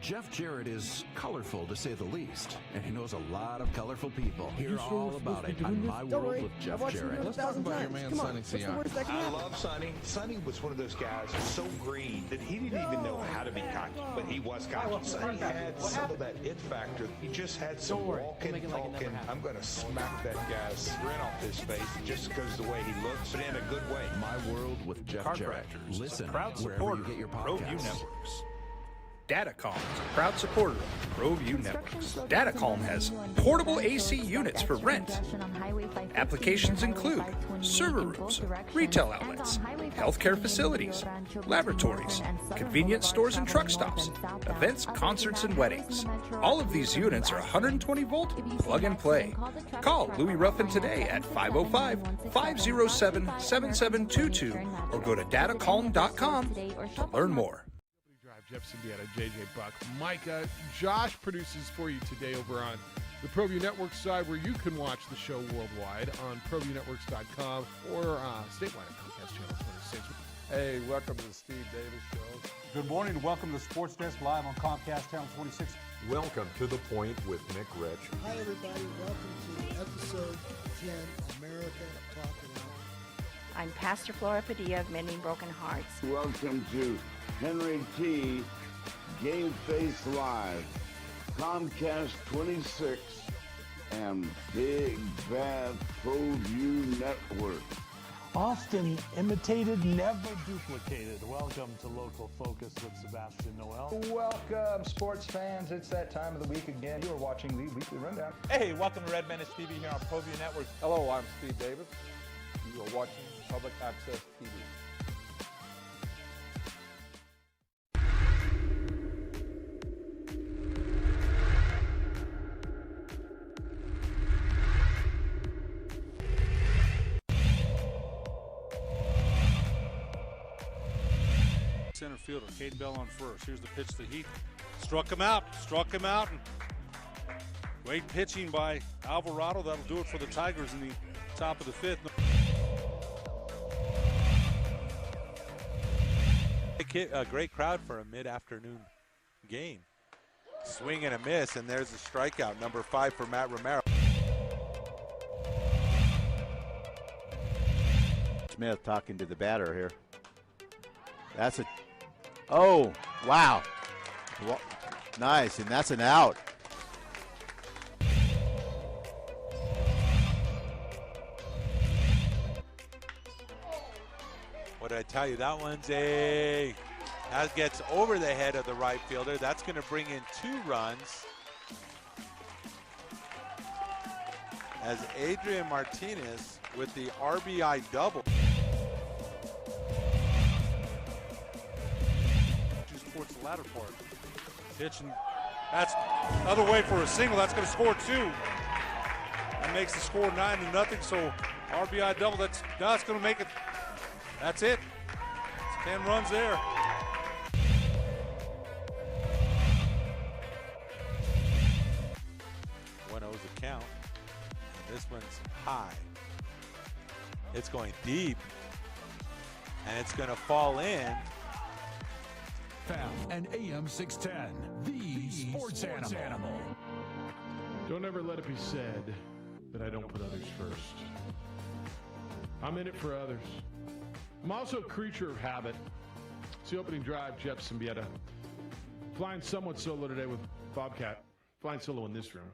Jeff Jarrett is colorful, to say the least, and he knows a lot of colorful people. Hear all about it on My World with Jeff Jarrett. Let's talk about your man, Sonny Sian. I love Sonny. Sonny was one of those guys so green that he didn't even know how to be cocky, but he was cocky. Sonny had some of that it factor. He just had some walking, talking. I'm going to smack that guy's grin off his face just because of the way he looks, but in a good way. My World with Jeff Jarrett. Listen wherever you get your podcasts. Datacom is a proud supporter of ProView Networks. Datacom has portable AC units for rent. Applications include server rooms, retail outlets, healthcare facilities, laboratories, convenience stores and truck stops, events, concerts, and weddings. All of these units are 120-volt plug and play. Call Louis Ruffin today at 505-507-7722 or go to datacom.com to learn more. Jeff Siembieda, JJ Buck, Micah, Josh produces for you today over on the ProView Network side, where you can watch the show worldwide on ProViewNetworks.com or statewide at Comcast Channel 26. Hey, welcome to the Steve Davis Show. Good morning and welcome to Sports Desk live on Comcast Channel 26. Welcome to The Point with Nick Rich. Hi, everybody. Welcome to episode 10, America Talking Out. I'm Pastor Flora Padilla of Mending Broken Hearts. Welcome to Henry T. Game Face Live, Comcast 26, and Big Bad ProView Network. Often imitated, never duplicated. Welcome to Local Focus with Sebastian Noel. Welcome, sports fans. It's that time of the week again. You are watching the Weekly Rundown. Hey, welcome to Red Menace TV here on ProView Network. Hello, I'm Steve Davis. You are watching Public Access TV. Center fielder, Cade Bell on first. Here's the pitch to Heath. Struck him out. And great pitching by Alvarado. That'll do it for the Tigers in the top of the fifth. A great crowd for a mid-afternoon game. Swing and a miss, and there's a strikeout, number 5 for Matt Romero. Smith talking to the batter here. That's a, oh, wow. Nice, and that's an out. What did I tell you? That one's that gets over the head of the right fielder. That's going to bring in 2 runs as Adrian Martinez with the RBI double. Towards the latter part. Pitch, and that's another way for a single. That's going to score 2. That makes the score 9-0. So RBI double. That's going to make it. That's it. It's 10 runs there. 1-0's the count. And this one's high. It's going deep, and it's going to fall in. And AM 610, the sports animal. Don't ever let it be said that I don't put others first. I'm in it for others. I'm also a creature of habit. It's the opening drive, Jeff Siembieda. Flying somewhat solo today with Bobcat. Flying solo in this room.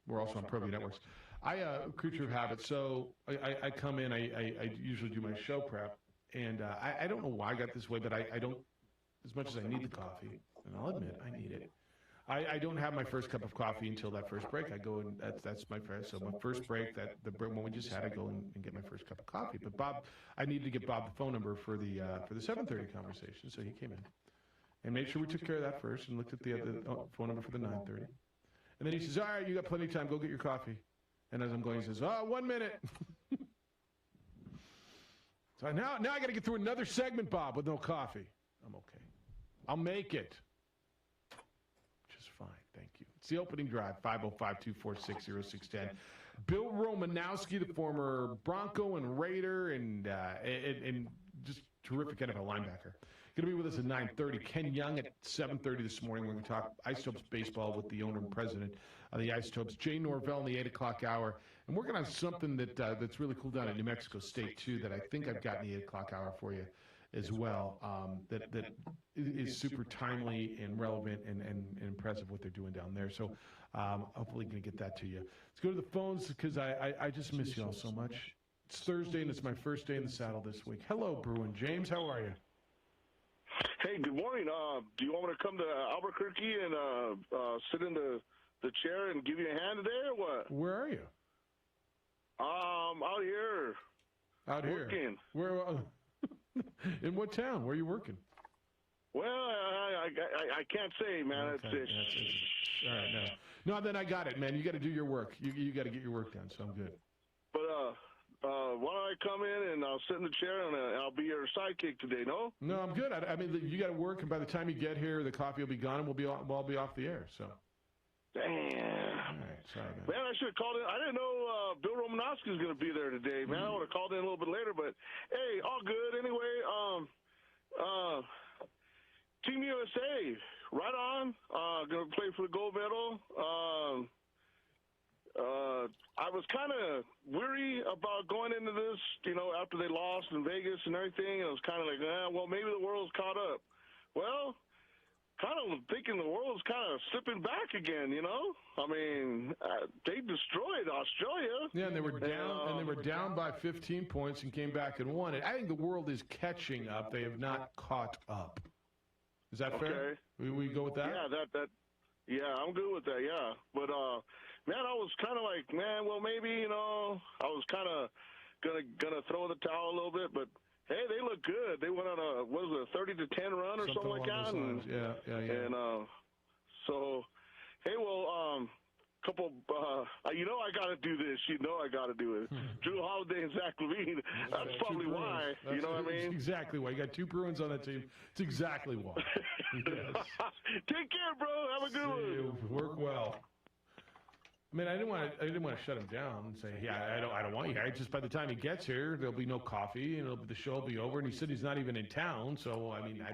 We're also on ProView Networks. A creature of habit. So I come in, I usually do my show prep, and I don't know why I got this way, but I don't, as much as I need the coffee, and I'll admit I need it, I don't have my first cup of coffee until that first break. I go and that's my first. So my first break, the one we just had, I go and get my first cup of coffee. But Bob, I needed to get Bob the phone number for the 7:30 conversation. So he came in and made sure we took care of that first and looked at the phone number for the 9:30. And then he says, "All right, you got plenty of time. Go get your coffee." And as I'm going, he says, "Oh, 1 minute." So now I got to get through another segment, Bob, with no coffee. I'm okay. I'll make it. Just fine. Thank you. It's the opening drive, 505-246-0610. Bill Romanowski, the former Bronco and Raider and just terrific NFL linebacker. Going to be with us at 9:30. Ken Young at 7:30 this morning. We're going to talk Isotopes baseball with the owner and president of the Isotopes, Jay Norvell, in the 8 o'clock hour. And working on something that's really cool down in New Mexico State, too, that I think I've got in the 8 o'clock hour for you as well, that is super timely and relevant and impressive what they're doing down there. So hopefully going to get that to you. Let's go to the phones because I just miss you all so much. It's Thursday, and it's my first day in the saddle this week. Hello, Bruin James. How are you? Hey, good morning. Do you want me to come to Albuquerque and sit in the chair and give you a hand today, or what? Where are you? Out here. Out here? Working. Where? In what town? Where are you working? Well, I can't say, man. Okay. It's all right, no, then I got it, man. You got to do your work. You got to get your work done, so I'm good. But why don't I come in and I'll sit in the chair and I'll be your sidekick today, no? No, I'm good. I mean, you got to work, and by the time you get here, the coffee will be gone, and we'll all be off the air, so. Damn. All right, sorry, man. I should have called in. I didn't know Bill Romanowski was going to be there today, man. I would have called in a little bit later, but hey, all good. Anyway, Team USA, right on. Going to play for the gold medal. I was kind of weary about going into this, after they lost in Vegas and everything. I was kind of like, well, maybe the world's caught up. Well, kind of thinking the world's kind of slipping back again, I mean, they destroyed Australia. Yeah, and they were down, and they were down by 15 points and came back and won it. I think the world is catching up. They have not caught up. Is that fair? We go with that? Yeah, yeah, I'm good with that, yeah. But, man, I was kind of like, well, maybe, I was kind of gonna throw the towel a little bit, but hey, they look good. They went on a 30-10 run or something like that. And, yeah. And so, hey, well, couple. I got to do this. I got to do it. Drew Holiday and Zach Levine. That's probably why. You know what I mean? Exactly why. You got two Bruins on that team. It's exactly why. Yes. Take care, bro. Have a good one. Work well. I mean, I didn't want to shut him down and say, I don't want you here. Just by the time he gets here, there'll be no coffee and the show will be over. And he said he's not even in town. So I mean, I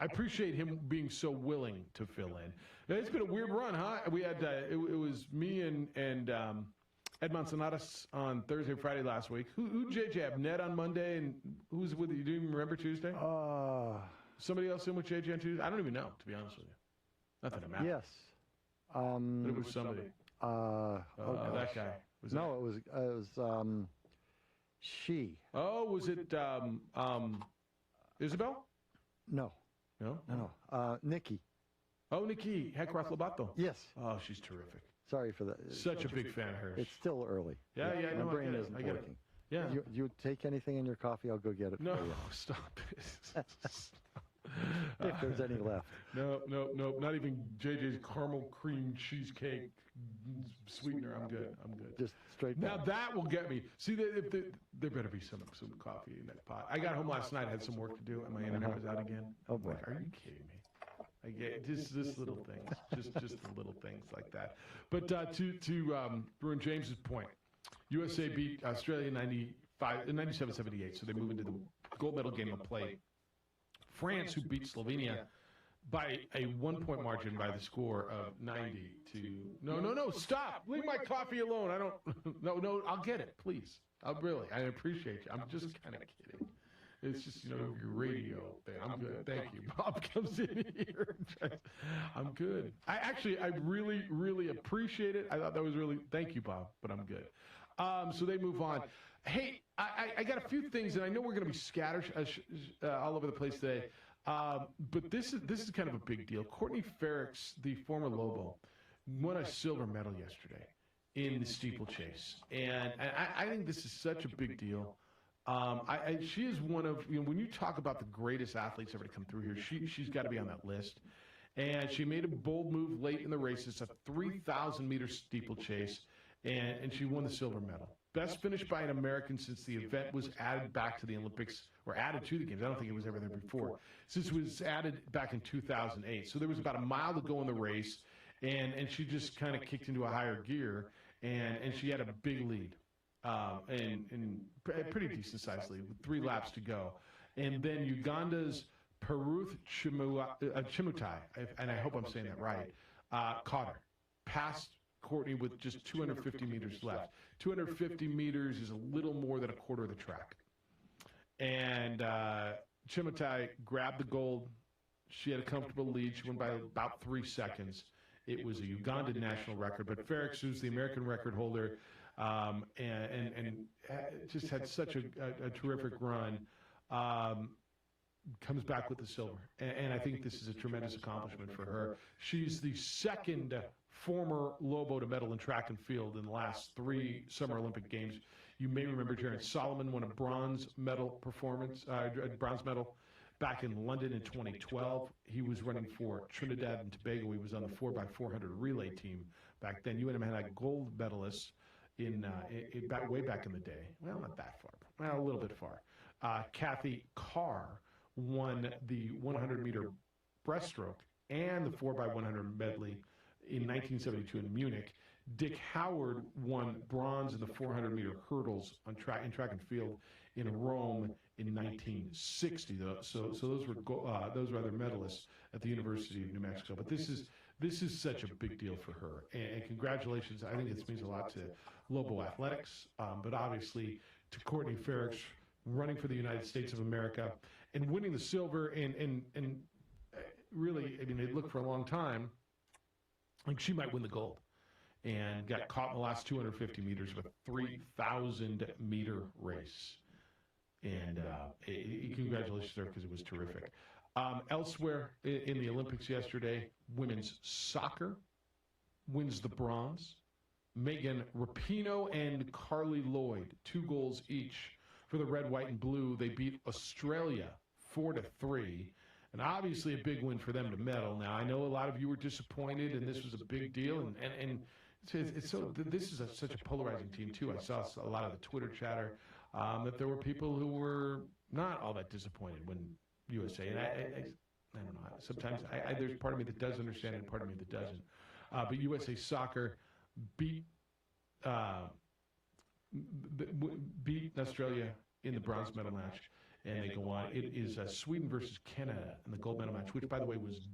appreciate him being so willing to fill in. It's been a weird run, huh? We had it was me and Ed Manzanares on Thursday and Friday last week. Who JJ have? Ned on Monday, and who's with you? Do you even remember Tuesday? Somebody else in with JJ on Tuesday? I don't even know, to be honest with you. Not that it matters. Yes. But it was somebody. That guy. It was she. Oh, was it Isabel? No. Nikki. Oh, Nikki Heckroth Lobato. Yes. Oh, she's terrific. Sorry for that. Such a big fan of hers. It's still early. Yeah. My brain isn't working. Yeah. You take anything in your coffee, I'll go get it for you. Stop it. If there's any left. No. Not even JJ's caramel cream cheesecake sweetener. I'm good. Just straight now down. that will get me. See, there better be some coffee in that pot. I got home last night, had some work to do, and my internet was out again. Oh boy, are you kidding me? I get just little things, just the little things like that. But to Bruin James's point, USA beat Australia 97-78, so they move into the gold medal game of play. France, who beat Slovenia by a 1-point margin by the score of 90 to... No, stop! Leave my coffee alone. I don't... No, I'll get it, please. I appreciate you. I'm just kind of kidding. It's just, your radio thing. I'm good. Thank you. Bob comes in here. I'm good. I really, really appreciate it. I thought that was really... Thank you, Bob, but I'm good. So they move on. Hey, I got a few things, and I know we're going to be scattered all over the place today. But this is kind of a big deal. Courtney Ferricks, the former Lobo, won a silver medal yesterday in the steeplechase, and I think this is such a big deal. She is one of, when you talk about the greatest athletes ever to come through here, she's got to be on that list. And she made a bold move late in the race. It's a 3,000-meter steeplechase, and she won the silver medal. Best finish by an American since the event was added back to the Olympics, or added to the games. I don't think it was ever there before. Since it was added back in 2008. So there was about a mile to go in the race, and she just kind of kicked into a higher gear, and she had a big lead, and pretty decent-sized lead with 3 laps to go. And then Uganda's Peruth Chimutai, and I hope I'm saying that right, caught her. Passed Courtney with just 250 meters left. 250 meters is a little more than a quarter of the track. And Chimutai grabbed the gold. She had a comfortable lead. She won by about 3 seconds. It was a Ugandan national record, but Ferrix, who's the American record holder, and just had such a terrific run, comes back with the silver. And I think this is a tremendous accomplishment for her. She's the second former Lobo to medal in track and field in the last 3 Summer Olympic Games. You may remember Jaron Solomon won a bronze medal back in London in 2012. He was running for Trinidad and Tobago. He was on the 4x400 relay team back then. UNM had a gold medalist way back in the day. Well, not that far. Well, a little bit far. Kathy Carr won the 100-meter breaststroke and the 4x100 medley in 1972 in Munich. Dick Howard won bronze in the 400-meter hurdles in track and field in Rome in 1960. So those were other medalists at the University of New Mexico. But this is such a big deal for her, and congratulations. I think this means a lot to Lobo athletics, but obviously to Courtney Ferrix running for the United States of America and winning the silver. And really, I mean, they looked for a long time like she might win the gold, and got caught in the last 250 meters of a 3,000-meter race. And congratulations to her, because it was terrific. Elsewhere in the Olympics yesterday, women's soccer wins the bronze. Megan Rapinoe and Carly Lloyd, 2 goals each for the red, white, and blue. They beat Australia 4-3. And obviously a big win for them to medal. Now, I know a lot of you were disappointed, and this was a big deal. And this is such a polarizing team, too. I saw a lot of the Twitter chatter that there were people who were not all that disappointed when USA. And I don't know. Sometimes there's part of me that does understand and part of me that doesn't. But USA Soccer beat Australia in the bronze medal match. And they go on. It is Sweden versus Canada in the gold medal match, which, by the way, was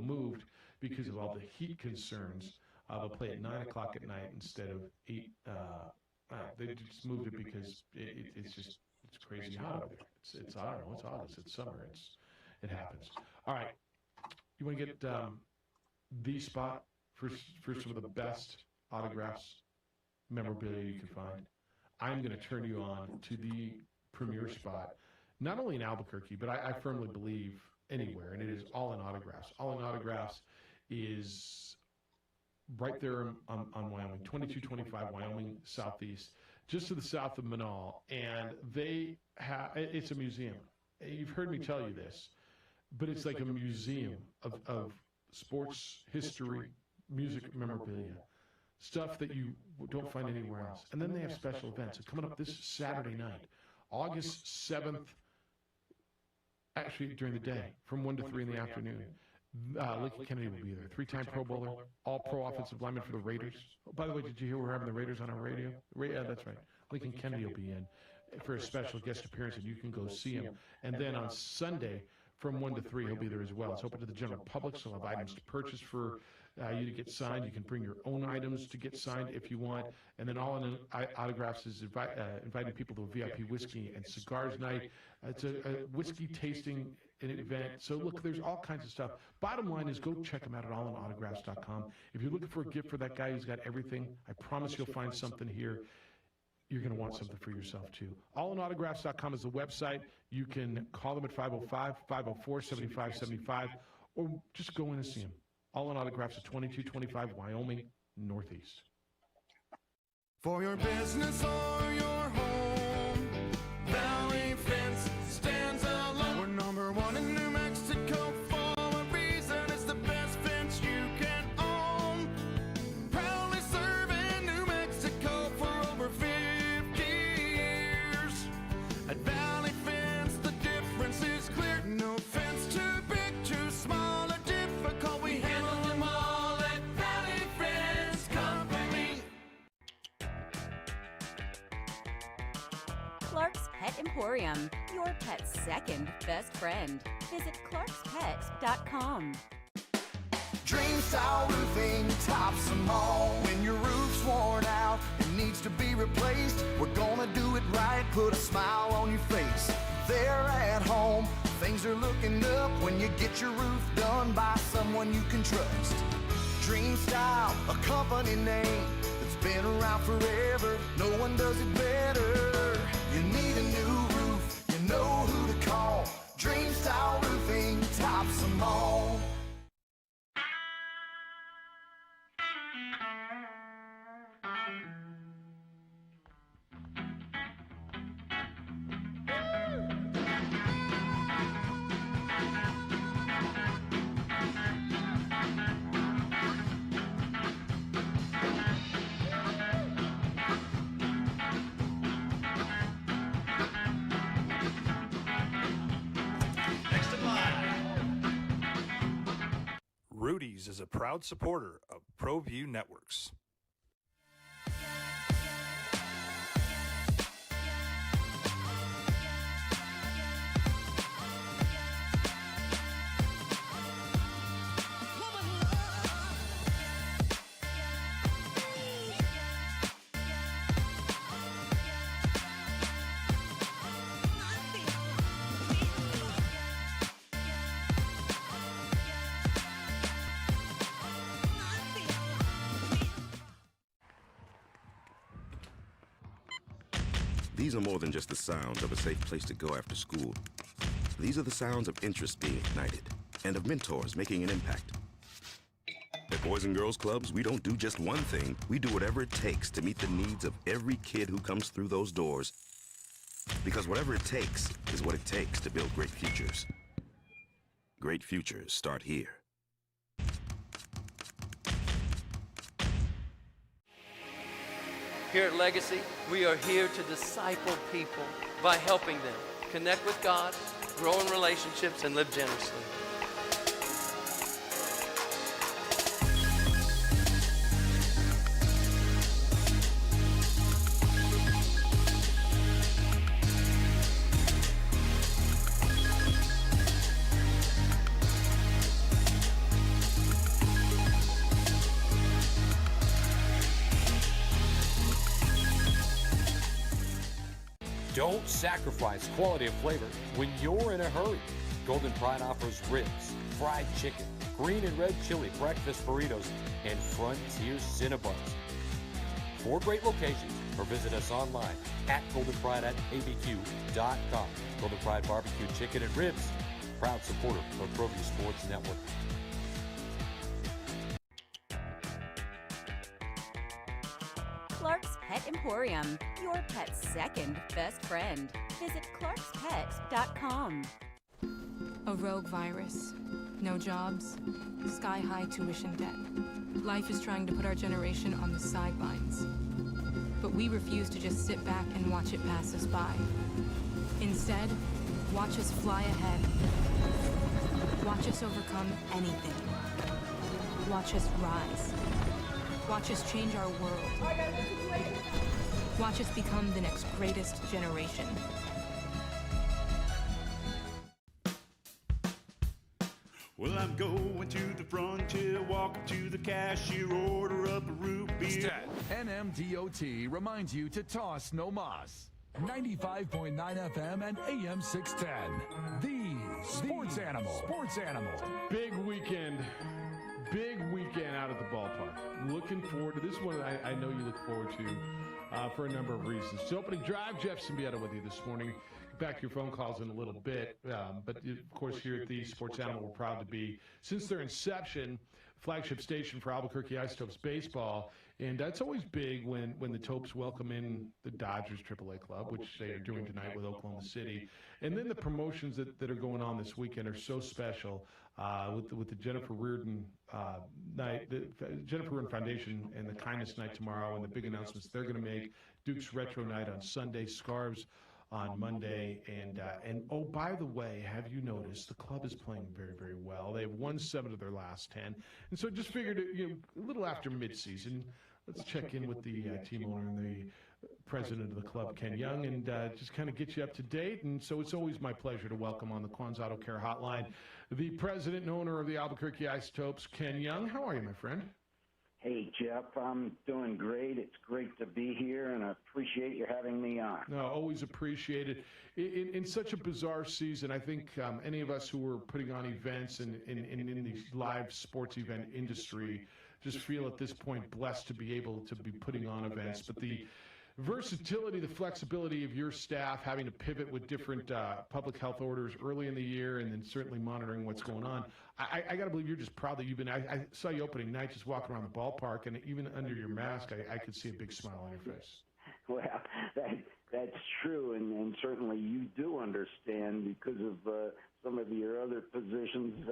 moved because of all the heat concerns. They'll play at 9 o'clock at night instead of 8. They just moved it because it's crazy hot out there. It's I don't know. It's August. It's summer. It happens. All right. You want to get the spot for some of the best autographs, memorabilia you can find? I'm going to turn you on to the premier spot. Not only in Albuquerque, but I firmly believe anywhere, and it is All In Autographs. All In Autographs is right there on Wyoming, 2225 Wyoming Southeast, just to the south of Manal, and it's a museum. You've heard me tell you this, but it's like a museum of sports history, music memorabilia, stuff that you don't find anywhere else. And then they have special events. It's coming up this Saturday night, August 7th, actually during the day, from 1 to 3 in the afternoon. Lincoln Kennedy will be there. 3-time Pro Bowler, all-pro offensive lineman for the Raiders. Oh, by the way, did you hear we're having the Raiders on our radio? Yeah, that's right. Lincoln Kennedy will be in for a special guest appearance, and you can go see him. And then on Sunday, from 1 to 3, he'll be there as well. It's open to the general public, so he'll have items to purchase for you to get signed. You can bring your own items to get signed if you want. And then All In Autographs is inviting people to a VIP whiskey and cigars night. It's a whiskey tasting event. So look, there's all kinds of stuff. Bottom line is, go check them out at allinautographs.com. If you're looking for a gift for that guy who's got everything, I promise you'll find something here. You're going to want something for yourself, too. Allinautographs.com is the website. You can call them at 505-504-7575, or just go in and see them. All In Autographs at 2225 Wyoming Northeast. For your business or your home, Valley Fence stands alone. We're number 1 in New Mexico for a reason. It's the best fence you can own. Proudly serving New Mexico for over 50 years. At Valley Fence, the difference is clear. No fence too big, too small, or difficult. We handle them all at Valley Fence Company. Emporium, your pet's second best friend. Visit clarkspet.com. Dream Style Roofing tops them all. When your roof's worn out and needs to be replaced, we're gonna do it right, put a smile on your face. They're at home, things are looking up when you get your roof done by someone you can trust. Dream Style, a company name that's been around forever. No one does it better. You need a new roof, you know who to call. Dream Style Roofing tops them all. Rudy's is a proud supporter of ProView Networks. These are more than just the sounds of a safe place to go after school. These are the sounds of interest being ignited and of mentors making an impact. At Boys and Girls Clubs, we don't do just one thing. We do whatever it takes to meet the needs of every kid who comes through those doors. Because whatever it takes is what it takes to build great futures. Great futures start here. Here at Legacy, we are here to disciple people by helping them connect with God, grow in relationships, and live generously. Don't sacrifice quality of flavor when you're in a hurry. Golden Pride offers ribs, fried chicken, green and red chili breakfast burritos, and Frontier Cinnabons. 4 great locations, or visit us online at goldenpride@abq.com. Golden Pride Barbecue Chicken and Ribs, proud supporter of ProView Sports Network. Clark's Pet Emporium, your pet's second best friend. Visit clarkspet.com. A rogue virus, no jobs, sky-high tuition debt. Life is trying to put our generation on the sidelines. But we refuse to just sit back and watch it pass us by. Instead, watch us fly ahead. Watch us overcome anything. Watch us rise. Watch us change our world. Watch us become the next greatest generation. Well, I'm going to the frontier, walking to the cashier, order up a root beer. NMDOT reminds you to toss no mas. 95.9 FM and AM 610. The Sports Animal. Sports Animal. Big weekend. Big weekend out at the ballpark. Looking forward to this one. I know you look forward to for a number of reasons. So opening drive, Jeff Siembieda with you this morning. Get back to your phone calls in a little bit. But of course, here at the Sports Animal, we're proud to be, since their inception, flagship station for Albuquerque Isotopes baseball. And that's always big when the Topes welcome in the Dodgers AAA club, which they are doing tonight with Oklahoma City. And then the promotions that are going on this weekend are so special. With the Jennifer Reardon night, the Jennifer Reardon Foundation and the Kindness Night tomorrow, and the big announcements they're going to make. Duke's Retro Night on Sunday, Scarves on Monday, and oh, by the way, have you noticed the club is playing very, very well? They've won 7 of their last 10, and so just figured, a little after midseason, let's check in with the team owner and the president of the club, Ken Young, and just kind of get you up to date. And so it's always my pleasure to welcome on the Quan's Auto Care Hotline the president and owner of the Albuquerque Isotopes, Ken Young. How are you, my friend? Hey, Jeff, I'm doing great. It's great to be here, and I appreciate you having me on. No, always appreciated. In such a bizarre season, I think any of us who are putting on events and in the live sports event industry just feel at this point blessed to be able to be putting on events. But the versatility, the flexibility of your staff having to pivot with different public health orders early in the year and then certainly monitoring what's going on. I got to believe you're just proud that you've been, I saw you opening night just walking around the ballpark, and even under your mask, I could see a big smile on your face. Well, that's true, and certainly you do understand because of some of your other positions.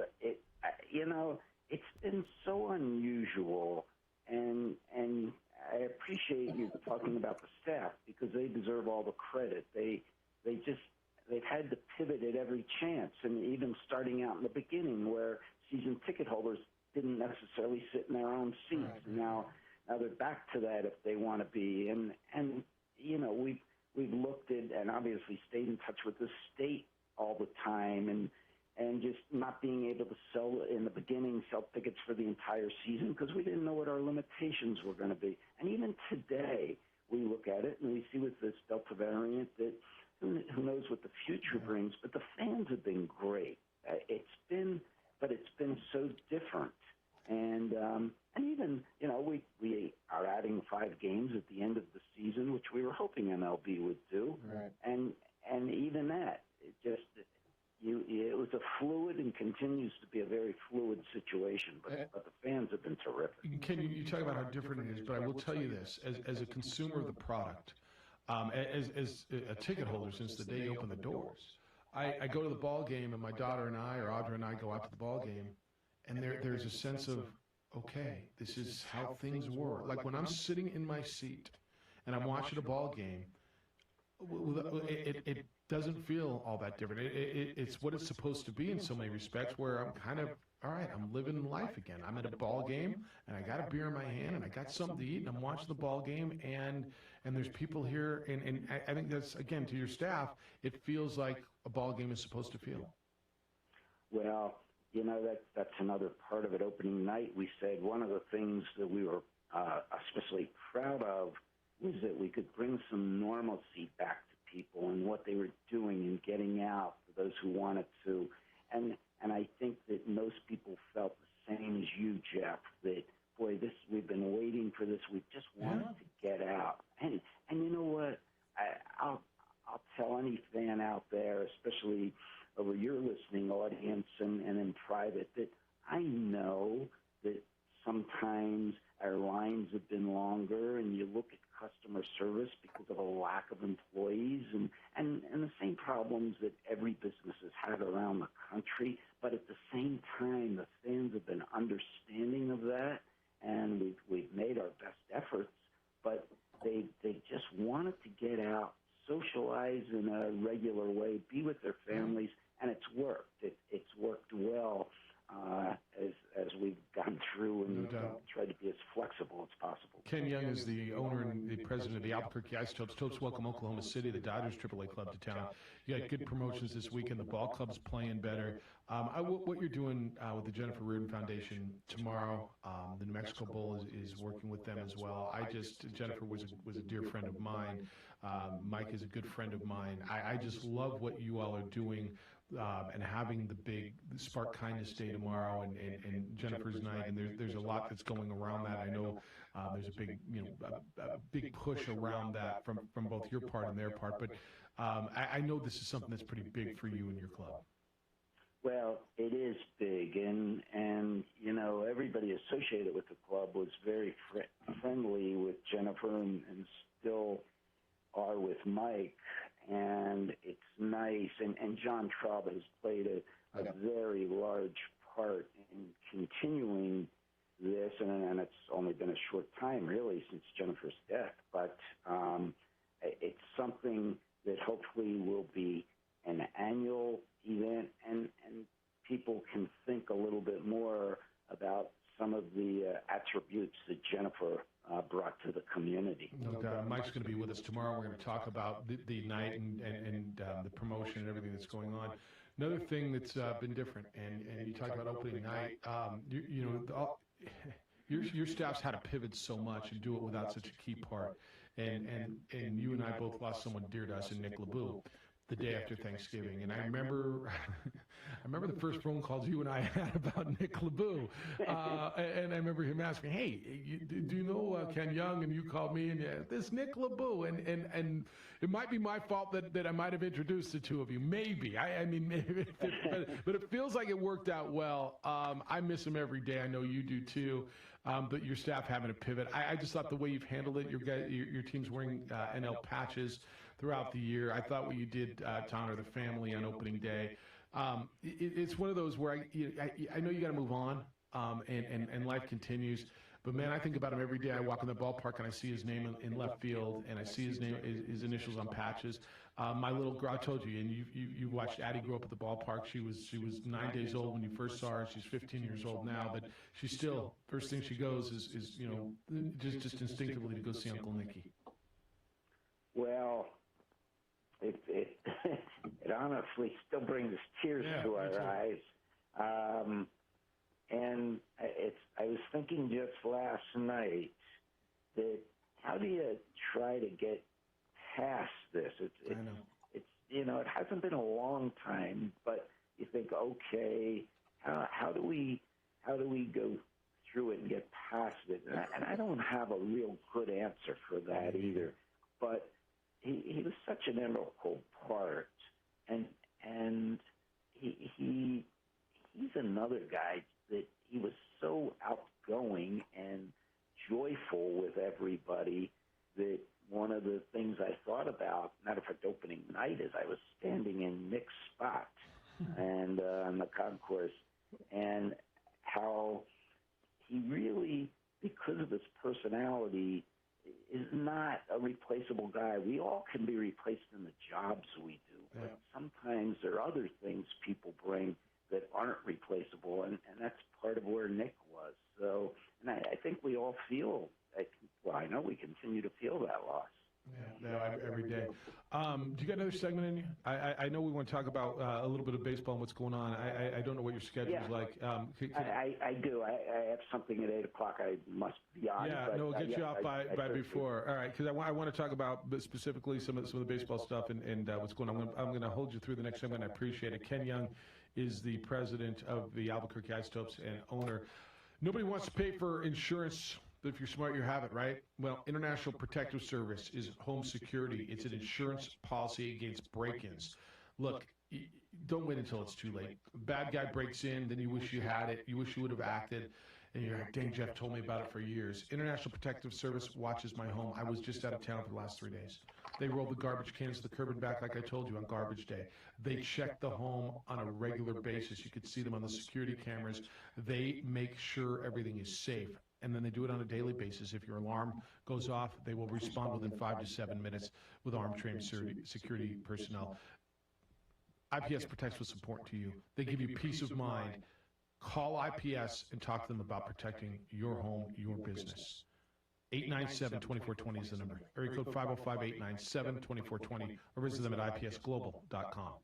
It's been so unusual, and I appreciate you talking about the staff because they deserve all the credit. They've had to pivot at every chance, and even starting out in the beginning where season ticket holders didn't necessarily sit in their own seats. Right. Now they're back to that if they want to be, and we've looked at and obviously stayed in touch with the state all the time, and just not being able to sell tickets for the entire season because we didn't know what our limitations were going to be. And even today, we look at it and we see with this Delta variant that who knows what the future brings, but the fans have been great. It's been so different. And even, we are adding 5 games at the end of the season, which we were hoping MLB would do. Right. And even that, it was a fluid and continues to be a very fluid situation, but the fans have been terrific. Ken, you talk about how different it is, but I will tell you this, as a consumer of the product, as a ticket holder since the day you open the doors, I go to the ball game, and my daughter and I, or Audra and I, go out to the ball game, and there's a sense of, okay, this is how things were. Like when I'm sitting in my seat and I'm watching a ball game, it doesn't feel all that different. It's what it's supposed to be in so many respects, where I'm kind of, all right, I'm living life again. I'm at a ball game, and I got a beer in my hand, and I got something to eat, and I'm watching the ball game, and there's people here, and I think that's, again, to your staff, it feels like a ball game is supposed to feel. Well, that's another part of it. Opening night, we said one of the things that we were especially proud of was that we could bring some normalcy back to people and what they were doing and getting out for those who wanted to. And I think that most people felt the same as you, Jeff, that, boy, we've been waiting for this. We just wanted to get out. And you know what? I'll tell any fan out there, especially over your listening audience and in private, that I know that sometimes our lines have been longer, and you look at customer service because of a lack of employees and the same problems that every business has had around the country. But at the same time, the fans have been understanding of that, and we've made our best efforts. But they just wanted to get out, socialize in a regular way, be with their families, and it's worked. It's worked well as we've gone through and tried to be as flexible as possible. Ken Young is the owner and the president of the Albuquerque Isotopes. Topes welcome Oklahoma City, the Dodgers AAA club, to town. You got good promotions this weekend. The ball club's playing better. What you're doing with the Jennifer Reardon Foundation tomorrow, the New Mexico Bowl is working with them as well. Jennifer was a dear friend of mine. Mike is a good friend of mine. I just love what you all are doing. And having the big Spark Kindness Day tomorrow and Jennifer's night, and there's a lot that's going around that. I know there's a big a big push around that from both your part and their part, but I know this is something that's pretty big for you and your club. Well, it is big, and everybody associated with the club was very friendly with Jennifer and still are with Mike. And it's nice, and John Traub has played a very large part in continuing this, and it's only been a short time, really, since Jennifer's death, but it's something that hopefully will be an annual event, and people can think a little bit more about some of the attributes that Jennifer brought to the community. No doubt. Mike's going to be with us us tomorrow. We're going to talk about the night and the promotion and everything that's going on. Another thing that's been different, and you talked about opening night. Your staff's had to pivot so much and do it without such a key part. And you and I both lost someone dear to us in Nick LeBeau the day after Thanksgiving. And I remember the first phone calls you and I had about Nick LeBeau. And I remember him asking, hey, do you know Ken Young? And you called me, and this Nick LeBeau. And it might be my fault that I might have introduced the two of you. Maybe. I mean, maybe, but it feels like it worked out well. I miss him every day. I know you do too. But your staff having to pivot. I just thought the way you've handled it, your team's wearing NL patches throughout the year. I thought what you did to honor the family on opening day. It's one of those where I know you got to move on, and life continues. But man, I think about him every day. I walk in the ballpark and I see his name in left field, and I see his initials on patches. My little girl, I told you, and you watched Addie grow up at the ballpark. She was 9 days old when you first saw her. She's 15 years old now, but she's still, first thing she goes is just instinctively to go see Uncle Nicky. Well, it honestly still brings tears to our eyes. And I was thinking just last night that how do you try to get past this? It hasn't been a long time, but you think, okay, how do we go through it and get past it? And I don't have a real good answer for that either. But he was such an integral part, and he's another guy that he was so outgoing and joyful with everybody that one of the things I thought about, matter of fact, opening night, is I was standing in Nick's spot and on the concourse, and how he really, because of his personality, is not a replaceable guy. We all can be replaced in the jobs we do, but sometimes there are other things people bring that aren't replaceable, and that's part of where Nick was. So, and I think we all feel, I know we continue to feel that loss. Every day. Do you got another segment in you? I know we want to talk about a little bit of baseball and what's going on. I don't know what your schedule is like. I do. I have something at 8 o'clock I must be on. Yeah, but, we'll get you off by before. All right, because I want to talk about specifically some of the baseball stuff and what's going on. I'm going to hold you through the next segment. I appreciate it. Ken Young is the president of the Albuquerque Isotopes and owner. Nobody wants to pay for insurance, but if you're smart, you have it, right? Well, International Protective Service is home security. It's an insurance policy against break-ins. Look, don't wait until it's too late. A bad guy breaks in, then you wish you had it. You wish you would have acted. And you're like, dang, Jeff told me about it for years. International Protective Service watches my home. I was just out of town for the last 3 days. They roll the garbage cans to the curb and back like I told you on garbage day. They check the home on a regular basis. You could see them on the security cameras. They make sure everything is safe. And then they do it on a daily basis. If your alarm goes off, they will respond within 5 to 7 minutes with armed-trained security personnel. IPS protects what's important to you. They give you peace of mind. Call IPS and talk to them about protecting your home, your business. 897-2420 is the number. Area code 505-897-2420, or visit them at ipsglobal.com.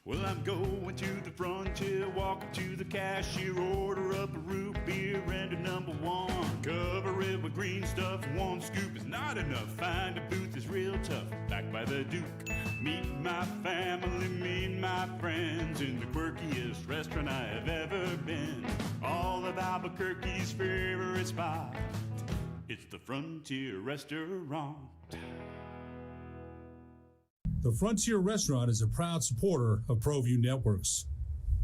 Well, I'm going to the frontier, walking to the cashier, order up a root beer and a number one. Cover it with green stuff, one scoop is not enough. Find a booth is real tough, back by the Duke. Meet my family, meet my friends in the quirkiest restaurant I have ever been. All of Albuquerque's favorite spot, it's the Frontier Restaurant. The Frontier Restaurant is a proud supporter of ProView Networks.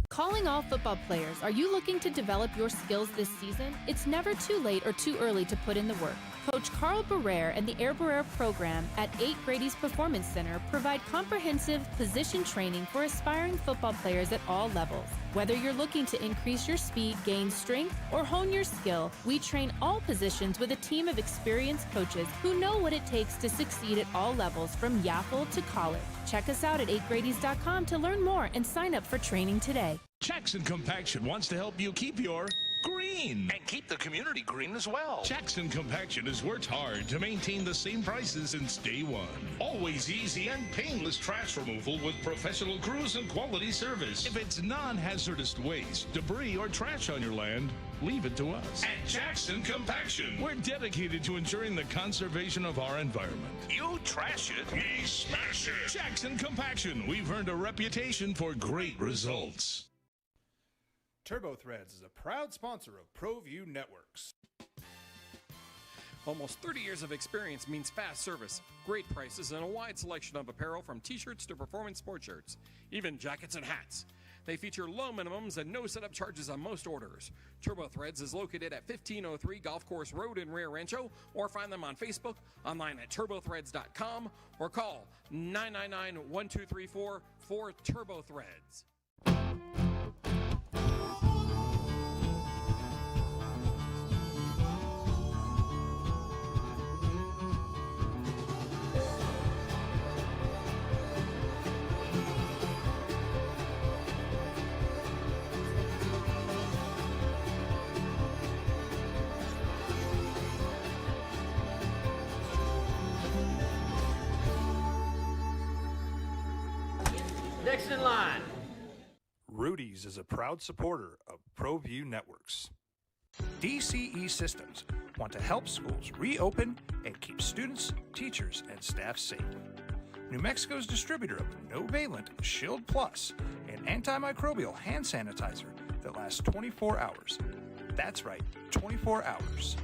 Calling all football players, are you looking to develop your skills this season? It's never too late or too early to put in the work. Coach Carl Barrere and the Air Barrere program at 8 Grady's Performance Center provide comprehensive position training for aspiring football players at all levels. Whether you're looking to increase your speed, gain strength, or hone your skill, we train all positions with a team of experienced coaches who know what it takes to succeed at all levels from Yaffle to college. Check us out at 8gradys.com to learn more and sign up for training today. Jackson Compaction wants to help you keep your green. And keep the community green as well. Jackson Compaction has worked hard to maintain the same prices since day one. Always easy and painless trash removal with professional crews and quality service. If it's non-hazardous waste, debris, or trash on your land, leave it to us. At Jackson Compaction, we're dedicated to ensuring the conservation of our environment. You trash it, we smash it. Jackson Compaction, we've earned a reputation for great results. TurboThreads is a proud sponsor of ProView Networks. Almost 30 years of experience means fast service, great prices, and a wide selection of apparel from t-shirts to performance sports shirts, even jackets and hats. They feature low minimums and no setup charges on most orders. TurboThreads is located at 1503 Golf Course Road in Rio Rancho, or find them on Facebook, online at turbothreads.com, or call 999-1234 for TurboThreads. Next in line. Rudy's is a proud supporter of ProView Networks. DCE Systems want to help schools reopen and keep students, teachers, and staff safe. New Mexico's distributor of no-valent Shield Plus, an antimicrobial hand sanitizer that lasts 24 hours. That's right, 24 hours.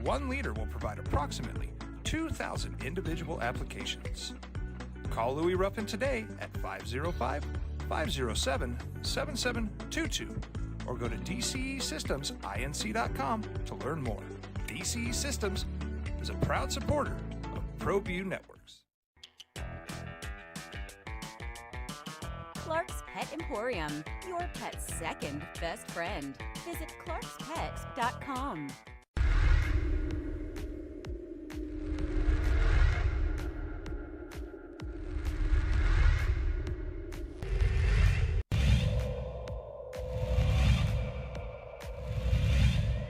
1 liter will provide approximately 2,000 individual applications. Call Louis Ruffin today at 505-507-7722 or go to DCESystemsInc.com to learn more. DCE Systems is a proud supporter of ProView Networks. Clark's Pet Emporium, your pet's second best friend. Visit clarkspet.com.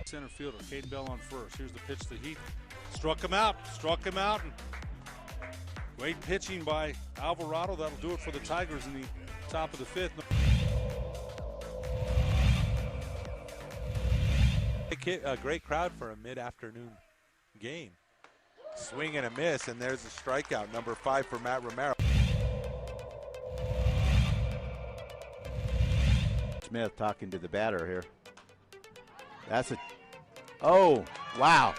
Center fielder, Cade Bell on first. Here's the pitch to Heath. Struck him out. And great pitching by Alvarado. That'll do it for the Tigers in the top of the fifth. A great crowd for a mid-afternoon game. Swing and a miss, and there's a strikeout, number 5 for Matt Romero. Smith talking to the batter here. That's a... Oh, wow.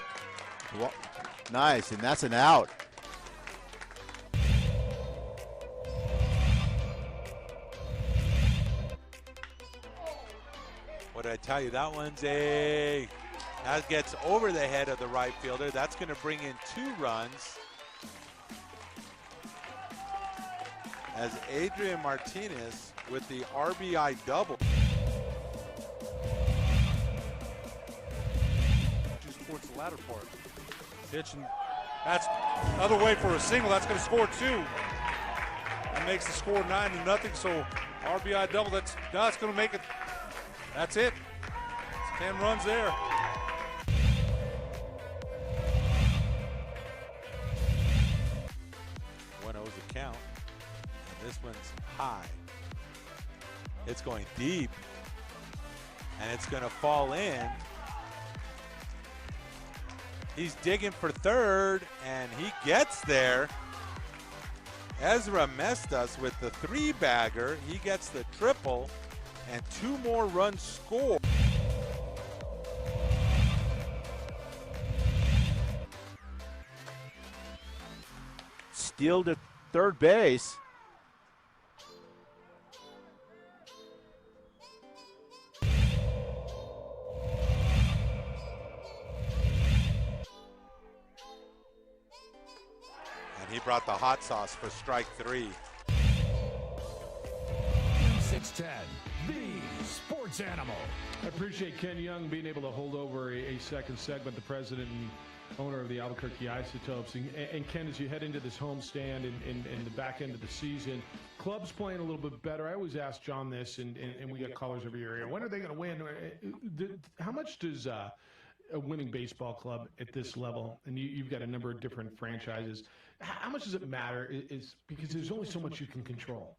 Nice, and that's an out. What did I tell you? That gets over the head of the right fielder. That's going to bring in 2 runs. As Adrian Martinez with the RBI double. Towards the latter part. Pitch, and that's another way for a single. That's going to score 2. That makes the score 9-0. So RBI double. That's going to make it. That's it. It's 10 runs there. One O's the count. And this one's high. It's going deep. And it's going to fall in. He's digging for third, and he gets there. Ezra Mestas with the 3-bagger. He gets the triple, and 2 more runs scored. Steal to third base. He brought the hot sauce for strike 3. 610, the sports animal. I appreciate Ken Young being able to hold over a second segment. The president and owner of the Albuquerque Isotopes. And Ken, as you head into this homestand and the back end of the season, clubs playing a little bit better. I always ask John this, and we got callers every year. When are they going to win? How much does a winning baseball club at this level, and you've got a number of different franchises, how much does it matter? Is because there's only so much you can control.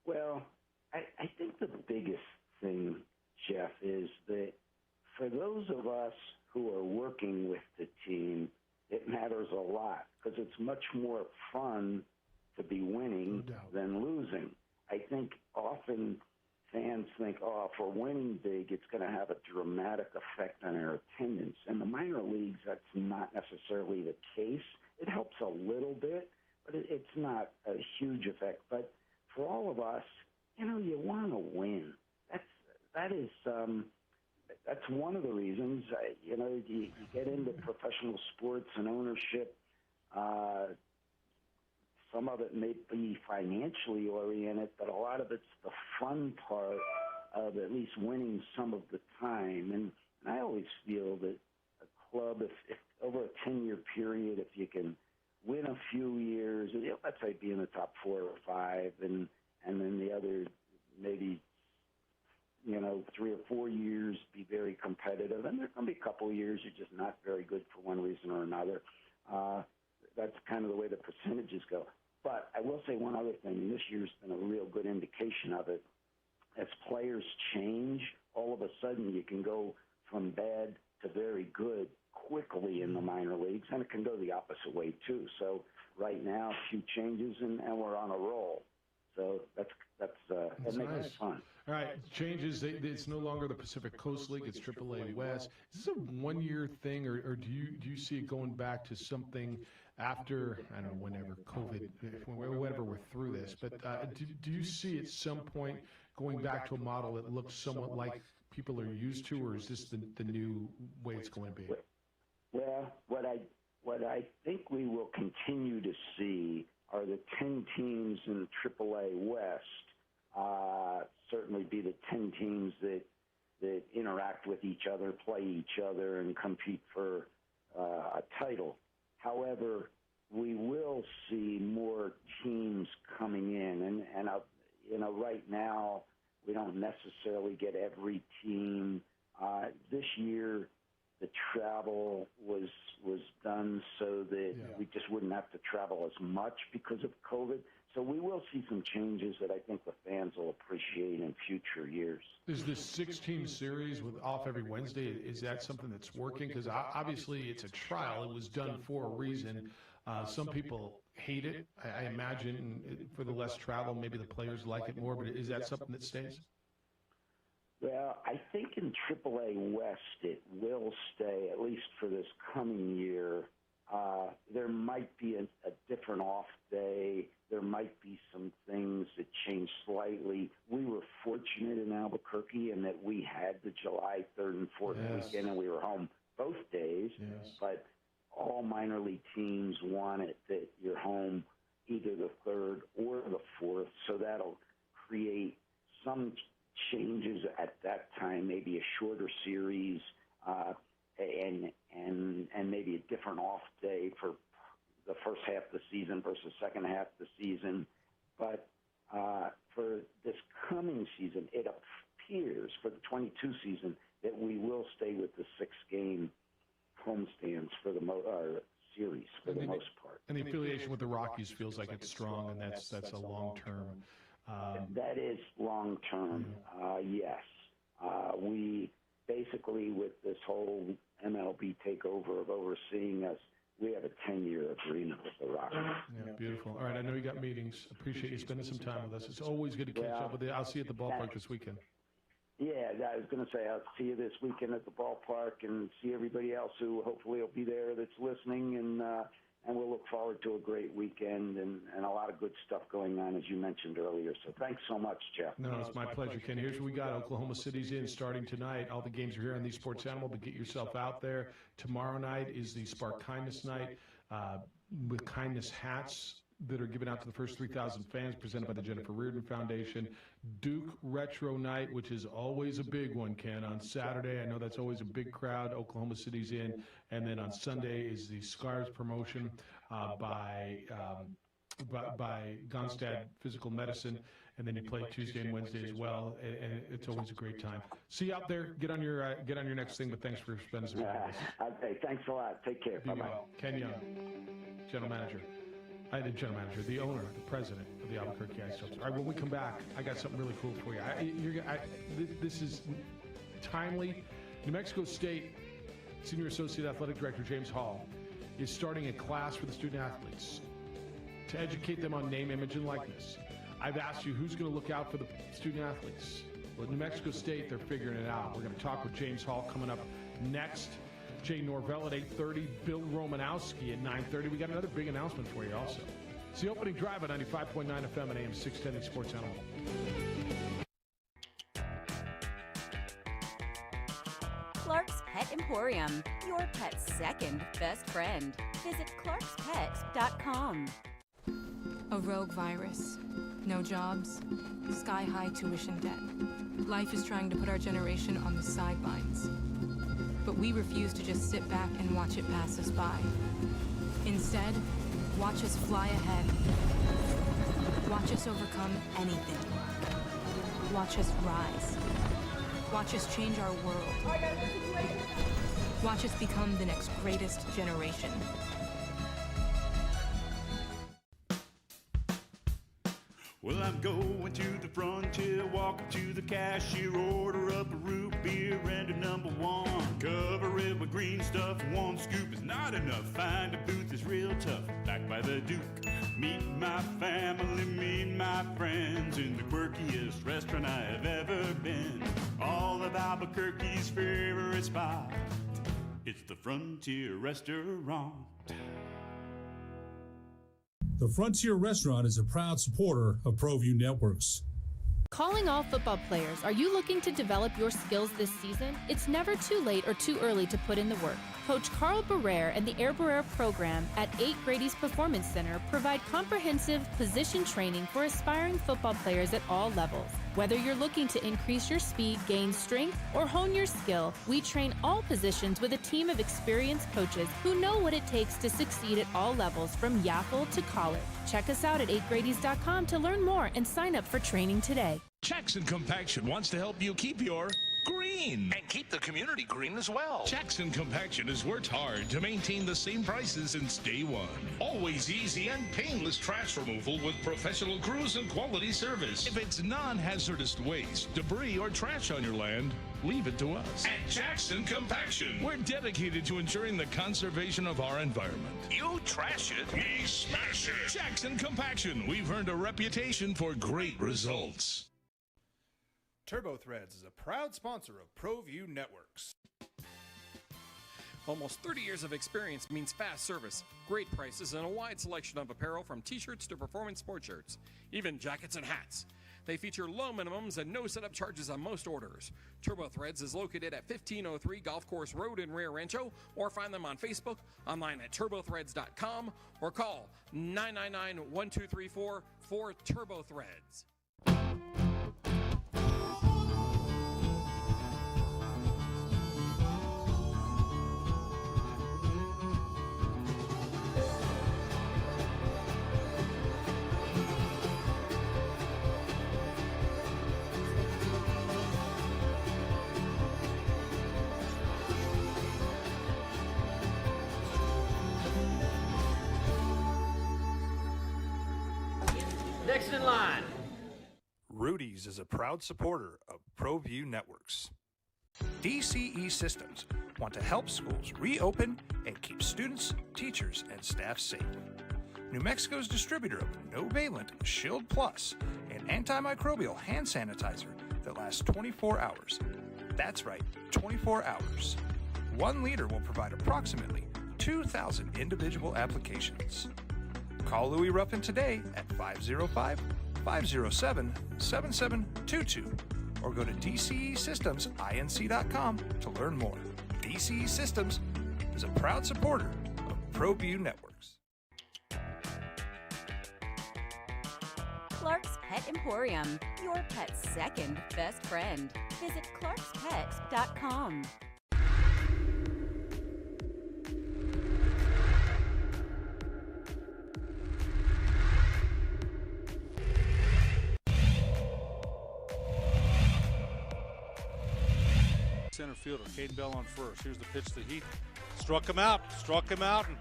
Well, I think the biggest thing, Jeff, is that for those of us who are working with the team, it matters a lot because it's much more fun to be winning than losing. I think often fans think, oh, if we're winning big, it's going to have a dramatic effect on our attendance. In the minor leagues, that's not necessarily the case. It helps a little bit, but it's not a huge effect. But for all of us, you want to win. That's one of the reasons. You get into professional sports and ownership. Some of it may be financially oriented, but a lot of it's the fun part of at least winning some of the time. And I always feel that a club, if over a 10-year period, if you can win a few years, let's say be in the top 4 or 5, and then the other maybe 3 or 4 years be very competitive, and there's going to be a couple of years you're just not very good for one reason or another. That's kind of the way the percentages go. But I will say one other thing, and this year's been a real good indication of it. As players change, all of a sudden you can go from bad to very good quickly in the minor leagues, and it can go the opposite way too. So right now, a few changes, and we're on a roll. So that makes it fun. All right, changes. It's no longer the Pacific Coast League. It's AAA West. Is this a one-year thing, or do you see it going back to something after, I don't know, whenever COVID, whenever we're through this? But do you see at some point going back to a model that looks somewhat like people are used to, or is this the new way it's going to be? Well, what I think we will continue to see are the 10 teams in AAA West, certainly be the 10 teams that interact with each other, play each other, and compete for a title. However, we will see more teams coming in, and right now we don't necessarily get every team. This year, the travel was done so that we just wouldn't have to travel as much because of COVID. So we will see some changes that I think the fans will appreciate in future years. Is this 6-team series with off every Wednesday, is that something that's working? Because obviously it's a trial. It was done for a reason. Some people hate it. I imagine for the less travel, maybe the players like it more. But is that something that stays? Well, I think in AAA West it will stay, at least for this coming year. There might be a different off day. There might be some things that change slightly. We were fortunate in Albuquerque in that we had the July 3rd and 4th weekend, and we were home both days. But all minor league teams want it that you're home either the 3rd or the 4th, so that'll create some changes at that time, maybe a shorter series, and maybe a different off day for the first half of the season versus second half of the season. But for this coming season, it appears for the 22 season that we will stay with the 6-game homestands for the series for the most part. And the affiliation with the Rockies feels like it's strong, and that's a long-term. That is long-term, yes. We basically, with this whole MLB takeover of overseeing us, we have a 10-year agreement with the Rockies. Yeah, beautiful. All right, I know you got meetings. Appreciate you spending some time with us. It's always good to catch up with you. I'll see you at the ballpark this weekend. Yeah, I was going to say I'll see you this weekend at the ballpark and see everybody else who hopefully will be there that's listening, and we'll look forward to a great weekend and a lot of good stuff going on, as you mentioned earlier. So thanks so much, Jeff. No, it's my pleasure, Ken. Here's what we got. Oklahoma City's in starting tonight. All the games are here on the Sports Animal, but get yourself out there. Tomorrow night is the Spark Kindness Night with kindness hats. that are given out to the first 3,000 fans, presented by the Jennifer Reardon Foundation. Duke Retro Night, which is always a big one, Ken, on Saturday. I know that's always a big crowd. Oklahoma City's in. And then on Sunday is the Scars promotion by Gonstad Physical Medicine. And then you play Tuesday and Wednesday as well, and it's always a great time. See you out there. Get on your next thing, but thanks for spending some time with us. Okay, thanks a lot. Take care. Bye-bye. Well. Ken Young, General Manager. The General Manager, the owner, the president of the Albuquerque Ice Dogs. All right, when we come back, I got something really cool for you. This is timely. New Mexico State Senior Associate Athletic Director James Hall is starting a class for the student athletes to educate them on name, image, and likeness. I've asked you who's going to look out for the student athletes. Well, at New Mexico State, they're figuring it out. We're going to talk with James Hall coming up next. Jay Norvell at 8:30, Bill Romanowski at 9:30. We got another big announcement for you also. It's the opening drive at 95.9 FM and AM 610 in Sports Animal. Clark's Pet Emporium, your pet's second best friend. Visit clarkspet.com. A rogue virus. No jobs. Sky-high tuition debt. Life is trying to put our generation on the sidelines. But we refuse to just sit back and watch it pass us by. Instead, watch us fly ahead. Watch us overcome anything. Watch us rise. Watch us change our world. Watch us become the next greatest generation. Well, I'm going to the frontier, walking to the cashier, order up a root beer and a number one. Cover it with green stuff, one scoop is not enough. Find a booth that's real tough, backed by the Duke. Meet my family, meet my friends in the quirkiest restaurant I have ever been. All of Albuquerque's favorite spot, it's the Frontier Restaurant. The Frontier Restaurant is a proud supporter of ProView Networks. Calling all football players, are you looking to develop your skills this season? It's never too late or too early to put in the work. Coach Carl Barrere and the Air Barrere program at 8 Grady's Performance Center provide comprehensive position training for aspiring football players at all levels. Whether you're looking to increase your speed, gain strength, or hone your skill, we train all positions with a team of experienced coaches who know what it takes to succeed at all levels from Yaffle to college. Check us out at 8gradys.com to learn more and sign up for training today. Jackson Compaction wants to help you keep your green and keep the community green as well. Jackson Compaction has worked hard to maintain the same prices since day one. Always easy and painless trash removal with professional crews and quality service. If it's non-hazardous waste, debris, or trash on your land, leave it to us. At Jackson Compaction, we're dedicated to ensuring the conservation of our environment. You trash it, we smash it. Jackson Compaction, we've earned a reputation for great results. Turbo Threads is a proud sponsor of ProView Networks. Almost 30 years of experience means fast service, great prices, and a wide selection of apparel from t-shirts to performance sport shirts, even jackets and hats. They feature low minimums and no setup charges on most orders. Turbo Threads is located at 1503 Golf Course Road in Rio Rancho, or find them on Facebook, online at turbothreads.com, or call 999-1234 for Turbo Threads. Next in line. Rudy's is a proud supporter of ProView Networks. DCE Systems want to help schools reopen and keep students, teachers, and staff safe. New Mexico's distributor of no-valent Shield Plus, an antimicrobial hand sanitizer that lasts 24 hours. That's right, 24 hours. 1 liter will provide approximately 2,000 individual applications. Call Louis Ruffin today at 505-507-7722 or go to DCESystemsINC.com to learn more. DCE Systems is a proud supporter of ProView Networks. Pet Emporium, your pet's second best friend. Visit clarkspet.com. Center fielder, Caden Bell on first. Here's the pitch to Heath. Struck him out. And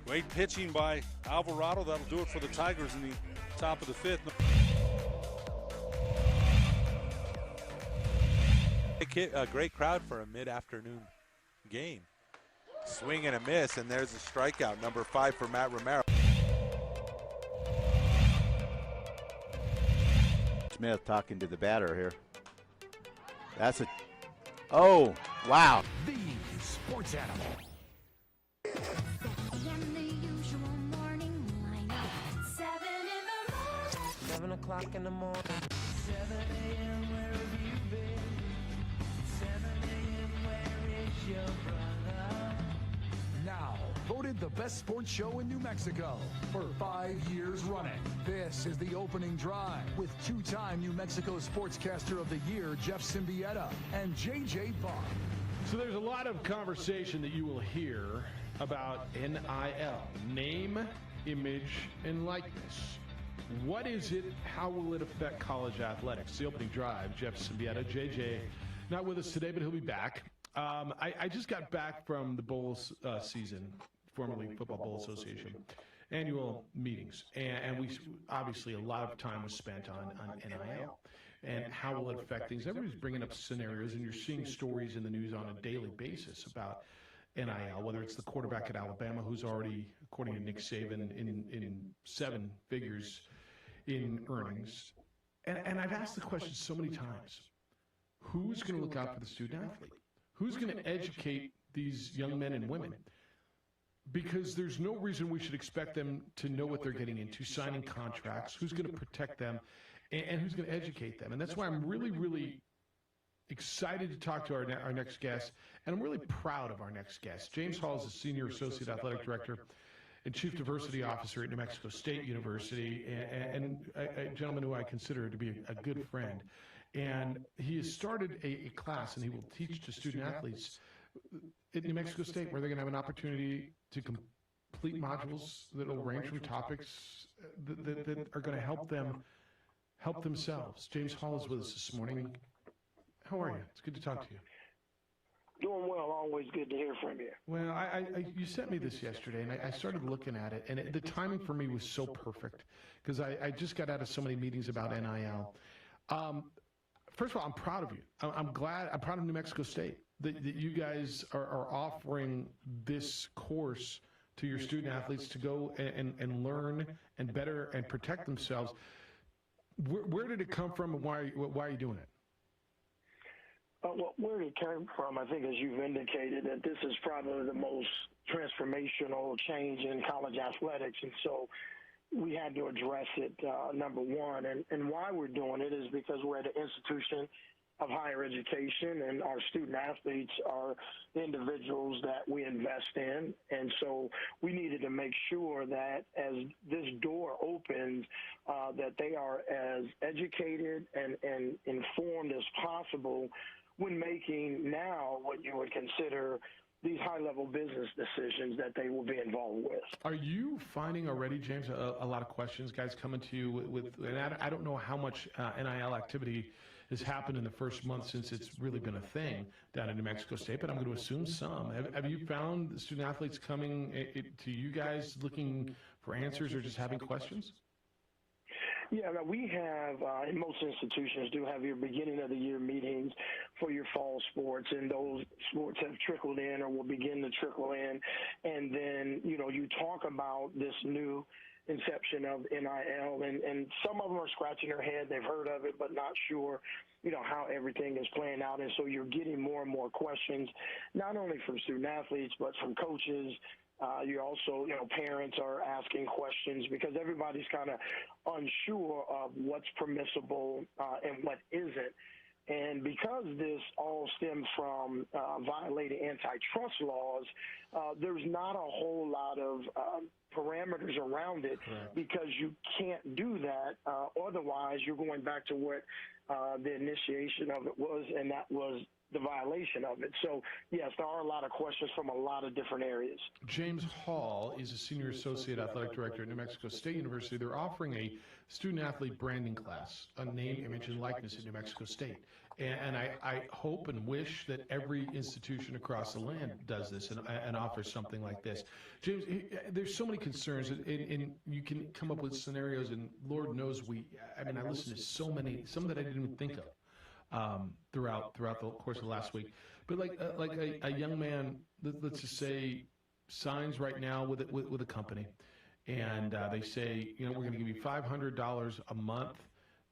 great pitching by Alvarado. That'll do it for the Tigers in the top of the fifth. A great crowd for a mid-afternoon game. Swing and a miss, and there's a strikeout, number 5 for Matt Romero. Smith talking to the batter here. That's a... Oh, wow. The sports animal. 7 o'clock in the morning. 7 a.m. where have you been? 7 a.m. where is your brother? Now, voted the best sports show in New Mexico for 5 years running. This is the opening drive with two-time New Mexico Sportscaster of the Year, Jeff Siembieda, and J.J. Bach. So there's a lot of conversation that you will hear about NIL, name, image, and likeness. What is it? How will it affect college athletics? The opening drive, Jeff Siembieda, JJ, not with us today, but he'll be back. I just got back from the Bowls season, formerly Football Bowl Association, annual meetings. And we obviously a lot of time was spent on NIL and how will it affect things. Everybody's bringing up scenarios, and you're seeing stories in the news on a daily basis about NIL, whether it's the quarterback at Alabama who's already, according to Nick Saban, in 7 figures in earnings. And I've asked the question so many times, who's going to look out for the student athlete? Who's going to educate these young men and women? Because there's no reason we should expect them to know what they're getting into, signing contracts, who's going to protect them, and who's going to educate them. And that's why I'm really, really excited to talk to our next guest, and I'm really proud of our next guest. James Hall is the Senior Associate Athletic Director and Chief Diversity Officer at New Mexico State University, and a gentleman who I consider to be a good friend. And he has started a class, and he will teach to student athletes at New Mexico State, where they're going to have an opportunity to complete modules that will range from topics that are going to help them help themselves. James Hall is with us this morning. How are you? It's good to talk to you. Doing well. Always good to hear from you. Well, you sent me this yesterday, and I started looking at it, and the timing for me was so perfect because I just got out of so many meetings about NIL. First of all, I'm proud of you. I'm proud of New Mexico State that you guys are offering this course to your student athletes to go and learn and better and protect themselves. Where did it come from, and why are you doing it? Well, where it came from, I think, as you've indicated, that this is probably the most transformational change in college athletics, and so we had to address it, number one. And why we're doing it is because we're at an institution of higher education, and our student athletes are the individuals that we invest in. And so we needed to make sure that as this door opens, that they are as educated and informed as possible when making now what you would consider these high-level business decisions that they will be involved with. Are you finding already, James, a lot of questions, guys coming to you with and I don't know how much NIL activity has happened in the first month since it's really been a thing down in New Mexico State, but I'm going to assume some. Have you found student athletes coming to you guys looking for answers or just having questions? Yeah, we have, and most institutions do have your beginning of the year meetings for your fall sports, and those sports have trickled in or will begin to trickle in. And then, you talk about this new inception of NIL, and some of them are scratching their head. They've heard of it, but not sure, how everything is playing out. And so you're getting more and more questions, not only from student athletes, but from coaches. You're also, parents are asking questions because everybody's kind of unsure of what's permissible and what isn't And because this all stems from violating antitrust laws, there's not a whole lot of parameters around it because you can't do that. Otherwise, you're going back to what the initiation of it was, and that was the violation of it. So, yes, there are a lot of questions from a lot of different areas. James Hall is a senior associate athletic director at New Mexico State University. They're offering a student-athlete branding class, a name, image, and likeness at New Mexico State. And I hope and wish that every institution across the land does this and offers something like this. James, there's so many concerns, and you can come up with scenarios, and Lord knows I listened to so many, some that I didn't even think of. Throughout the course of the last week, but like a young man, let's just say, signs right now with a company, and they say, we're going to give you $500 a month,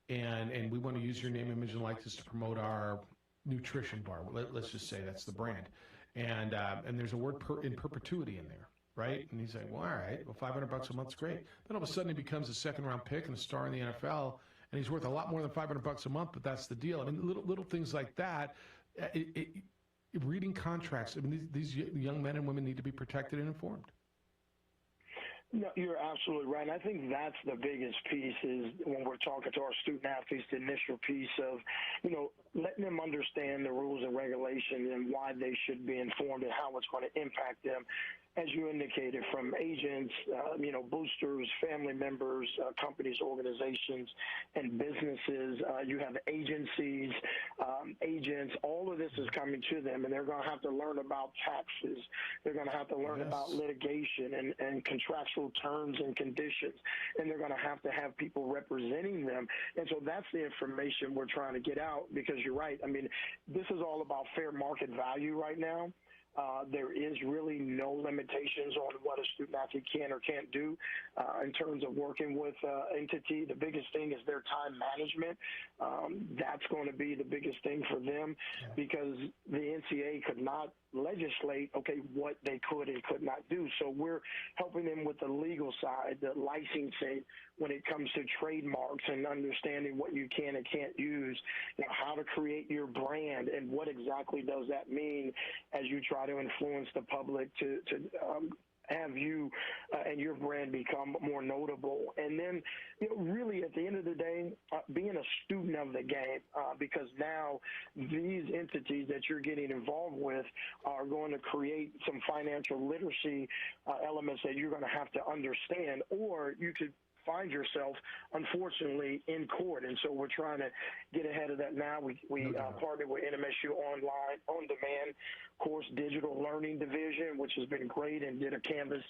and we want to use your name, image, and likeness to promote our nutrition bar. Let's just say that's the brand, and there's a word in perpetuity in there. Right? And he's like, well, all right, well, $500 a month's great. Then all of a sudden he becomes a second-round pick and a star in the NFL, and he's worth a lot more than $500 a month, but that's the deal. I mean, little things like that. Reading contracts, these young men and women need to be protected and informed. No, you're absolutely right. And I think that's the biggest piece is when we're talking to our student athletes, the initial piece of, letting them understand the rules and regulations and why they should be informed and how it's going to impact them. As you indicated, from agents, boosters, family members, companies, organizations, and businesses. You have agencies, agents. All of this is coming to them, and they're going to have to learn about taxes. They're going to have to learn about litigation and contractual terms and conditions, and they're going to have people representing them. And so that's the information we're trying to get out because you're right. I mean, this is all about fair market value right now. There is really no limitations on what a student athlete can or can't do in terms of working with entity. The biggest thing is their time management. That's going to be the biggest thing for them because the NCAA could not legislate, what they could and could not do. So we're helping them with the legal side, the licensing when it comes to trademarks and understanding what you can and can't use, how to create your brand and what exactly does that mean as you try to influence the public to have you and your brand become more notable. And then, really at the end of the day, being a student of the game, because now these entities that you're getting involved with are going to create some financial literacy elements that you're going to have to understand, or you could find yourself, unfortunately, in court. And so we're trying to get ahead of that now. We partnered with NMSU Online On Demand course digital learning division, which has been great, and did a Canvas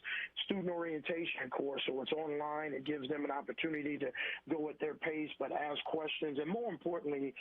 student orientation course. So it's online. It gives them an opportunity to go at their pace but ask questions. And more importantly,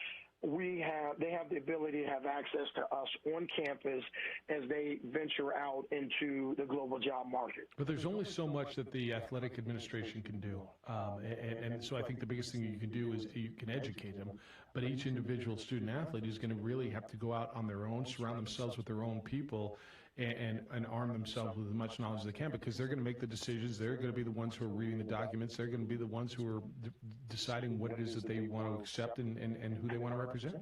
they have the ability to have access to us on campus as they venture out into the global job market. But there's only so much that the athletic administration can do. And so I think the biggest thing you can do is you can educate them. But each individual student athlete is going to really have to go out on their own, surround themselves with their own people, and arm themselves with as much knowledge as they can, because they're going to make the decisions. They're going to be the ones who are reading the documents. They're going to be the ones who are deciding what it is that they want to accept and who they want to represent.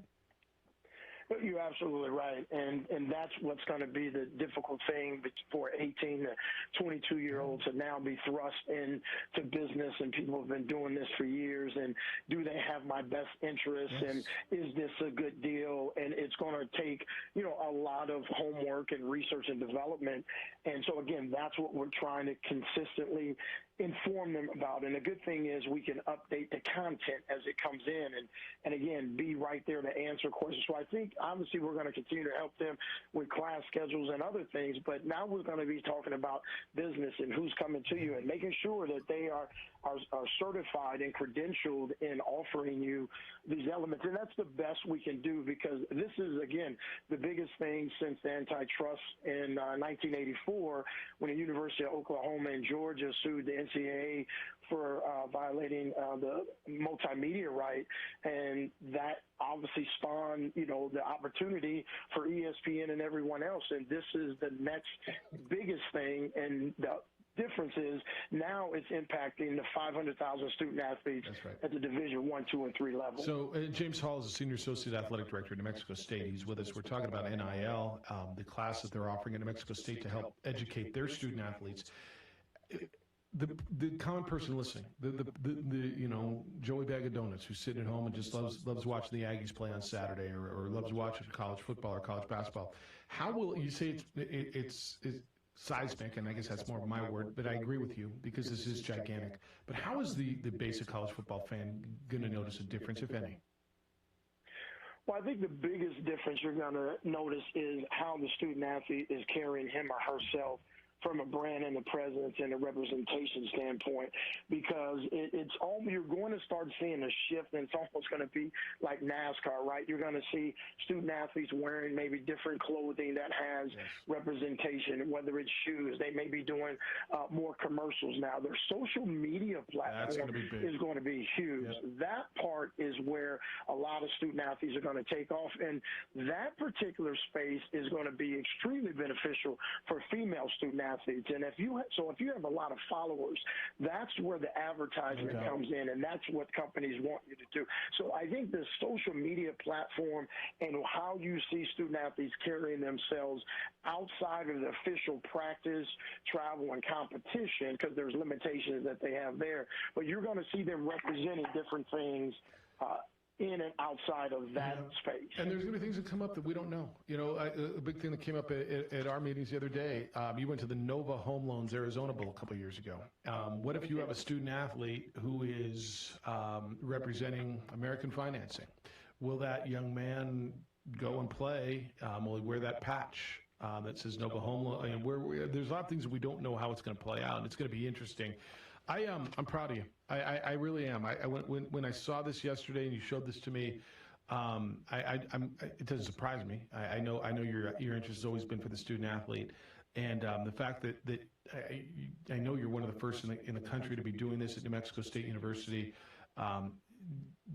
But you're absolutely right, and that's what's going to be the difficult thing for 18 to 22-year-olds to now be thrust into business, and people have been doing this for years, and do they have my best interests, and is this a good deal? And it's going to take, a lot of homework and research and development, and so, again, that's what we're trying to consistently inform them about. And the good thing is we can update the content as it comes in and again, be right there to answer questions. So I think, obviously, we're going to continue to help them with class schedules and other things, but now we're going to be talking about business and who's coming to you and making sure that they are certified and credentialed in offering you these elements. And that's the best we can do, because this is, again, the biggest thing since the antitrust in 1984, when the University of Oklahoma and Georgia sued the NCAA for violating the multimedia right, and that obviously spawned, the opportunity for ESPN and everyone else. And this is the next biggest thing, and the difference is now it's impacting the 500,000 student athletes at the Division I, II, and III level. So James Hall is a Senior Associate Athletic Director at New Mexico State. He's with us. We're talking about NIL, the class that they're offering at New Mexico State to help educate their student athletes. The common person listening, the Joey Bag of Donuts who's sitting at home and just loves watching the Aggies play on Saturday or loves watching college football or college basketball. How will you say it's seismic, and I guess that's more of my word, but I agree with you because this is gigantic. But how is the basic college football fan going to notice a difference, if any? Well, I think the biggest difference you're going to notice is how the student athlete is carrying him or herself from a brand and a presence and a representation standpoint, because it's all, you're going to start seeing a shift, and it's almost going to be like NASCAR, right? You're going to see student athletes wearing maybe different clothing that has representation, whether it's shoes. They may be doing more commercials now. Their social media platform is going to be huge. That part is where a lot of student athletes are going to take off, and that particular space is going to be extremely beneficial for female student athletes. And if you have a lot of followers, that's where the advertisement comes in, and that's what companies want you to do. So I think the social media platform and how you see student athletes carrying themselves outside of the official practice, travel, and competition, because there's limitations that they have there, but you're going to see them representing different things in and outside of that space. And there's going to be things that come up that we don't know. You know, a big thing that came up at our meetings the other day, you went to the Nova Home Loans Arizona Bowl a couple of years ago. What if you have a student athlete who is representing American financing? Will that young man go and play? Will he wear that patch that says Nova Home Loan? And there's a lot of things that we don't know how it's going to play out, and it's going to be interesting. I'm proud of you. I really am. When I saw this yesterday and you showed this to me, it doesn't surprise me. I know your interest has always been for the student athlete, and the fact that I know you're one of the first in the country to be doing this at New Mexico State University,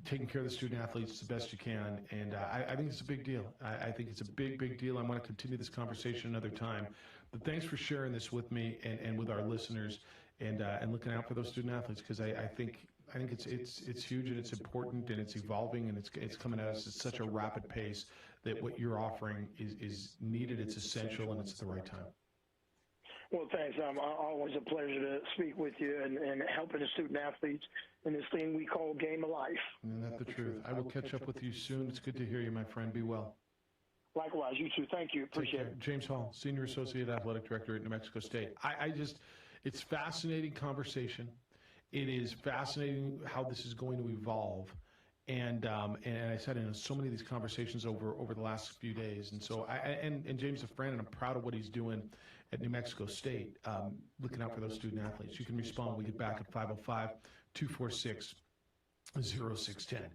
taking care of the student athletes the best you can, and I think it's a big deal. I think it's a big deal. I want to continue this conversation another time, but thanks for sharing this with me and with our listeners. And looking out for those student athletes, because I think it's huge, and it's important, and it's evolving, and it's coming at us at such a rapid pace that what you're offering is needed, it's essential, and it's at the right time. Well, thanks. Always a pleasure to speak with you and helping the student athletes in this thing we call game of life. And that's the truth. I will catch up with you soon. It's good to hear you, my friend. Be well. Likewise, you too. Thank you. Appreciate it. James Hall, Senior Associate Athletic Director at New Mexico State. It's fascinating conversation. It is fascinating how this is going to evolve, and I said in so many of these conversations over the last few days. And so and James is a friend, and I'm proud of what he's doing at New Mexico State, looking out for those student athletes. You can respond. We get back at 505-246-0610.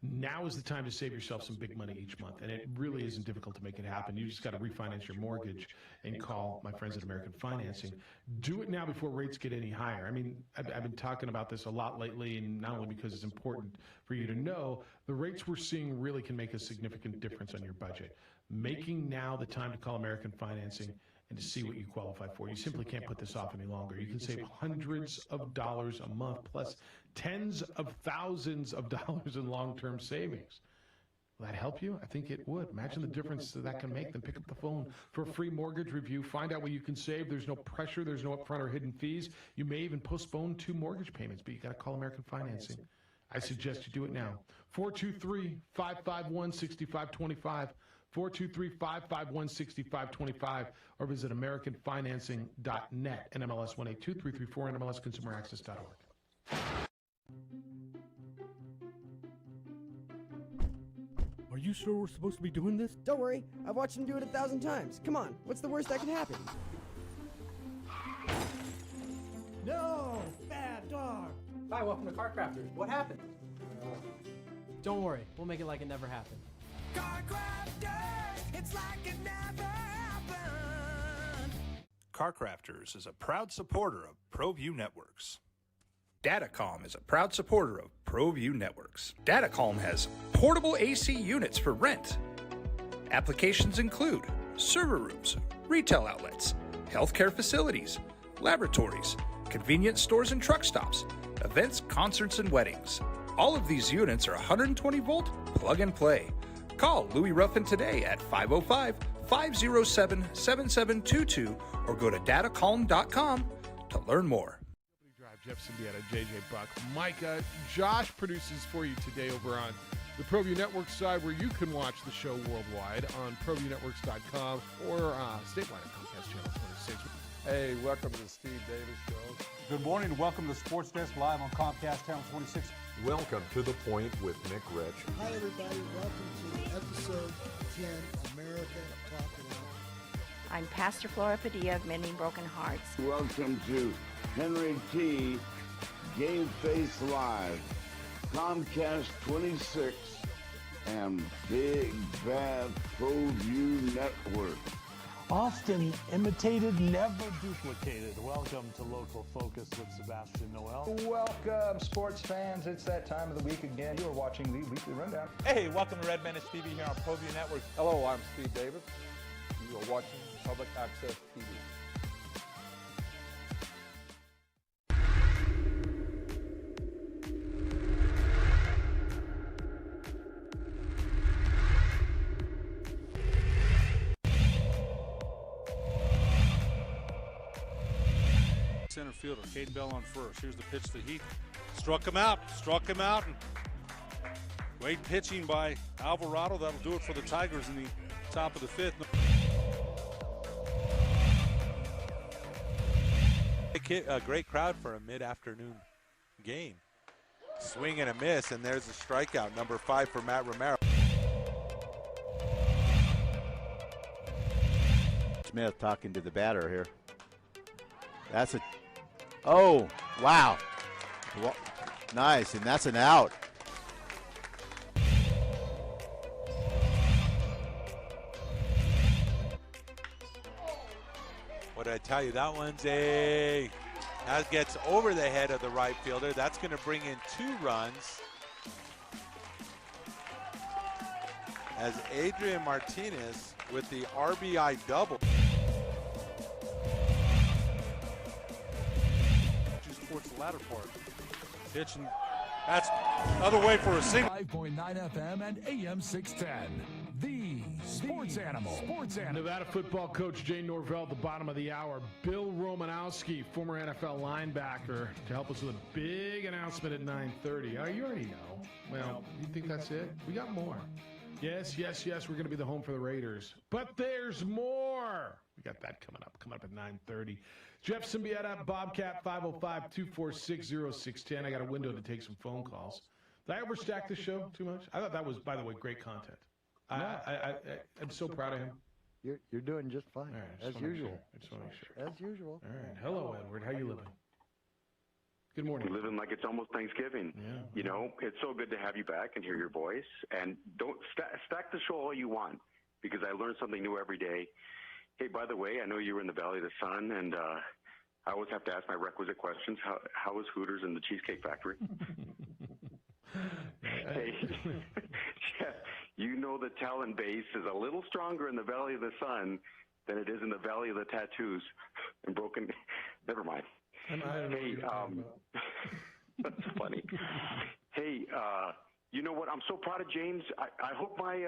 Now is the time to save yourself some big money each month, and it really isn't difficult to make it happen. You just got to refinance your mortgage and call my friends at American Financing. Do it now before rates get any higher. I mean, I've been talking about this a lot lately, and not only because it's important for you to know, the rates we're seeing really can make a significant difference on your budget. Making now the time to call American Financing and to see what you qualify for. You simply can't put this off any longer. You can save hundreds of dollars a month, plus tens of thousands of dollars in long-term savings. Will that help you? I think it would. Imagine the difference that can make. Then pick up the phone for a free mortgage review. Find out what you can save. There's no pressure. There's no upfront or hidden fees. You may even postpone 2 mortgage payments, but you got to call American Financing. I suggest you do it now. 423-551-6525. 423-551-6525, or visit AmericanFinancing.net and NMLS 182334 and MLSConsumerAccess.org. Are you sure we're supposed to be doing this? Don't worry, I've watched him do it 1,000 times. Come on, what's the worst that can happen? No! Bad dog! Hi, welcome to Car Crafters. What happened? Don't worry, we'll make it like it never happened. Car Crafters, it's like it never happened. Car Crafters is a proud supporter of ProView Networks. Datacom is a proud supporter of ProView Networks. Datacom has portable AC units for rent. Applications include server rooms, retail outlets, healthcare facilities, laboratories, convenience stores and truck stops, events, concerts, and weddings. All of these units are 120 volt plug and play. Call Louis Ruffin today at 505-507-7722 or go to datacalm.com to learn more. Drive, Jeff Siembieda, JJ Buck. Micah, Josh produces for you today over on the ProView Network side, where you can watch the show worldwide on ProViewNetworks.com or statewide at Comcast Channel 26. Hey, welcome to the Steve Davis Show. Good morning and welcome to Sports Desk Live on Comcast Channel 26. Welcome to The Point with Nick Rich. Hi, everybody. Welcome to episode 10, America Talking Out. I'm Pastor Flora Padilla of Mending Broken Hearts. Welcome to Henry T. Game Face Live, Comcast 26, and Big Bad ProView Network. Often imitated, never duplicated. Welcome to Local Focus with Sebastian Noel. Welcome, sports fans. It's that time of the week again. You are watching the Weekly Rundown. Hey, welcome to Red Menace TV here on ProView Network. Hello, I'm Steve Davis. You are watching Public Access TV. Center fielder, Caden Bell on first. Here's the pitch to Heath. Struck him out. And great pitching by Alvarado. That'll do it for the Tigers in the top of the fifth. A great crowd for a mid-afternoon game. Swing and a miss, and there's a strikeout, number 5 for Matt Romero. Smith talking to the batter here. That's a... Oh, wow. Nice, and that's an out. What did I tell you? That one's that gets over the head of the right fielder. That's going to bring in 2 runs as Adrian Martinez with the RBI double. Towards the latter part. Pitch, and that's other way for a single. 5.9 FM and AM 610. The Sports Animal. Nevada football coach Jay Norvell at the bottom of the hour. Bill Romanowski, former NFL linebacker, to help us with a big announcement at 9:30. Oh, you already know. Well, you think that's it? We got more. Yes, we're going to be the home for the Raiders. But there's more. We got that coming up at 9:30. Jeff Siembieda, Bobcat, 505-246-0610. I got a window to take some phone calls. Did I overstack the show too much? I thought that was, by the way, great content. I'm so proud of him. You're doing just fine, right, as usual. As usual. All right. Hello, Edward. How you living? Good morning. We're living like it's almost Thanksgiving. Yeah. You know, it's so good to have you back and hear your voice. And don't stack the show all you want, because I learn something new every day. Hey, by the way, I know you were in the Valley of the Sun, and I always have to ask my requisite questions. How is Hooters and the Cheesecake Factory? Hey, Jeff, you know the talent base is a little stronger in the Valley of the Sun than it is in the Valley of the Tattoos and broken. Never mind. Hey, that's funny. Hey, you know what? I'm so proud of James. I hope I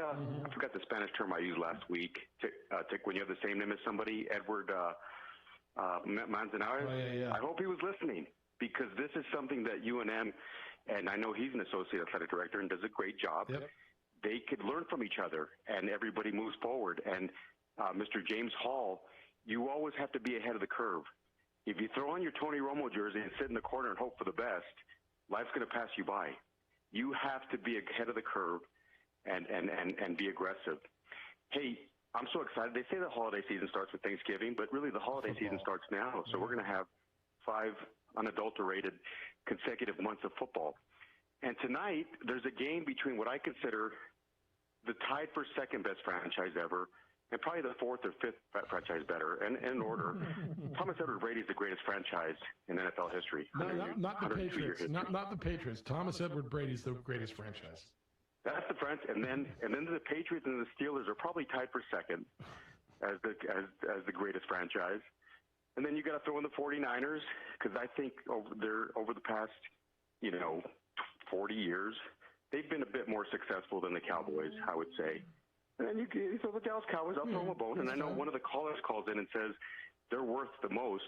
forgot the Spanish term I used last week. When you have the same name as somebody, Edward Manzanares. Oh, yeah. I hope he was listening, because this is something that UNM, and I know he's an associate athletic director and does a great job. Yep. They could learn from each other, and everybody moves forward. And Mr. James Hall, you always have to be ahead of the curve. If you throw on your Tony Romo jersey and sit in the corner and hope for the best, life's going to pass you by. You have to be ahead of the curve and be aggressive. Hey, I'm so excited. They say the holiday season starts with Thanksgiving, but really the holiday season starts now. So we're going to have 5 unadulterated consecutive months of football. And tonight, there's a game between what I consider the tied for second best franchise ever and probably the 4th or 5th franchise better, and in order. Thomas Edward Brady is the greatest franchise in NFL history. Not the Patriots. Not the Patriots. Thomas Edward Brady is the greatest franchise. That's the French, and then the Patriots and the Steelers are probably tied for second as the greatest franchise. And then you got to throw in the 49ers because I think over the past, 40 years, they've been a bit more successful than the Cowboys, I would say. And then you throw the Dallas Cowboys, I'll throw them a bone. And I know one of the callers calls in and says they're worth the most.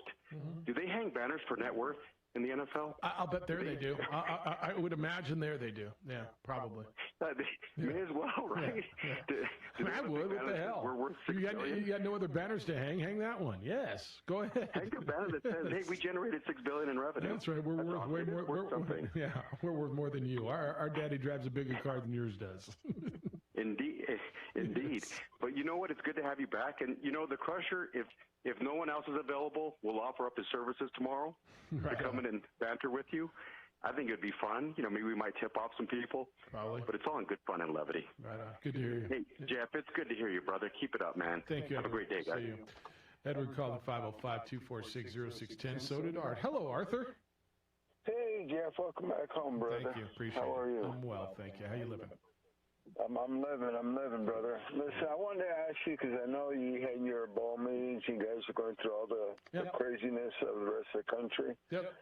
Do they hang banners for net worth in the NFL? I'll bet there they do. I would imagine there they do. Yeah, probably. May as well, right? Yeah. I would. What the hell? We're worth You got no other banners to hang? Hang that one. Yes. Go ahead. Hang a banner that says, "Hey, we generated $6 billion in revenue." That's right. We're worth way more. Something. Yeah, we're worth more than you. Our daddy drives a bigger car than yours does. Indeed. But you know what? It's good to have you back. And the Crusher, if no one else is available, will offer up his services tomorrow to come in and banter with you. I think it'd be fun. Maybe we might tip off some people. Probably. But it's all in good fun and levity. Right on. Good to hear you. Hey, Jeff, it's good to hear you, brother. Keep it up, man. Thank you. Have a great day, guys. See you. Edward called at 505-246-0610. So did Art. Hello, Arthur. Hey, Jeff. Welcome back home, brother. Thank you. Appreciate it. How are you? I'm well, thank you. How you living? I'm living, brother. Listen, I wanted to ask you, because I know you had your bowl meetings. You guys are going through all the craziness of the rest of the country. Yep.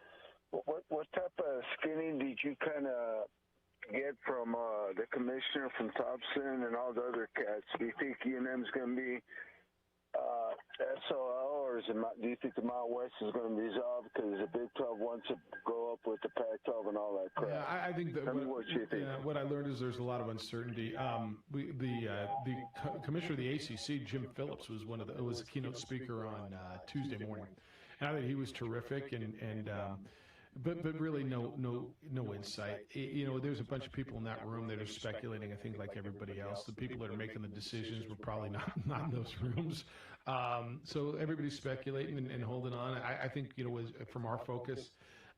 What type of skinny did you kind of get from the commissioner from Thompson and all the other cats? Do you think UNM's going to be SOL, or do you think the Mountain West is going to resolve because the Big 12 wants to go up with the Pac-12 and all that crap? Yeah, I think that what I learned is there's a lot of uncertainty. The commissioner of the ACC, Jim Phillips, was a keynote speaker on Tuesday morning, and I think he was terrific but really no insight. There's a bunch of people in that room that are speculating. I think like everybody else, the people that are making the decisions were probably not in those rooms. So everybody's speculating and holding on. I think from our focus,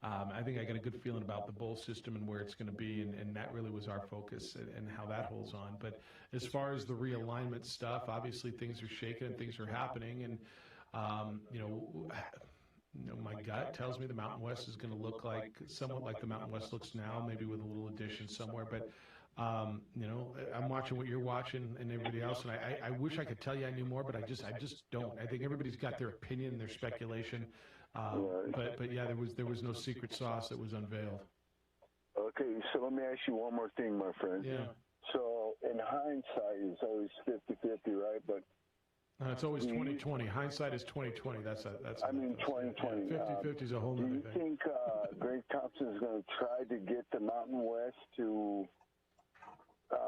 I think I got a good feeling about the bowl system and where it's going to be, and that really was our focus and how that holds on. But as far as the realignment stuff, obviously things are shaking and things are happening, and my gut tells me the Mountain West is going to look somewhat like the Mountain West looks now, maybe with a little addition somewhere. But I'm watching what you're watching and everybody else, and I wish I could tell you I knew more, but I just don't. I think everybody's got their opinion and their speculation. But yeah, there was no secret sauce that was unveiled. Okay, so let me ask you one more thing, my friend. Yeah. So in hindsight, it's always 50-50, right? But it's always 20/20. Hindsight is 20/20. That's 20/20. 50/50 is a whole Do other you thing. think Greg Thompson is going to try to get the Mountain West to?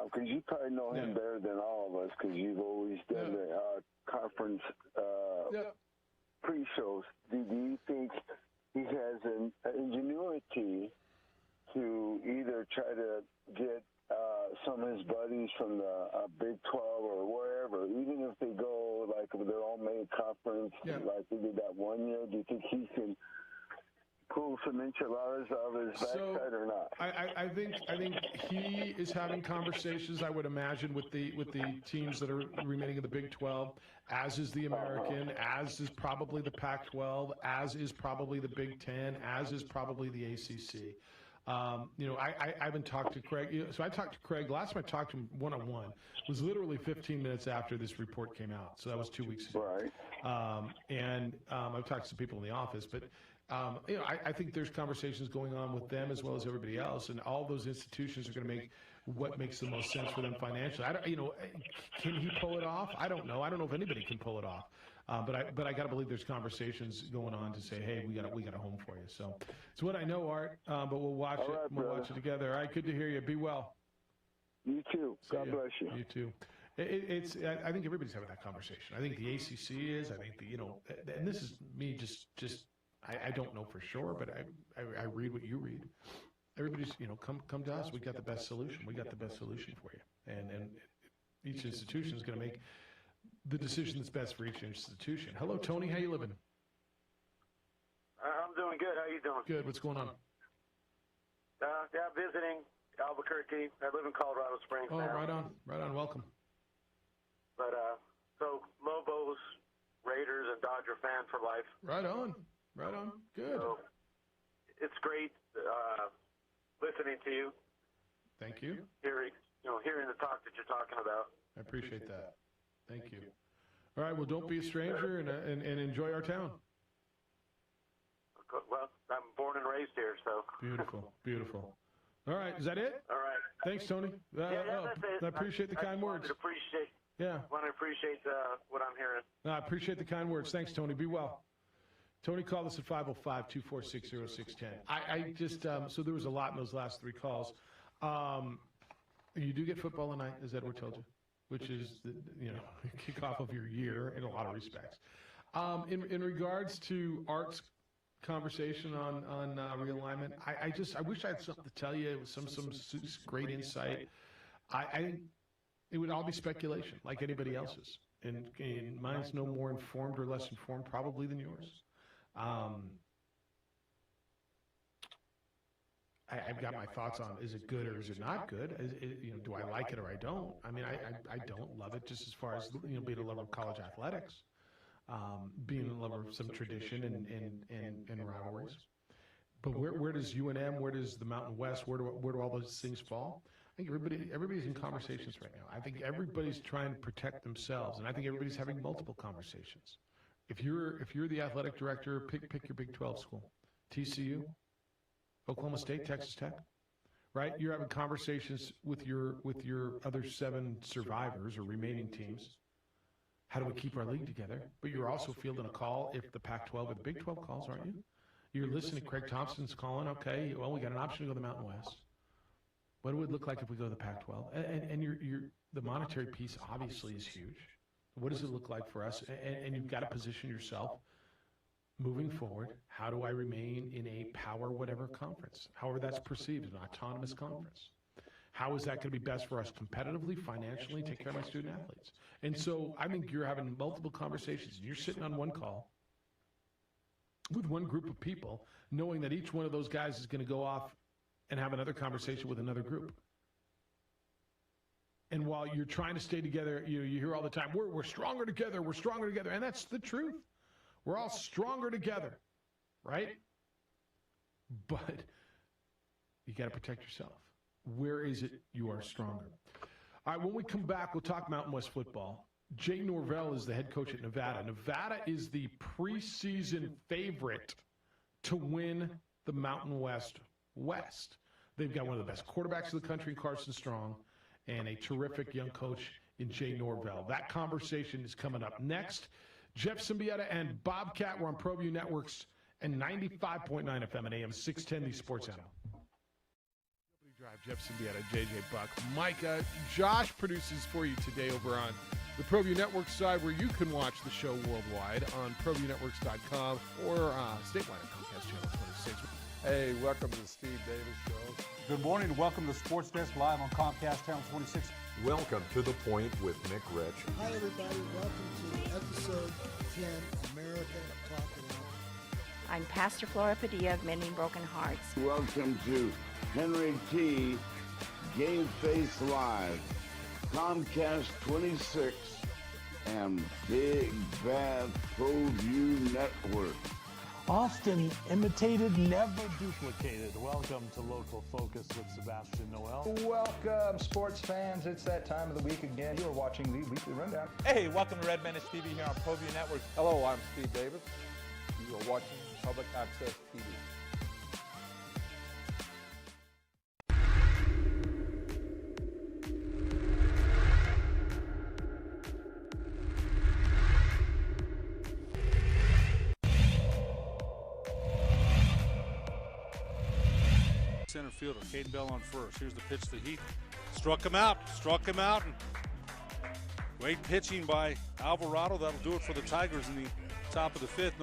Because you probably know him better than all of us, because you've always done the conference pre-shows. Do you think he has an ingenuity to either try to get some of his buddies from the Big 12 or wherever, even if they go like with their own main conference, like they did that one year? Do you think he can pull some enchiladas out of his backside or not? I think he is having conversations, I would imagine, with the teams that are remaining in the Big 12, as is the American, as is probably the Pac-12, as is probably the Big 10, as is probably the ACC. I haven't talked to Craig. So I talked to Craig. Last time I talked to him one-on-one was literally 15 minutes after this report came out. So that was 2 weeks ago. Right. I've talked to some people in the office, but I think there's conversations going on with them as well as everybody else, and all those institutions are going to make what makes the most sense for them financially. Can he pull it off? I don't know. I don't know if anybody can pull it off. But I got to believe there's conversations going on to say, hey, we got a home for you. So it's what I know, Art. But we'll watch it. We'll watch it together. All right. Good to hear you. Be well. You too. God bless you. You too. I think everybody's having that conversation. I think the ACC is. I think and this is me just. I don't know for sure, but I read what you read. Everybody's come to us. We got the best solution. We got the best solution for you. And each institution is going to make the decision that's best for each institution. Hello, Tony. How you living? I'm doing good. How you doing? Good. What's going on? Visiting Albuquerque. I live in Colorado Springs now. Right on. Welcome. But so Lobos, Raiders, and Dodger fan for life. Right on. Good. So it's great listening to you. Thank you. Hearing the talk that you're talking about. I appreciate that. Thank you. All right. Well, don't be a stranger and enjoy our town. Well, I'm born and raised here, so. Beautiful, beautiful. All right, is that it? All right. Thanks, Tony. Yeah, that's it. I appreciate the kind words. Yeah. Want to appreciate what I'm hearing. No, I appreciate the kind words. Thanks, Tony. Be well. Tony called us at 505-246-0610. I just, so there was a lot in those last three calls. You do get football tonight, as Edward told you, which is the, kickoff of your year in a lot of respects. In regards to Art's conversation on realignment, I wish I had something to tell you with some great insight. It would all be speculation, like anybody else's, and mine's no more informed or less informed probably than yours. I've got my thoughts on, is it good or is it not good? Do I like it or I don't? I mean, I don't love it, just as far as being a lover of college athletics, being a lover of some tradition and rivalries. But where does UNM, where does the Mountain West, where do all those things fall? I think everybody's in conversations right now. I think everybody's trying to protect themselves, and I think everybody's having multiple conversations. If you're the athletic director, pick your Big 12 school, TCU, Oklahoma State, Texas Tech, right? You're having conversations with your other 7 survivors or remaining teams. How do we keep our league together? But you're also fielding a call if the Pac-12 or the Big 12 calls, aren't you? You're listening to Craig Thompson's calling. Okay, well, we got an option to go to the Mountain West. What would it look like if we go to the Pac-12? And the monetary piece obviously is huge. What does it look like for us? And you've got to position yourself moving forward. How do I remain in a power whatever conference? However that's perceived, an autonomous conference. How is that going to be best for us competitively, financially, take care of my student athletes? And so I think you're having multiple conversations. You're sitting on one call with one group of people, knowing that each one of those guys is going to go off and have another conversation with another group. And while you're trying to stay together, you hear all the time, we're stronger together, we're stronger together. And that's the truth. We're all stronger together, right? But you got to protect yourself. Where is it you are stronger? All right, when we come back, we'll talk Mountain West football. Jay Norvell is the head coach at Nevada. Nevada is the preseason favorite to win the Mountain West West. They've got one of the best quarterbacks in the country, Carson Strong, and a terrific young coach in Jay Norvell. That conversation is coming up next. Jeff Siembieda and Bobcat, we're on ProView Networks and 95.9 FM and AM 610, the Sports Animal. Drive, Jeff Siembieda, JJ Buck. Micah, Josh produces for you today over on the ProView Network side, where you can watch the show worldwide on ProViewNetworks.com or statewide at Comcast Channel 26. Hey, welcome to the Steve Davis Show. Good morning and welcome to Sports Desk Live on Comcast Channel 26. Welcome to The Point with Nick Rich. Hi, everybody. Welcome to episode 10, America Talk It Out. I'm Pastor Flora Padilla of Mending Broken Hearts. Welcome to Henry T. Game Face Live, Comcast 26, and Big Bad ProView Network. Often imitated, never duplicated. Welcome to Local Focus with Sebastian Noel. Welcome, sports fans. It's that time of the week again. You are watching the Weekly Rundown. Hey, welcome to Red Menace TV here on ProView Network. Hello, I'm Steve Davis. You are watching Public Access TV. Center fielder, Caden Bell on first. Here's the pitch to Heath. Struck him out. And great pitching by Alvarado. That'll do it for the Tigers in the top of the fifth.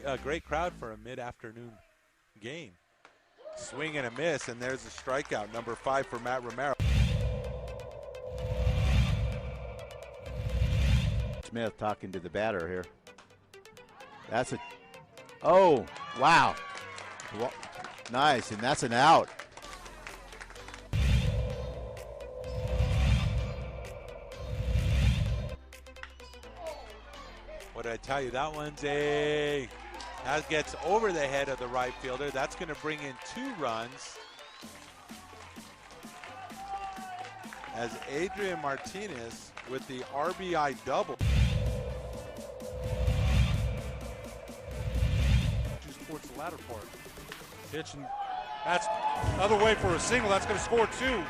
A great crowd for a mid-afternoon game. Swing and a miss, and there's a strikeout, number 5 for Matt Romero. Smith talking to the batter here. That's a, oh, wow. Nice, and that's an out. What did I tell you? That one's that gets over the head of the right fielder. That's going to bring in 2 runs. As Adrian Martinez with the RBI double. ladder for it. Pitch, and that's other way for a single. That's going to score 2.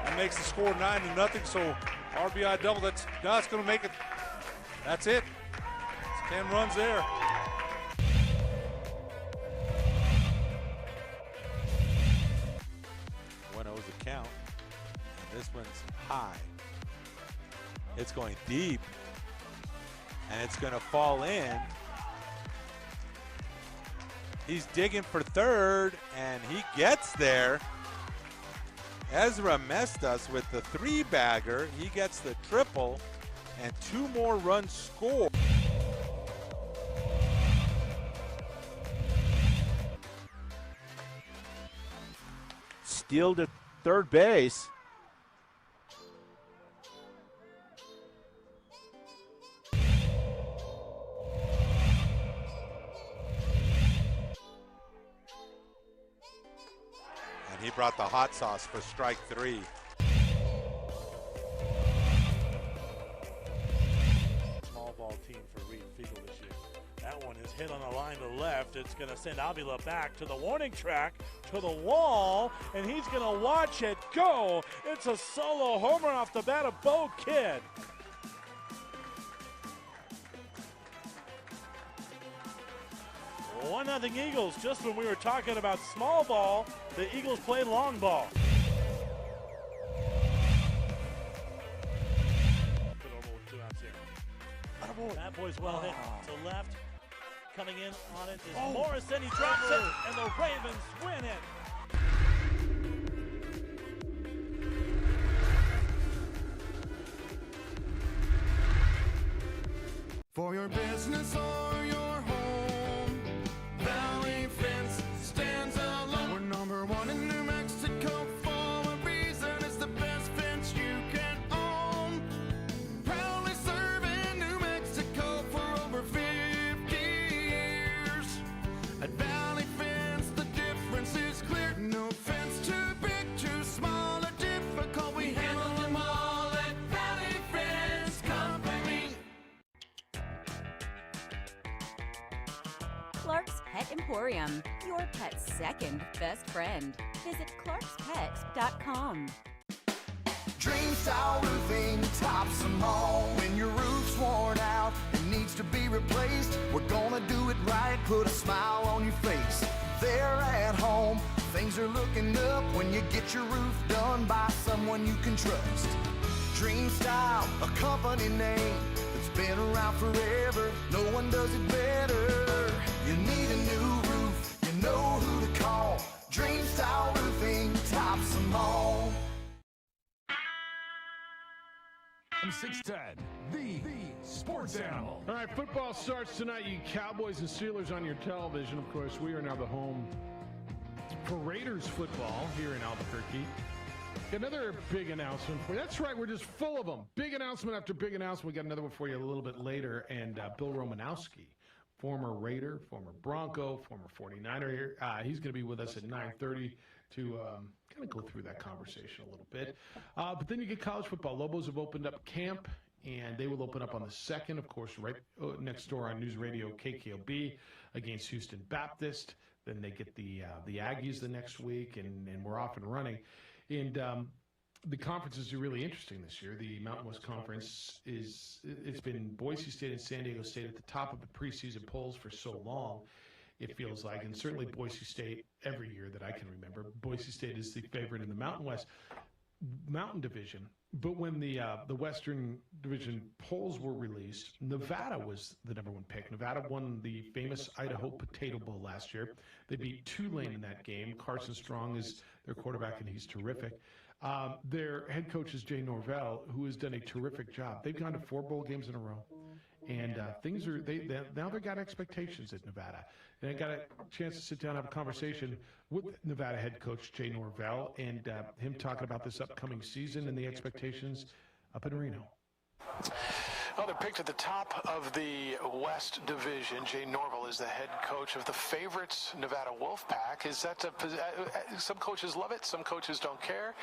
That makes the score 9-0. So RBI double. That's going to make it. That's it. It's 10 runs there. 1-0's the count. And this one's high. It's going deep. And it's going to fall in. He's digging for third, and he gets there. Ezra Mestas with the 3-bagger. He gets the triple, and 2 more runs scored. Steal to third base. And he brought the hot sauce for strike 3. Small ball team for Reed Fiegel this year. That one is hit on the line to left. It's going to send Avila back to the warning track, to the wall, and he's going to watch it go. It's a solo homer off the bat of Bo Kidd. One 1-0 Eagles. Just when we were talking about small ball, the Eagles played long ball. Good over with 2 outs here. That boy's well hit to left. Coming in on it is Morrison. He drops it, and the Ravens win it. For your business or your home, Valley Fence stands alone. We're number 1 in New Mexico for a reason. It's the best fence you can own. Proudly serving New Mexico for over 50 years. At Valley Fence, the difference is clear. No fence too big, too small, or difficult. We handle them all at Valley Fence Company. Clark's Pet Emporium, your pet's second best friend. Visit clarkspet.com. Dream Style Roofing tops them all. When your roof's worn out and needs to be replaced, we're gonna do it right, put a smile on your face. They're at home, things are looking up when you get your roof done by someone you can trust. Dream Style, a company name that's been around forever. No one does it better. You need a new roof, you know who to call. Dream Style Roofing tops them all. I'm 610, the sports animal. All right, football starts tonight. You Cowboys and Steelers on your television. Of course, we are now the home for Raiders football here in Albuquerque. Another big announcement for you. That's right, we're just full of them. Big announcement after big announcement. We got another one for you a little bit later. And Bill Romanowski, former Raider, former Bronco, former 49er here. He's going to be with us at 9:30 to kind of go through that conversation a little bit. But then you get college football. Lobos have opened up camp, and they will open up on the 2nd, of course, right next door on News Radio KKOB against Houston Baptist. Then they get the Aggies the next week, and we're off and running. And the conferences are really interesting this year. The Mountain West Conference it's been Boise State and San Diego State at the top of the preseason polls for so long, it feels like, and certainly Boise State every year that I can remember. Boise State is the favorite in the Mountain West Mountain Division. But when the Western Division polls were released, Nevada was the number 1 pick. Nevada won the famous Idaho Potato Bowl last year. They beat Tulane in that game. Carson Strong is their quarterback, and he's terrific. Their head coach is Jay Norvell, who has done a terrific job. They've gone to 4 bowl games in a row, and things are now they've got expectations at Nevada. And I got a chance to sit down and have a conversation with Nevada head coach Jay Norvell and him talking about this upcoming season and the expectations up in Reno. Well, they're picked at the top of the West Division. Jay Norvell is the head coach of the favorites, Nevada Wolfpack. Is that some coaches love it, some coaches don't care.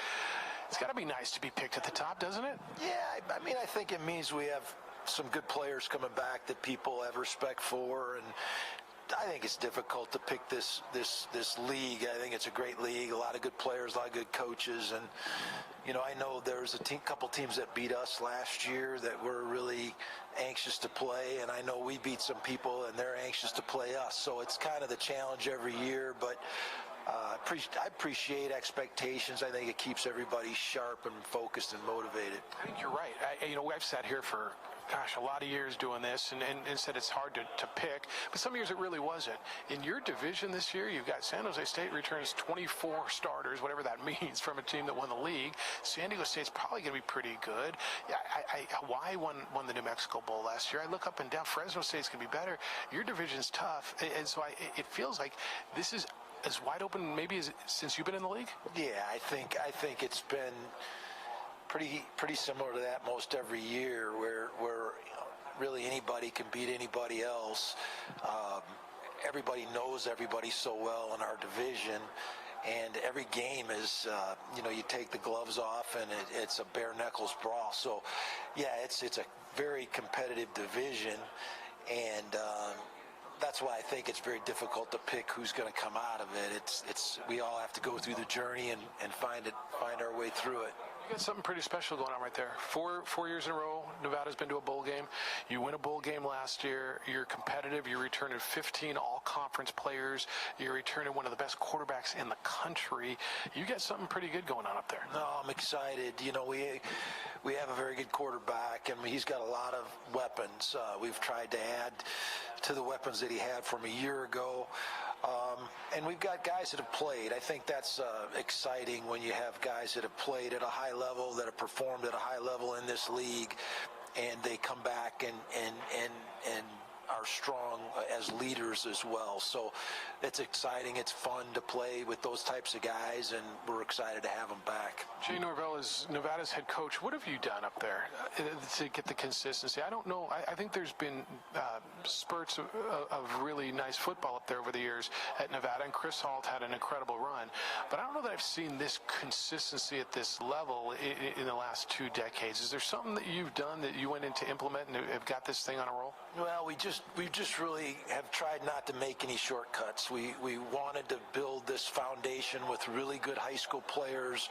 It's got to be nice to be picked at the top, doesn't it? Yeah, I mean, I think it means we have some good players coming back that people have respect for, and I think it's difficult to pick this league. I think it's a great league, a lot of good players, a lot of good coaches, and I know there's a couple teams that beat us last year that were really anxious to play, and I know we beat some people and they're anxious to play us. So it's kind of the challenge every year, but I appreciate expectations. I think it keeps everybody sharp and focused and motivated. I think you're right. I've sat here for a lot of years doing this and said it's hard to pick, but some years it really wasn't. In your division this year, you've got San Jose State returns 24 starters, whatever that means, from a team that won the league. San Diego State's probably going to be pretty good. Yeah, Hawaii won the New Mexico Bowl last year. I look up and down. Fresno State's going to be better. Your division's tough, and so it feels like this is as wide open maybe as since you've been in the league. Yeah, I think it's been pretty similar to that most every year, where really anybody can beat anybody else. Everybody knows everybody so well in our division, and every game is you take the gloves off and it's a bare knuckles brawl. So yeah, it's a very competitive division, and that's why I think it's very difficult to pick who's going to come out of it. It's we all have to go through the journey and find our way through it. You got something pretty special going on right there. Four years in a row, Nevada's been to a bowl game. You win a bowl game last year. You're competitive. You're returning 15 all-conference players. You're returning one of the best quarterbacks in the country. You got something pretty good going on up there. No, I'm excited. We have a very good quarterback, and he's got a lot of weapons. We've tried to add to the weapons that he had from a year ago. And we've got guys that have played. I think that's exciting when you have guys that have played at a high level, that have performed at a high level in this league, and they come back and are strong as leaders as well. So it's exciting. It's fun to play with those types of guys, and we're excited to have them back. Jay Norvell is Nevada's head coach. What have you done up there to get the consistency? I don't know. I think there's been spurts of really nice football up there over the years at Nevada, and Chris Holt had an incredible run. But I don't know that I've seen this consistency at this level in the last 2 decades. Is there something that you've done that you went in to implement and have got this thing on a roll? Well, we just really have tried not to make any shortcuts. We wanted to build this foundation with really good high school players.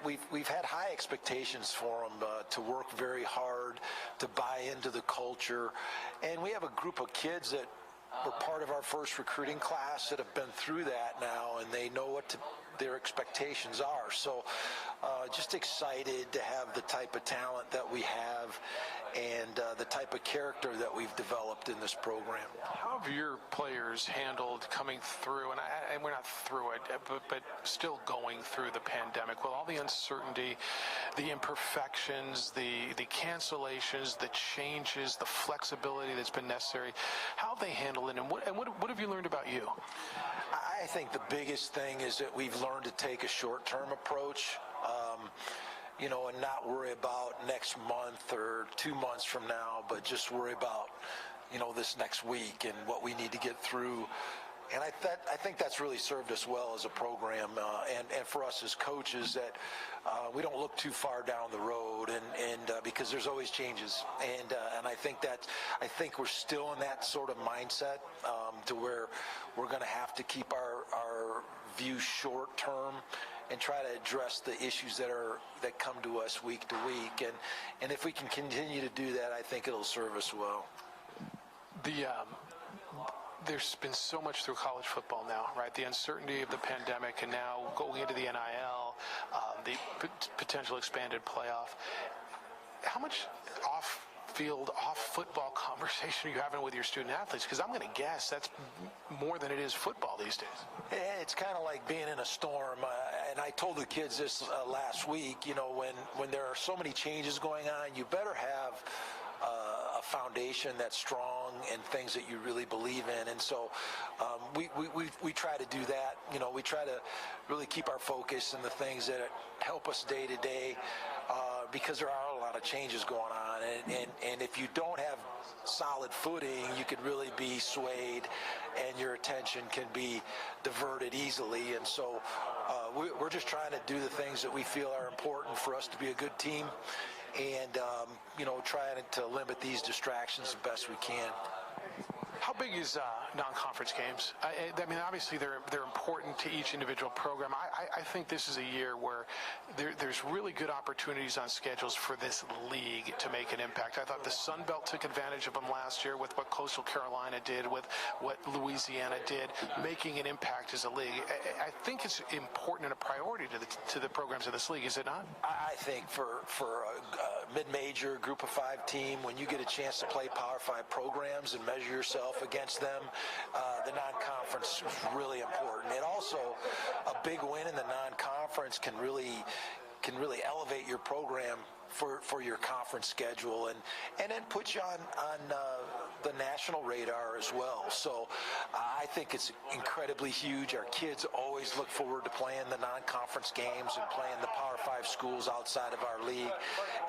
We've had high expectations for them to work very hard, to buy into the culture, and we have a group of kids that were part of our first recruiting class that have been through that now, and they know what their expectations are. So just excited to have the type of talent that we have and the type of character that we've developed in this program. How have your players handled coming through, and we're not through it, but still going through the pandemic with all the uncertainty, the imperfections, the cancellations, the changes, the flexibility that's been necessary? How have they handled it, and what have you learned about you? I think the biggest thing is that we've learned to take a short-term approach, and not worry about next month or 2 months from now, but just worry about, this next week and what we need to get through. And I think that's really served us well as a program, and for us as coaches, that we don't look too far down the road, and because there's always changes, and I think we're still in that sort of mindset to where we're going to have to keep our view short term and try to address the issues that come to us week to week, and if we can continue to do that, I think it'll serve us well. There's been so much through college football now, right? The uncertainty of the pandemic, and now going into the NIL, the potential expanded playoff. How much off-field, off-football conversation are you having with your student athletes? Because I'm going to guess that's more than it is football these days. It's kind of like being in a storm. And I told the kids this last week, when there are so many changes going on, you better have a foundation that's strong and things that you really believe in. And so we try to do that. We try to really keep our focus in the things that help us day to day, because there are a lot of changes going on. And if you don't have solid footing, you could really be swayed and your attention can be diverted easily. And so we're just trying to do the things that we feel are important for us to be a good team, and trying to limit these distractions the best we can. How big is non-conference games? I mean, obviously they're important to each individual program. I think this is a year where there's really good opportunities on schedules for this league to make an impact. I thought the Sun Belt took advantage of them last year with what Coastal Carolina did, with what Louisiana did, making an impact as a league. I think it's important and a priority to the programs of this league, is it not? I think for a mid-major Group of 5 team, when you get a chance to play Power 5 programs and measure yourself against them, the non-conference is really important. And also, a big win in the non-conference can really elevate your program for your conference schedule and then put you on the national radar as well. So I think it's incredibly huge. Our kids always look forward to playing the non-conference games and playing the Power 5 schools outside of our league,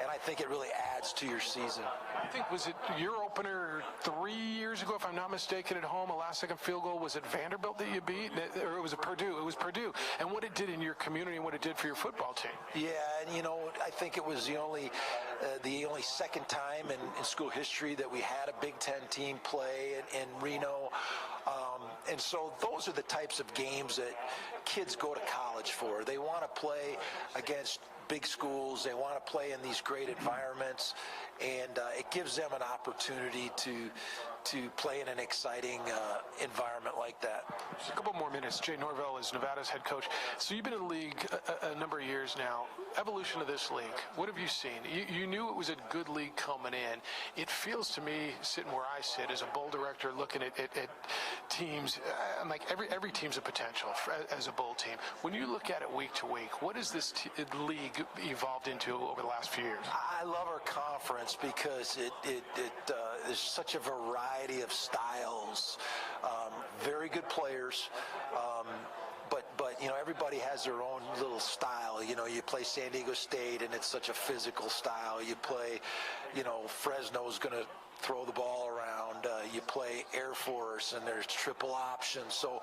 and I think it really adds to your season. I think, was it your opener 3 years ago, if I'm not mistaken, at home, a last-second field goal? Was it Vanderbilt that you beat, or was it Purdue? It was Purdue. And what it did in your community and what it did for your football team. Yeah, and I think it was the only second time in school history that we had a Big Ten team play in Reno. And so those are the types of games that kids go to college for. They want to play against big schools. They want to play in these great environments, and it gives them an opportunity to play in an exciting environment like that. Just a couple more minutes. Jay Norvell is Nevada's head coach. So you've been in the league a number of years now. Evolution of this league, what have you seen? You knew it was a good league coming in. It feels to me, sitting where I sit as a bowl director, looking at teams, I'm like every team's a potential as a bowl team. When you look at it week to week, what has this league evolved into over the last few years? I love our conference because there's such a variety of styles, very good players, but everybody has their own little style. You play San Diego State and it's such a physical style. You play, Fresno's going to throw the ball around. You play Air Force and there's triple options. So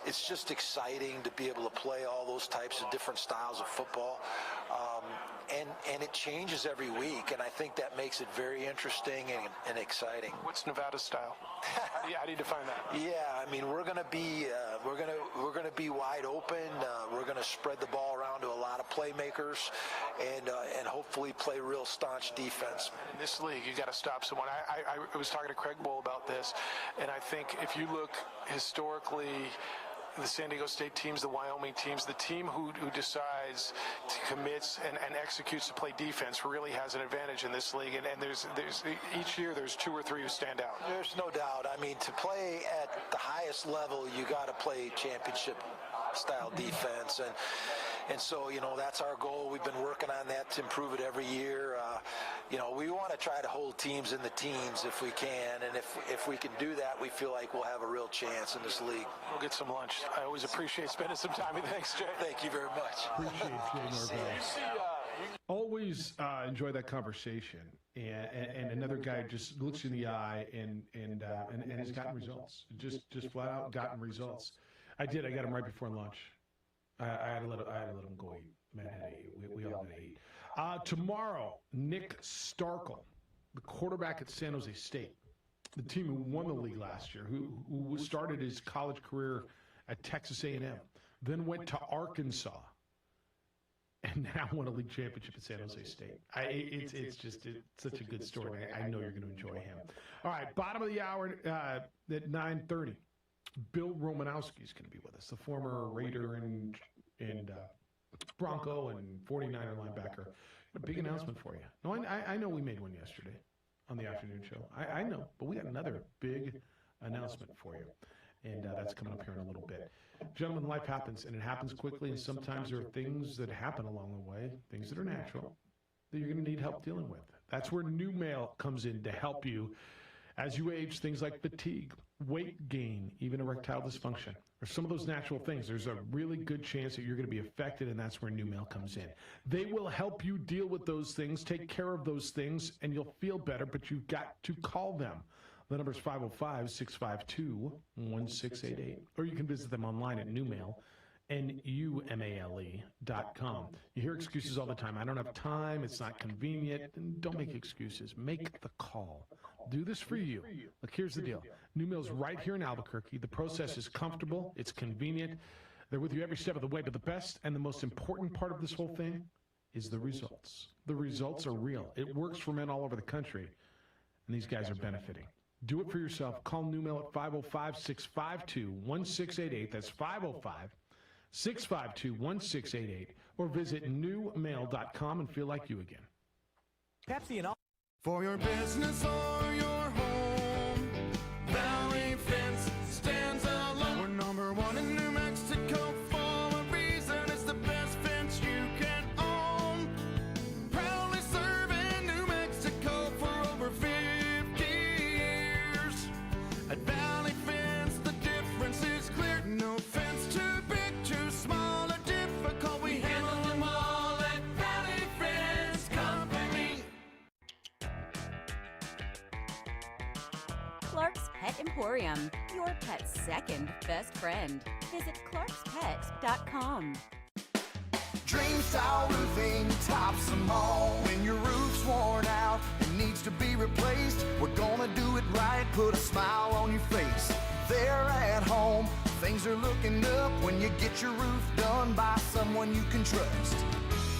it's just exciting to be able to play all those types of different styles of football. And it changes every week, and I think that makes it very interesting and exciting. What's Nevada's style? How do you define that? Yeah, I mean, we're gonna be wide open. We're gonna spread the ball around to a lot of playmakers, and hopefully play real staunch defense. In this league, you got to stop someone. I was talking to Craig Bowl about this, and I think if you look historically, the San Diego State teams, the Wyoming teams, the team who decides to commits and executes to play defense really has an advantage in this league. And there's each year there's 2 or 3 who stand out. There's no doubt. I mean, to play at the highest level, you got to play championship style defense, and so that's our goal. We've been working on that to improve it every year. We want to try to hold teams in the teens if we can, and if we can do that, we feel like we'll have a real chance in this league. We'll get some lunch. I always appreciate spending some time with you. Thanks, Jay. Thank you very much. Appreciate Jay Norvell. Always enjoy that conversation, and another guy just looks you in the eye and has gotten results. Just flat out gotten results. I got him right before lunch. I had to let him go eat. Man had to eat. We all had to eat. Tomorrow, Nick Starkel, the quarterback at San Jose State, the team who won the league last year, who started his college career at Texas A&M, then went to Arkansas, and now won a league championship at San Jose State. It's such a good story. I know you're going to enjoy him. All right, bottom of the hour at 9:30. Bill Romanowski is going to be with us, the former Raider and Bronco and 49er linebacker. A big announcement for you. No, I know we made one yesterday on the afternoon show. I know, but we got another big announcement for you, and that's coming up here in a little bit. Gentlemen, life happens, and it happens quickly, and sometimes there are things that happen along the way, things that are natural, that you're going to need help dealing with. That's where New Mail comes in to help you as you age. Things like fatigue, weight gain, even erectile dysfunction, or some of those natural things. There's a really good chance that you're going to be affected, and that's where New Mail comes in. They will help you deal with those things, take care of those things, and you'll feel better, but you've got to call them. The number is 505-652-1688, or you can visit them online at newmail, NUMALE.com. You hear excuses all the time. I don't have time. It's not convenient. Don't make excuses. Make the call. Do this for you. Look, here's the deal. New Mill's right here in Albuquerque. The process is comfortable. It's convenient. They're with you every step of the way. But the best and the most important part of this whole thing is the results. The results are real. It works for men all over the country, and these guys are benefiting. Do it for yourself. Call New Mill at 505-652-1688. That's 505-652-1688. Or visit newmail.com and feel like you again. Pepsi and all. For your business or your home, Valley Fence stands alone. We're number one in New Mexico for a reason. It's the best fence you can own. Proudly serving New Mexico for over 50 years. At Valley Fence, the difference is clear. No fence too big, too small, or difficult. We handle them all at Valley Fence Company. Clark's Pet Emporium, your pet's second best friend. Visit clarkspet.com. Dream Style Roofing tops them all. When your roof's worn out and needs to be replaced, we're gonna do it right, put a smile on your face. They're at home, things are looking up when you get your roof done by someone you can trust.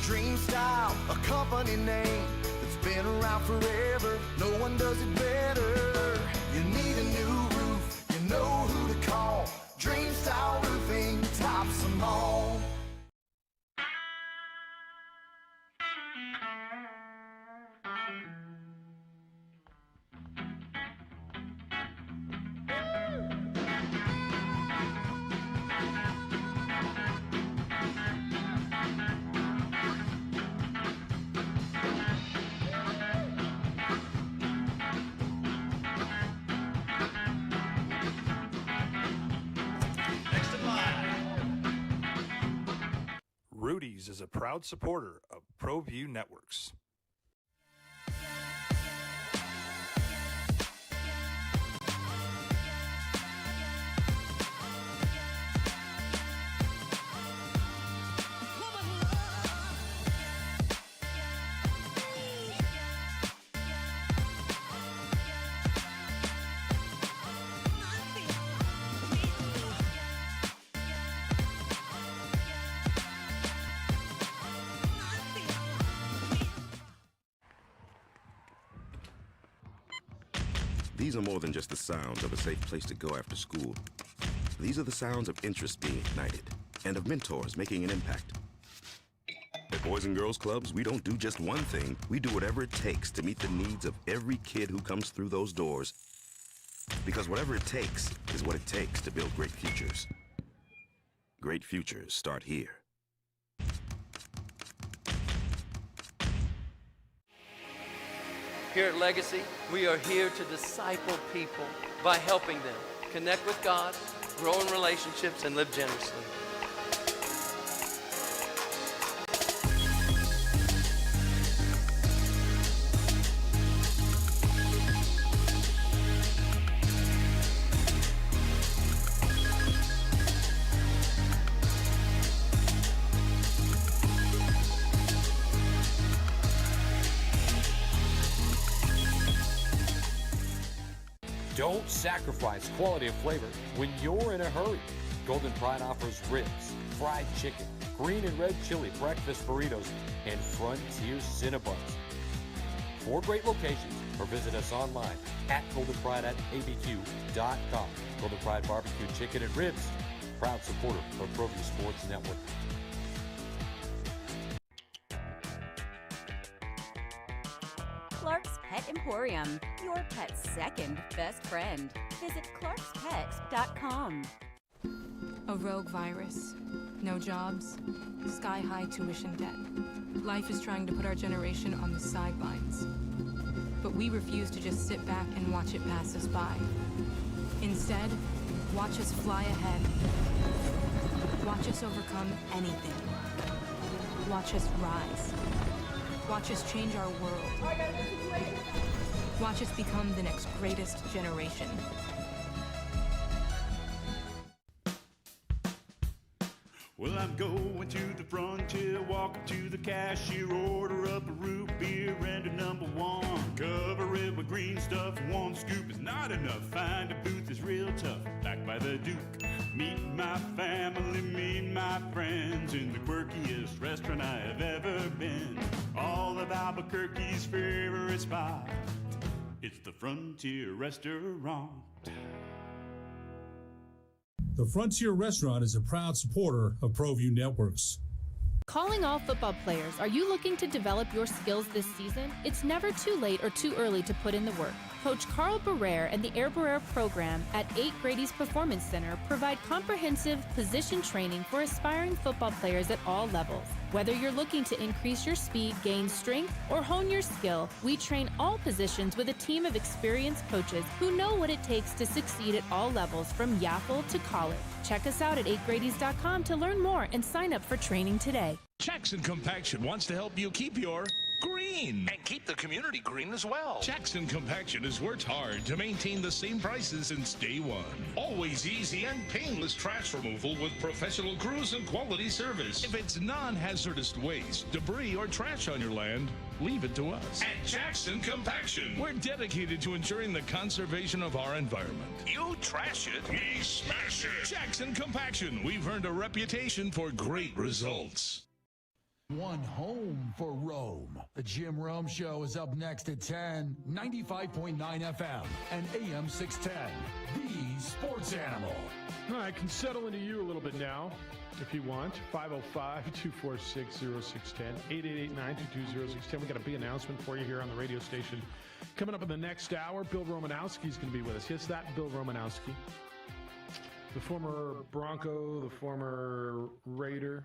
Dream Style, a company name that's been around forever. No one does it better. You need a new roof, you know who to call. Dream Style Roofing tops them all. Rudy's is a proud supporter of ProView Networks. These are more than just the sounds of a safe place to go after school. These are the sounds of interest being ignited and of mentors making an impact. At Boys and Girls Clubs, we don't do just one thing. We do whatever it takes to meet the needs of every kid who comes through those doors. Because whatever it takes is what it takes to build great futures. Great futures start here. Here at Legacy, we are here to disciple people by helping them connect with God, grow in relationships, and live generously. Don't sacrifice quality of flavor when you're in a hurry. Golden Pride offers ribs, fried chicken, green and red chili breakfast burritos, and Frontier Cinnabons. 4 great locations, or visit us online at goldenpride@abq.com. Golden Pride Barbecue Chicken and Ribs, proud supporter of ProView Sports Network. Clark's Pet Emporium, your pet's second best friend. Visit clarkspet.com. A rogue virus, no jobs, sky-high tuition debt. Life is trying to put our generation on the sidelines. But we refuse to just sit back and watch it pass us by. Instead, watch us fly ahead. Watch us overcome anything. Watch us rise. Watch us change our world. Watch us become the next greatest generation. Well, I'm going to the frontier, walking to the cashier, order up a root beer and a number one. Cover it with green stuff, one scoop is not enough. Find a booth that's real tough, backed by the Duke. Meet my family, meet my friends in the quirkiest restaurant I have ever been. All of Albuquerque's favorite spot, it's the Frontier Restaurant. The Frontier Restaurant is a proud supporter of ProView Networks. Calling all football players, are you looking to develop your skills this season? It's never too late or too early to put in the work. Coach Carl Barrere and the Air Barrere program at 8 Grady's Performance Center provide comprehensive position training for aspiring football players at all levels. Whether you're looking to increase your speed, gain strength, or hone your skill, we train all positions with a team of experienced coaches who know what it takes to succeed at all levels from Yaffle to college. Check us out at 8gradys.com to learn more and sign up for training today. Jackson Compaction wants to help you keep your green and keep the community green as well. Jackson Compaction has worked hard to maintain the same prices since day one. Always easy and painless trash removal with professional crews and quality service. If it's non-hazardous waste, debris, or trash on your land, leave it to us. At Jackson Compaction, we're dedicated to ensuring the conservation of our environment. You trash it, we smash it. Jackson Compaction, we've earned a reputation for great results. One home for Rome. The Jim Rome Show is up next at 10, 95.9 FM and AM 610. The Sports Animal. All right, I can settle into you a little bit now if you want. 505-246-0610, 888-922-0610. We got a big announcement for you here on the radio station. Coming up in the next hour, Bill Romanowski is going to be with us. Yes, that Bill Romanowski. The former Bronco, the former Raider,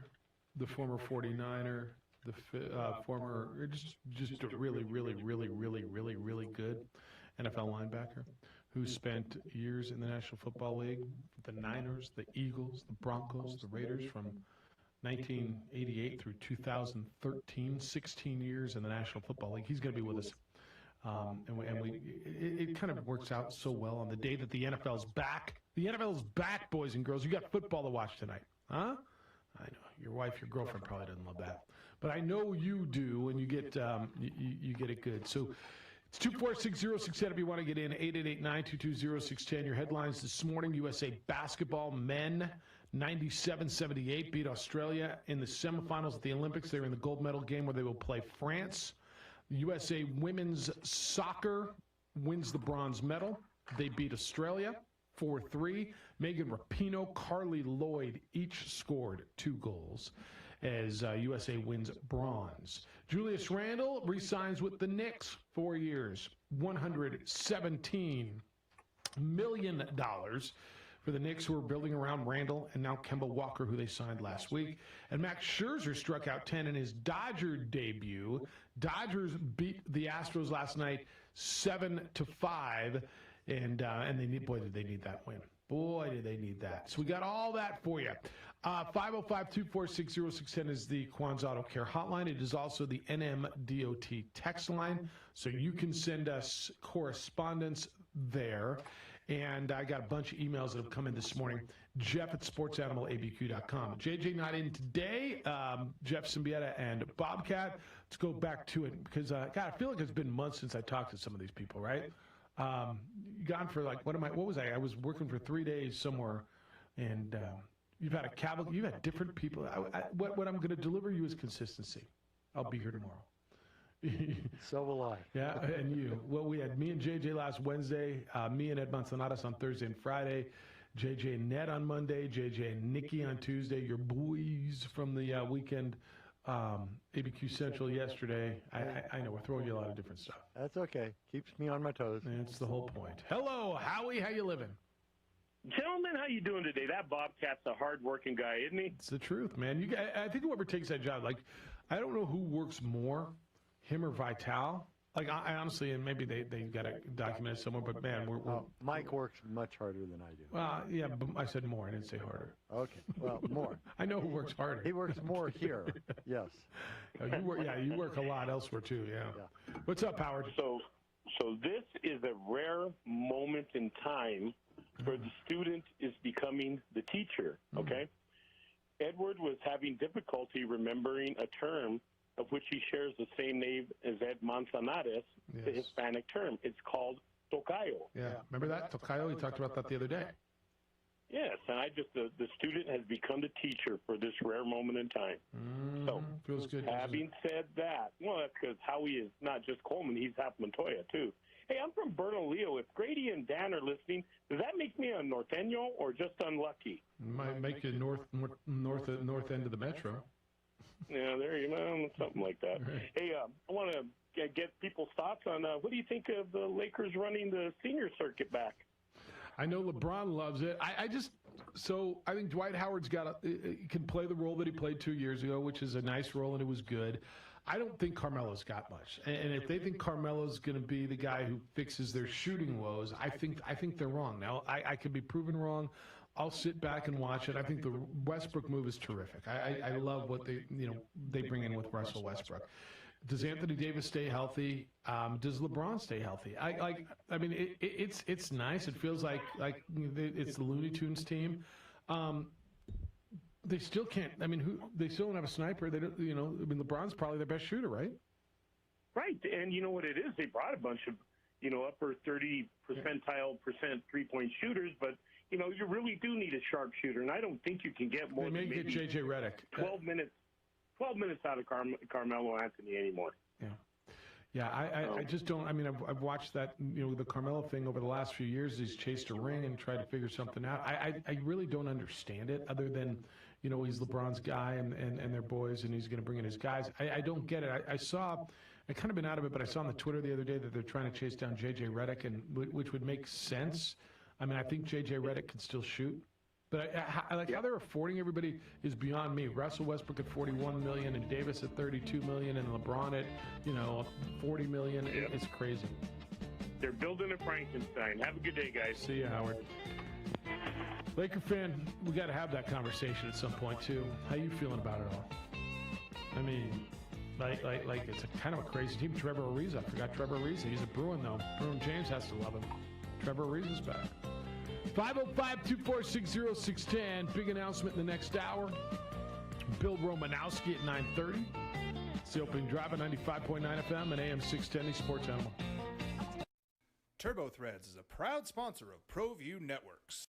the former 49er, the former, just a really good NFL linebacker who spent years in the National Football League, the Niners, the Eagles, the Broncos, the Raiders from 1988 through 2013, 16 years in the National Football League. He's going to be with us. It kind of works out so well on the day that the NFL's back. The NFL's back, boys and girls. You got football to watch tonight, huh? I know your wife, your girlfriend probably doesn't love that, but I know you do, and you get you get it good. So it's 246-0610 if you want to get in. 888-922-0610. Your headlines this morning: USA basketball men 97-78 beat Australia in the semifinals at the Olympics. They're in the gold medal game where they will play France. USA women's soccer wins the bronze medal. They beat Australia 4-3. Megan Rapinoe, Carly Lloyd each scored 2 goals as USA wins bronze. Julius Randle re-signs with the Knicks 4 years, $117 million for the Knicks, who are building around Randle and now Kemba Walker, who they signed last week. And Max Scherzer struck out 10 in his Dodger debut. Dodgers beat the Astros last night 7-5. And they need, boy, did they need that win. Boy, did they need that. So we got all that for you. 505-246-0610 is the Quan's Auto Care hotline. It is also the NMDOT text line, so you can send us correspondence there. And I got a bunch of emails that have come in this morning. Jeff at sportsanimalabq.com. JJ not in today. Jeff Siembieda and Bobcat. Let's go back to it because, God, I feel like it's been months since I talked to some of these people, right? Gone for like, what was I? I was working for 3 days somewhere, and you've had you've had different people. What I'm going to deliver you is consistency. I'll be here tomorrow. So will I. Yeah, and you. Well, we had me and JJ last Wednesday, me and Ed Manzanares on Thursday and Friday, JJ and Ned on Monday, JJ and Nikki on Tuesday, your boys from the weekend, ABQ Central yesterday. I know, we're throwing you a lot of different stuff. That's okay. Keeps me on my toes. That's the whole point. Hello, Howie. How you living? Gentlemen, how you doing today? That Bobcat's a hard-working guy, isn't he? It's the truth, man. I think whoever takes that job, like, I don't know who works more, him or Vital. Like, I honestly, and maybe they got to document it somewhere, but man, we're Mike works much harder than I do. Well, yeah, but I said more. I didn't say harder. Okay, well, more. I know who works harder. He works more here. Yes. You work a lot elsewhere too. Yeah. What's up, Howard? So this is a rare moment in time where the student is becoming the teacher. Okay. Edward was having difficulty remembering a term of which he shares the same name as Ed Manzanares, the Hispanic term. It's called tocayo. Yeah, remember that? Tocayo, we talked about that the other day. Yes, and the student has become the teacher for this rare moment in time. So, feels good. Having said that, well, that's because Howie is not just Coleman, he's half Montoya, too. Hey, I'm from Bernalillo. If Grady and Dan are listening, does that make me a norteño or just unlucky? Might make you north end of the metro. Yeah, there you go, something like that. Right. Hey, I want to get people's thoughts on what do you think of the Lakers running the senior circuit back? I know LeBron loves it. I think Dwight Howard's can play the role that he played 2 years ago, which is a nice role, and it was good. I don't think Carmelo's got much. And if they think Carmelo's going to be the guy who fixes their shooting woes, I think they're wrong. Now, I could be proven wrong. I'll sit back and watch it. I think the Westbrook move is terrific. I love what they bring in with Russell Westbrook. Does Anthony Davis stay healthy? Does LeBron stay healthy? It's nice. It feels like it's the Looney Tunes team. They still can't. They still don't have a sniper. They don't. LeBron's probably their best shooter, right? Right, and you know what it is? They brought a bunch of, upper 30 percentile three-point shooters, but you really do need a sharpshooter, and I don't think you can get more. They may get J.J. Redick. 12 minutes out of Carmelo Anthony anymore. Yeah, I just don't. I've watched that, the Carmelo thing over the last few years. He's chased a ring and tried to figure something out. I really don't understand it, other than, he's LeBron's guy and their boys, and he's going to bring in his guys. I don't get it. I kind of been out of it, but I saw on the Twitter the other day that they're trying to chase down J.J. Redick, which would make sense. I think J.J. Redick can still shoot. But how they're affording everybody is beyond me. Russell Westbrook at $41 million, and Davis at $32 million, and LeBron at $40 million. It's crazy. They're building a Frankenstein. Have a good day, guys. See you, Howard. Laker fan, we got to have that conversation at some point too. How you feeling about it all? It's a kind of a crazy team. Trevor Ariza. I forgot Trevor Ariza. He's a Bruin though. Bruin James has to love him. Trevor Ariza's back. 505-246-0610. Big announcement in the next hour. Bill Romanowski at 9:30. It's the opening drive at 95.9 FM and AM 610 Sports Animal. Turbo Threads is a proud sponsor of ProView Networks.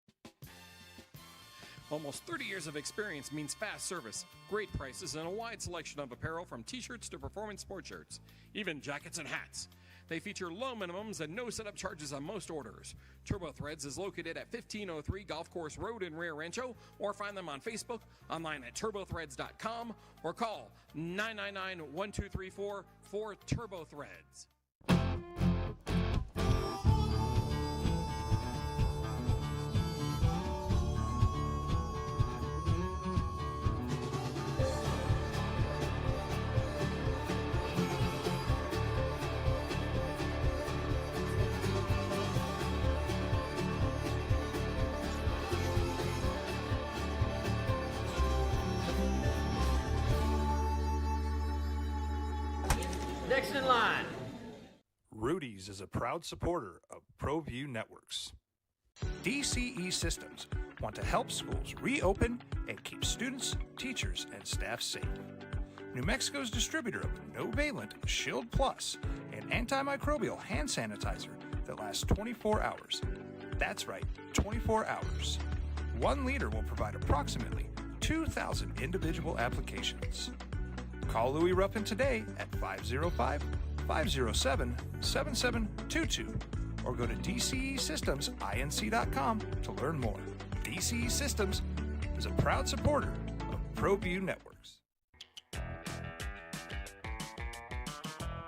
Almost 30 years of experience means fast service, great prices, and a wide selection of apparel from t-shirts to performance sport shirts, even jackets and hats. They feature low minimums and no setup charges on most orders. Turbo Threads is located at 1503 Golf Course Road in Rio Rancho, or find them on Facebook, online at turbothreads.com, or call 999-1234 for Turbo Threads. Next in line. Rudy's is a proud supporter of ProView Networks. DCE Systems want to help schools reopen and keep students, teachers, and staff safe. New Mexico's distributor of no-valent Shield Plus, an antimicrobial hand sanitizer that lasts 24 hours. That's right, 24 hours. 1 liter will provide approximately 2,000 individual applications. Call Louis Ruffin today at 505-507-7722 or go to DCESystemsINC.com to learn more. DCE Systems is a proud supporter of ProView Networks.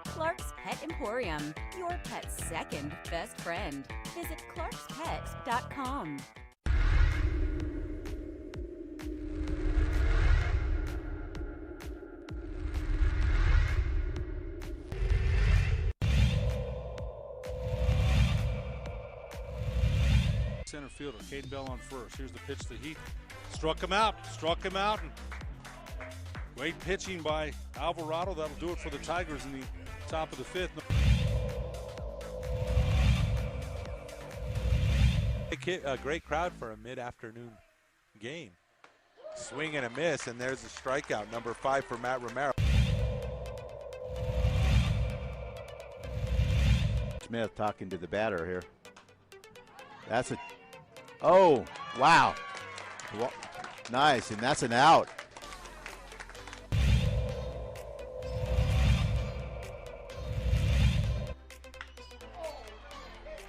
Clark's Pet Emporium, your pet's second best friend. Visit clarkspet.com. Center fielder, Caden Bell on first. Here's the pitch that he struck him out, and great pitching by Alvarado. That'll do it for the Tigers in the top of the fifth. A great crowd for a mid-afternoon game. Swing and a miss, and there's a strikeout, number 5 for Matt Romero. Smith talking to the batter here. That's a, oh, wow. Nice, and that's an out.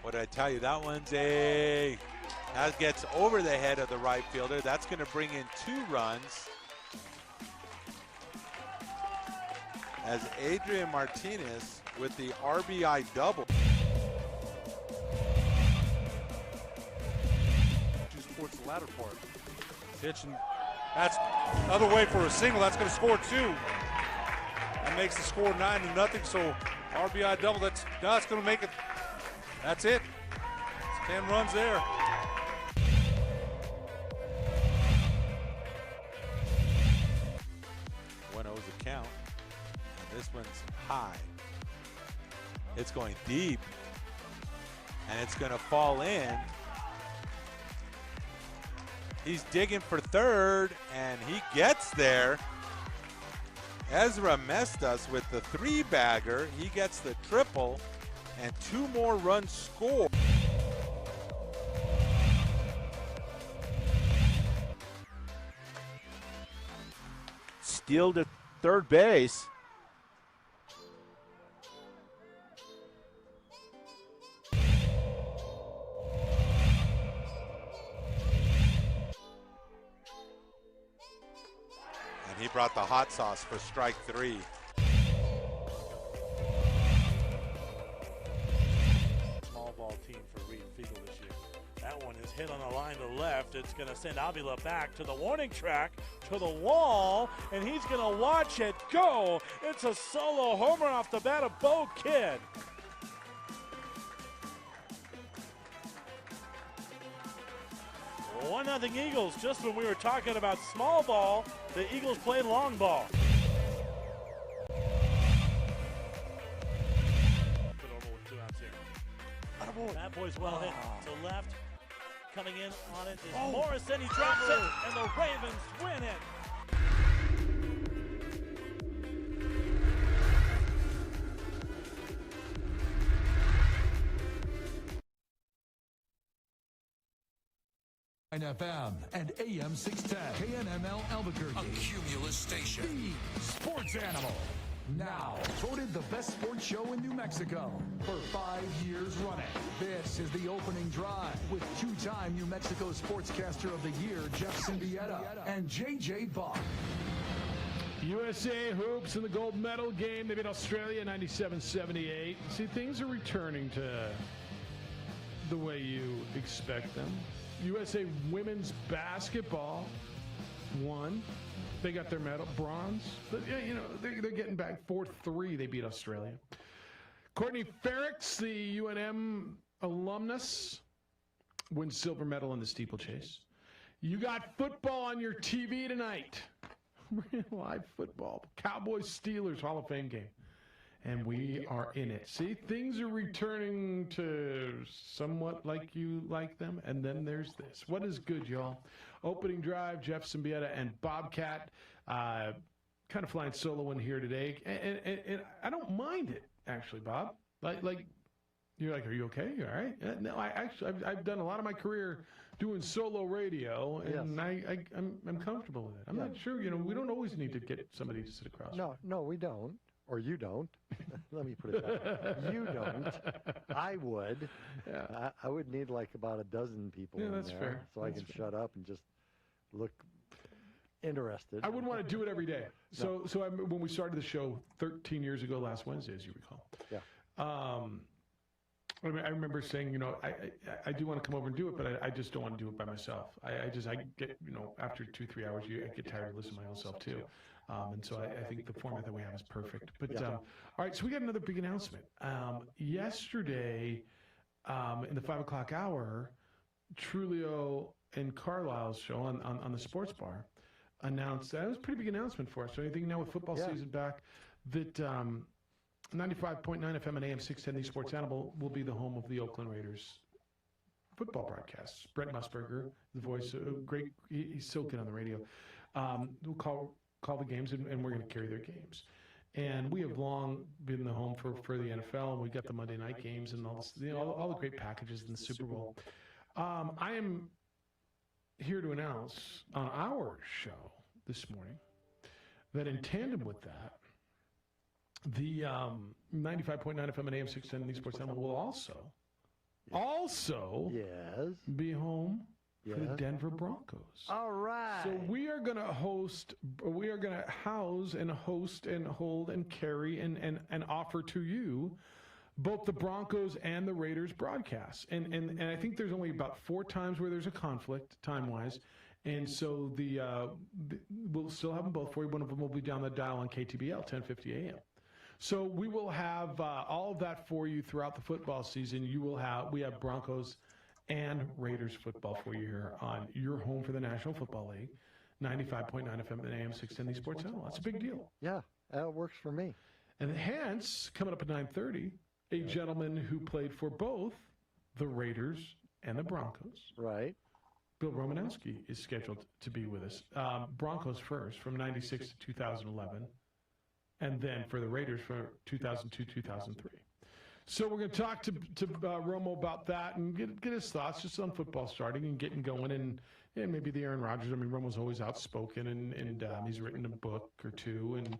What did I tell you? That one's a, that gets over the head of the right fielder. That's going to bring in 2 runs. As Adrian Martinez with the RBI double. Towards the latter part. Pitch, and that's another way for a single. That's going to score 2. That makes the score 9-0. So RBI double. That's going to make it. That's it. It's 10 runs there. 1-0's the count. And this one's high. It's going deep. And it's going to fall in. He's digging for third, and he gets there. Ezra Mestas with the 3-bagger. He gets the triple, and 2 more runs scored. Steal to third base. He brought the hot sauce for strike 3. Small ball team for Reed Fiegel this year. That one is hit on the line to left. It's going to send Avila back to the warning track, to the wall, and he's going to watch it go. It's a solo homer off the bat of Bo Kidd. One nothing Eagles. Just when we were talking about small ball, the Eagles played long ball. Put over with 2 outs here. That boy's well hit to left. Coming in on it is Morrison. He drops it, and the Ravens win it. FM and AM 610 KNML Albuquerque. A Cumulus station. The Sports Animal. Now voted the best sports show in New Mexico for 5 years running. This is the opening drive with 2-time New Mexico Sportscaster of the Year Jeff Siembieda and JJ Buck. USA hoops in the gold medal game. They beat Australia 97-78. See, things are returning to the way you expect them. USA women's basketball won. They got their medal, bronze. But, you know, they're getting back 4-3. They beat Australia. Courtney Ferricks, the UNM alumnus, wins silver medal in the steeplechase. You got football on your TV tonight. Live football. Cowboys-Steelers Hall of Fame game. And we are in it. See, things are returning to somewhat like you like them. And then there's this. What is good, y'all? Opening drive, Jeff Siembieda and Bobcat kind of flying solo in here today. And I don't mind it, actually, Bob. Like you're like, are you okay? You all right? No, I've done a lot of my career doing solo radio, and yes. I'm comfortable with it. I'm not sure, we don't always need to get somebody to sit across. No, we don't. Or you don't. Let me put it that way. You don't. I would. Yeah. I would need like about a dozen people in that's there fair. so I can shut up and just look interested. I wouldn't want to do it every day. So when we started the show 13 years ago last Wednesday, as you recall. Yeah. I remember saying, I do want to come over and do it, but I just don't want to do it by myself. I get, after 2-3 hours, I get tired of listening to my own self too. And so I think the format that we have is perfect. But all right, so we got another big announcement. Yesterday, in the 5 o'clock hour, Trulio and Carlisle's show on the Sports Bar announced that. It was a pretty big announcement for us. So I think now with football season back, that 95.9 FM and AM 610, the Sports Animal, will be the home of the Oakland Raiders football broadcasts. Brent Musburger, the voice, great. He's so good on the radio. We'll call the games, and we're going to carry their games. And we have long been the home for the NFL, and we got the Monday night games and all this, all the great packages in the Super Bowl. I am here to announce on our show this morning that in tandem with that, the 95.9 FM and AM 610 in the Sports Channel will also be home for the Denver Broncos. All right. So we are going to house and host and hold and carry and offer to you both the Broncos and the Raiders broadcasts. And I think there's only about 4 times where there's a conflict time-wise. And so we'll still have them both for you. One of them will be down the dial on KTBL, 1050 AM. So we will have all of that for you throughout the football season. We have Broncos and Raiders football for you here on your home for the National Football League, 95.9 FM and AM 610 the Sports Channel. That's a big deal. Yeah, that works for me. And hence, coming up at 9:30, a gentleman who played for both the Raiders and the Broncos. Right. Bill Romanowski is scheduled to be with us. Broncos first, from 96 to 2011, and then for the Raiders from 2002, 2003. So we're going to talk to Romo about that and get his thoughts just on football starting and getting going, and maybe the Aaron Rodgers. I mean, Romo's always outspoken, and he's written a book or two, and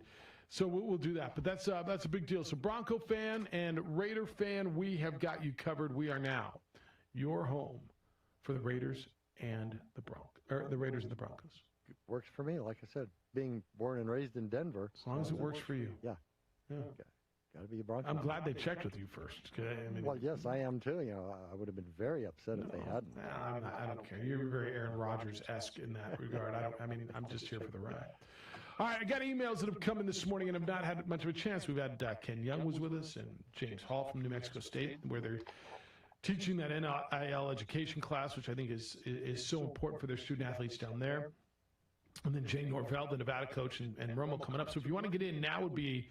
so we'll do that. But that's a big deal. So Bronco fan and Raider fan, we have got you covered. We are now your home for the Raiders and the Raiders and the Broncos. Works for me. Like I said, being born and raised in Denver. As long as it works for you. Yeah. Yeah. Okay. Got to be a Bronco. I'm glad they checked with you first. Well, yes, I am too. I would have been very upset if they hadn't. I don't care. You're very Aaron Rodgers-esque in that regard. I'm just here for the ride. All right, I got emails that have come in this morning and have not had much of a chance. We've had Ken Young was with us and James Hall from New Mexico State, where they're teaching that NIL education class, which I think is so important for their student athletes down there. And then Jay Norvell, the Nevada coach, and Romo coming up. So if you want to get in, now would be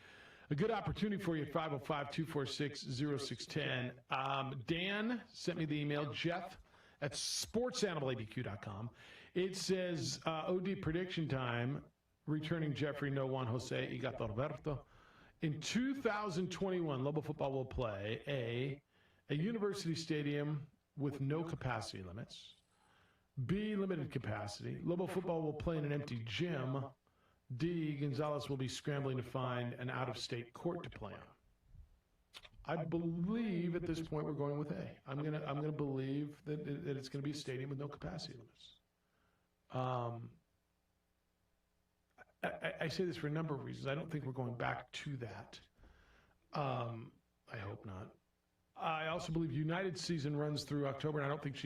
a good opportunity for you at 505-246-0610. Dan sent me the email, Jeff at sportsanimalabq.com. It says, OD prediction time, returning Jeffrey, no Juan Jose, y Gato Alberto. In 2021, Lobo football will play a university stadium with no capacity limits. B, limited capacity. Lobo football will play in an empty gym. D, Gonzalez will be scrambling to find an out-of-state court to play on. I believe at this point we're going with A. I'm gonna believe that it's going to be a stadium with no capacity limits. I say this for a number of reasons. I don't think we're going back to that. I hope not. I also believe United's season runs through October, and I don't think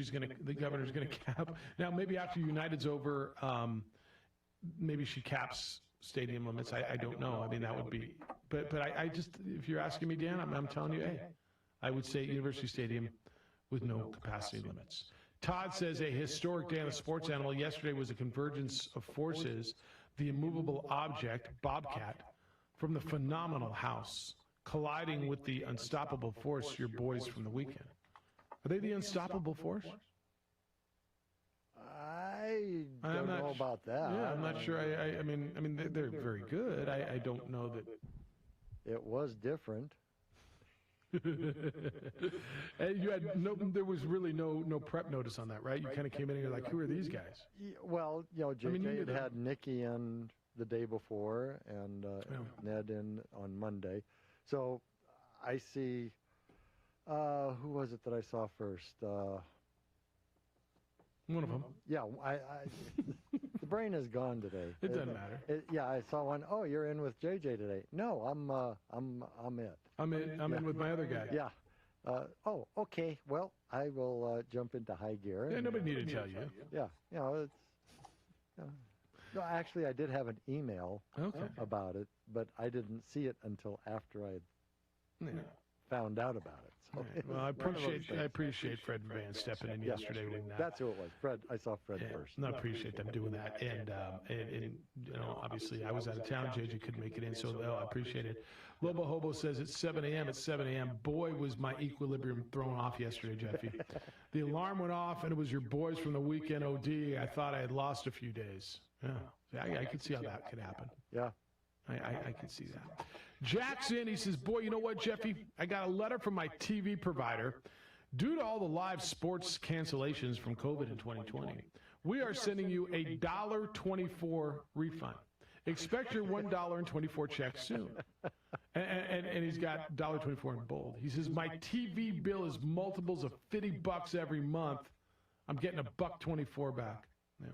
the governor's going to cap. Now, maybe after United's over, maybe she caps stadium limits. I don't know. I mean, that would be. But I just, if you're asking me, Dan, I'm telling you, I would say University Stadium with no capacity limits. Todd says a historic day on the sports animal. Yesterday was a convergence of forces. The immovable object, Bobcat, from the phenomenal house, colliding with the unstoppable force, your boys from the weekend. Are they the unstoppable force? I don't know about that. Yeah, I'm not sure. I mean, they're very good. I don't know that. It was different. And you had there was really no prep notice on that, right? You kind of came in and you're like, who are these guys? Well, JJ had Nikki in the day before and Ned in on Monday. So I see, who was it that I saw first? One of them. Yeah, the brain is gone today. It doesn't matter. Yeah, I saw one. Oh, you're in with JJ today. No, I'm it. I'm in with my other guy. Yeah. Oh, okay. Well, I will jump into high gear. Yeah, nobody needed to tell you. Yeah, it's. No, actually, I did have an email about it, but I didn't see it until after I found out about it. So Well, I appreciate Fred Van stepping in yesterday when that's who it was. Fred. I saw Fred first. I appreciate them doing that, and obviously I was out of town. JJ couldn't make it in, so I appreciate it. Lobo Hobo says it's 7 a.m. It's 7 a.m. Boy, was my equilibrium thrown off yesterday, Jeffy. The alarm went off, and it was your boys from the weekend OD. I thought I had lost a few days. Yeah, I could see how that could happen. Yeah. I can see that. Jackson, he says, boy, you know what, Jeffy? I got a letter from my TV provider. Due to all the live sports cancellations from COVID in 2020, we are sending you a $1.24 refund. Expect your $1.24 check soon. And he's got $1.24 in bold. He says, my TV bill is multiples of $50 every month. I'm getting $1.24 back. Yeah.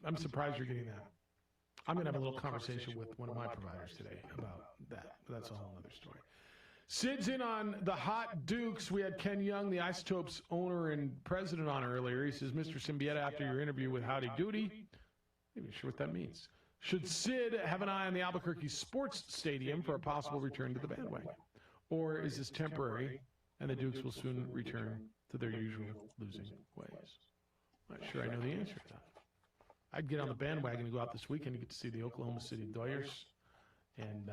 I'm surprised you're getting that. I'm going to have a little conversation with one of my providers today about that. But that's a whole other story. Sid's in on the Hot Dukes. We had Ken Young, the Isotopes owner and president, on earlier. He says, Mr. Siembieda, after your interview with Howdy Doody, maybe sure what that means. Should Sid have an eye on the Albuquerque Sports Stadium for a possible return to the bandwagon? Or is this temporary and the Dukes will soon return to their usual losing ways? I'm not sure I know the answer to that. I'd get on the bandwagon and go out this weekend to get to see the Oklahoma City Doyers and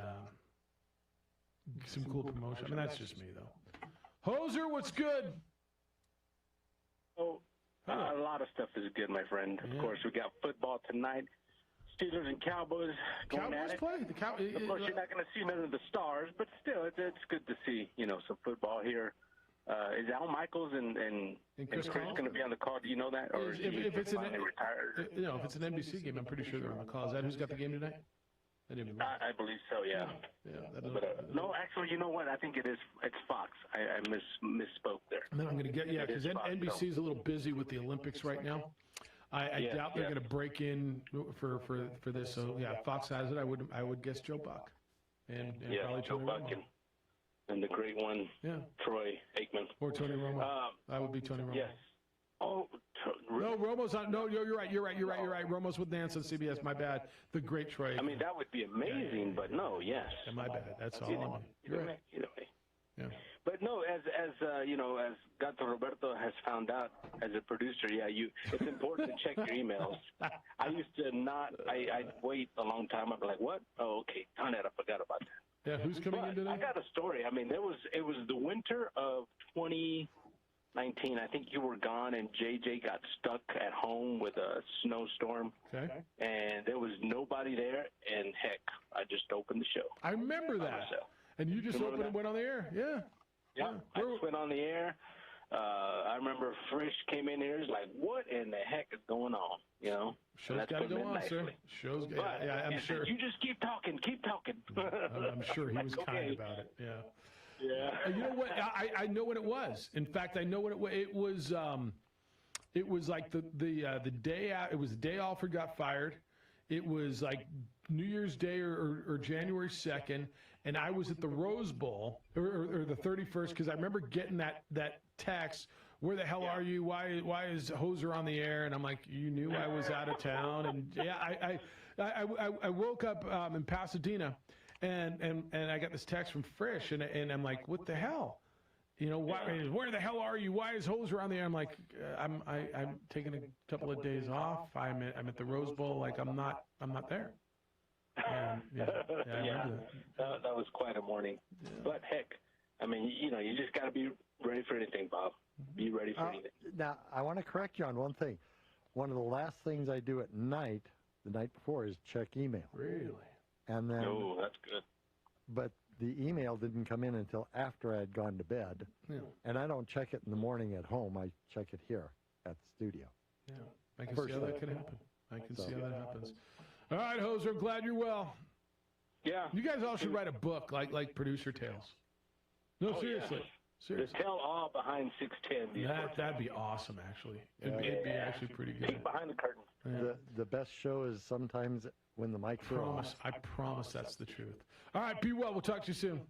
some cool promotion. I mean, that's just me, though. Hoser, what's good? Oh, a lot of stuff is good, my friend. Of course, we got football tonight. Steelers and Cowboys going at it. Play? Of course, you're not going to see none of the stars, but still, it's good to see, some football here. Is Al Michaels and Chris going to be on the call? Do you know that, or if it's retired? If it's an NBC game, I'm pretty sure they're on the call. Is that who's got the game tonight? I believe so. Yeah. No, actually, you know what? I think it's Fox. I misspoke there. No, I'm going to get because NBC is a little busy with the Olympics right now. I doubt they're going to break in for this. So yeah, Fox has it. I would guess Joe Buck and probably Joe Buck and the great one, Troy Aikman. Or Tony Romo. I would be Tony Romo. Yes. Oh, no, Romo's on. No, you're right. Romo's with Nance on CBS. My bad. The great Troy. I mean, that would be amazing, but no, yes. Yeah, my bad. That's all. Either way. Yeah. But no, as Gato Roberto has found out as a producer, it's important to check your emails. I used to not. I'd wait a long time. I'd be like, what? Oh, okay. Darn it, I forgot about that. Yeah, who's coming in today? I got a story. I mean, it was the winter of 2019. I think you were gone, and JJ got stuck at home with a snowstorm. Okay. And there was nobody there, and heck, I just opened the show. I remember that. And you just opened and went on the air. Yeah. Yeah. I just went on the air. I remember Frisch came in here. He's like, "What in the heck is going on?" Show's got to go on, sir. Show's got. Yeah, I'm sure. You just keep talking. I'm sure he was kind about it. Yeah. Yeah. You know what? I know what it was. In fact, I know what it was. It was like the day out. It was the day Alfred got fired. It was like New Year's Day or January 2nd, and I was at the Rose Bowl or the 31st because I remember getting that text. Where the hell are you? Why is Hoser on the air? And I'm like, you knew I was out of town. And I woke up in Pasadena, and I got this text from Frisch, and I'm like, what the hell? Where the hell are you? Why is Hoser on the air? I'm like, I'm taking a couple of days off. I'm at the Rose Bowl. Like I'm not there. And, that was quite a morning. Yeah. But heck, I mean, you just got to be ready for anything, Bob. Be ready for anything. Now, I want to correct you on one thing. One of the last things I do at night, the night before, is check email. Really? And then. Oh, that's good. But the email didn't come in until after I had gone to bed. Yeah. And I don't check it in the morning at home. I check it here at the studio. Yeah, I can see how that could happen. I can see how that happens. All right, Hoser, I'm glad you're well. Yeah. You guys all should write a book like Producer Tales. No, seriously. Yeah. Seriously. The tell all behind 610. That'd be awesome, actually. It'd be actually pretty good. Peek behind the curtain. Yeah. The best show is sometimes when the mics are off. I promise that's the truth. All right, be well. We'll talk to you soon.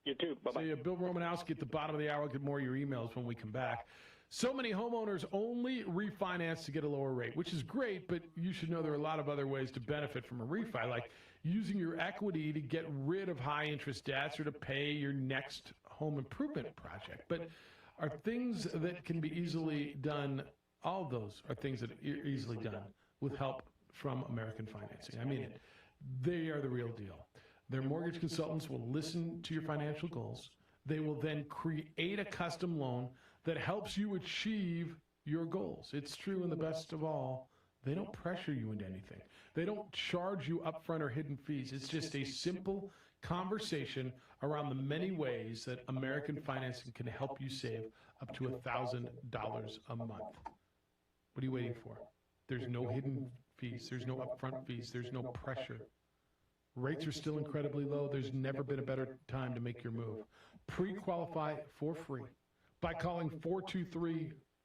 You too. Bye-bye. See you. Bill Romanowski at the bottom of the hour. I'll get more of your emails when we come back. So many homeowners only refinance to get a lower rate, which is great, but you should know there are a lot of other ways to benefit from a refi, like using your equity to get rid of high-interest debts or to pay your next home improvement project, but are things that can be easily done. All of those are things that are easily done with help from American Financing. I mean it. They are the real deal. Their mortgage consultants will listen to your financial goals. They will then create a custom loan that helps you achieve your goals. It's true, and the best of all, they don't pressure you into anything. They don't charge you upfront or hidden fees. It's just a simple conversation around the many ways that American Financing can help you save up to $1,000 a month. What are you waiting for? There's no hidden fees. There's no upfront fees. There's no pressure. Rates are still incredibly low. There's never been a better time to make your move. Pre-qualify for free by calling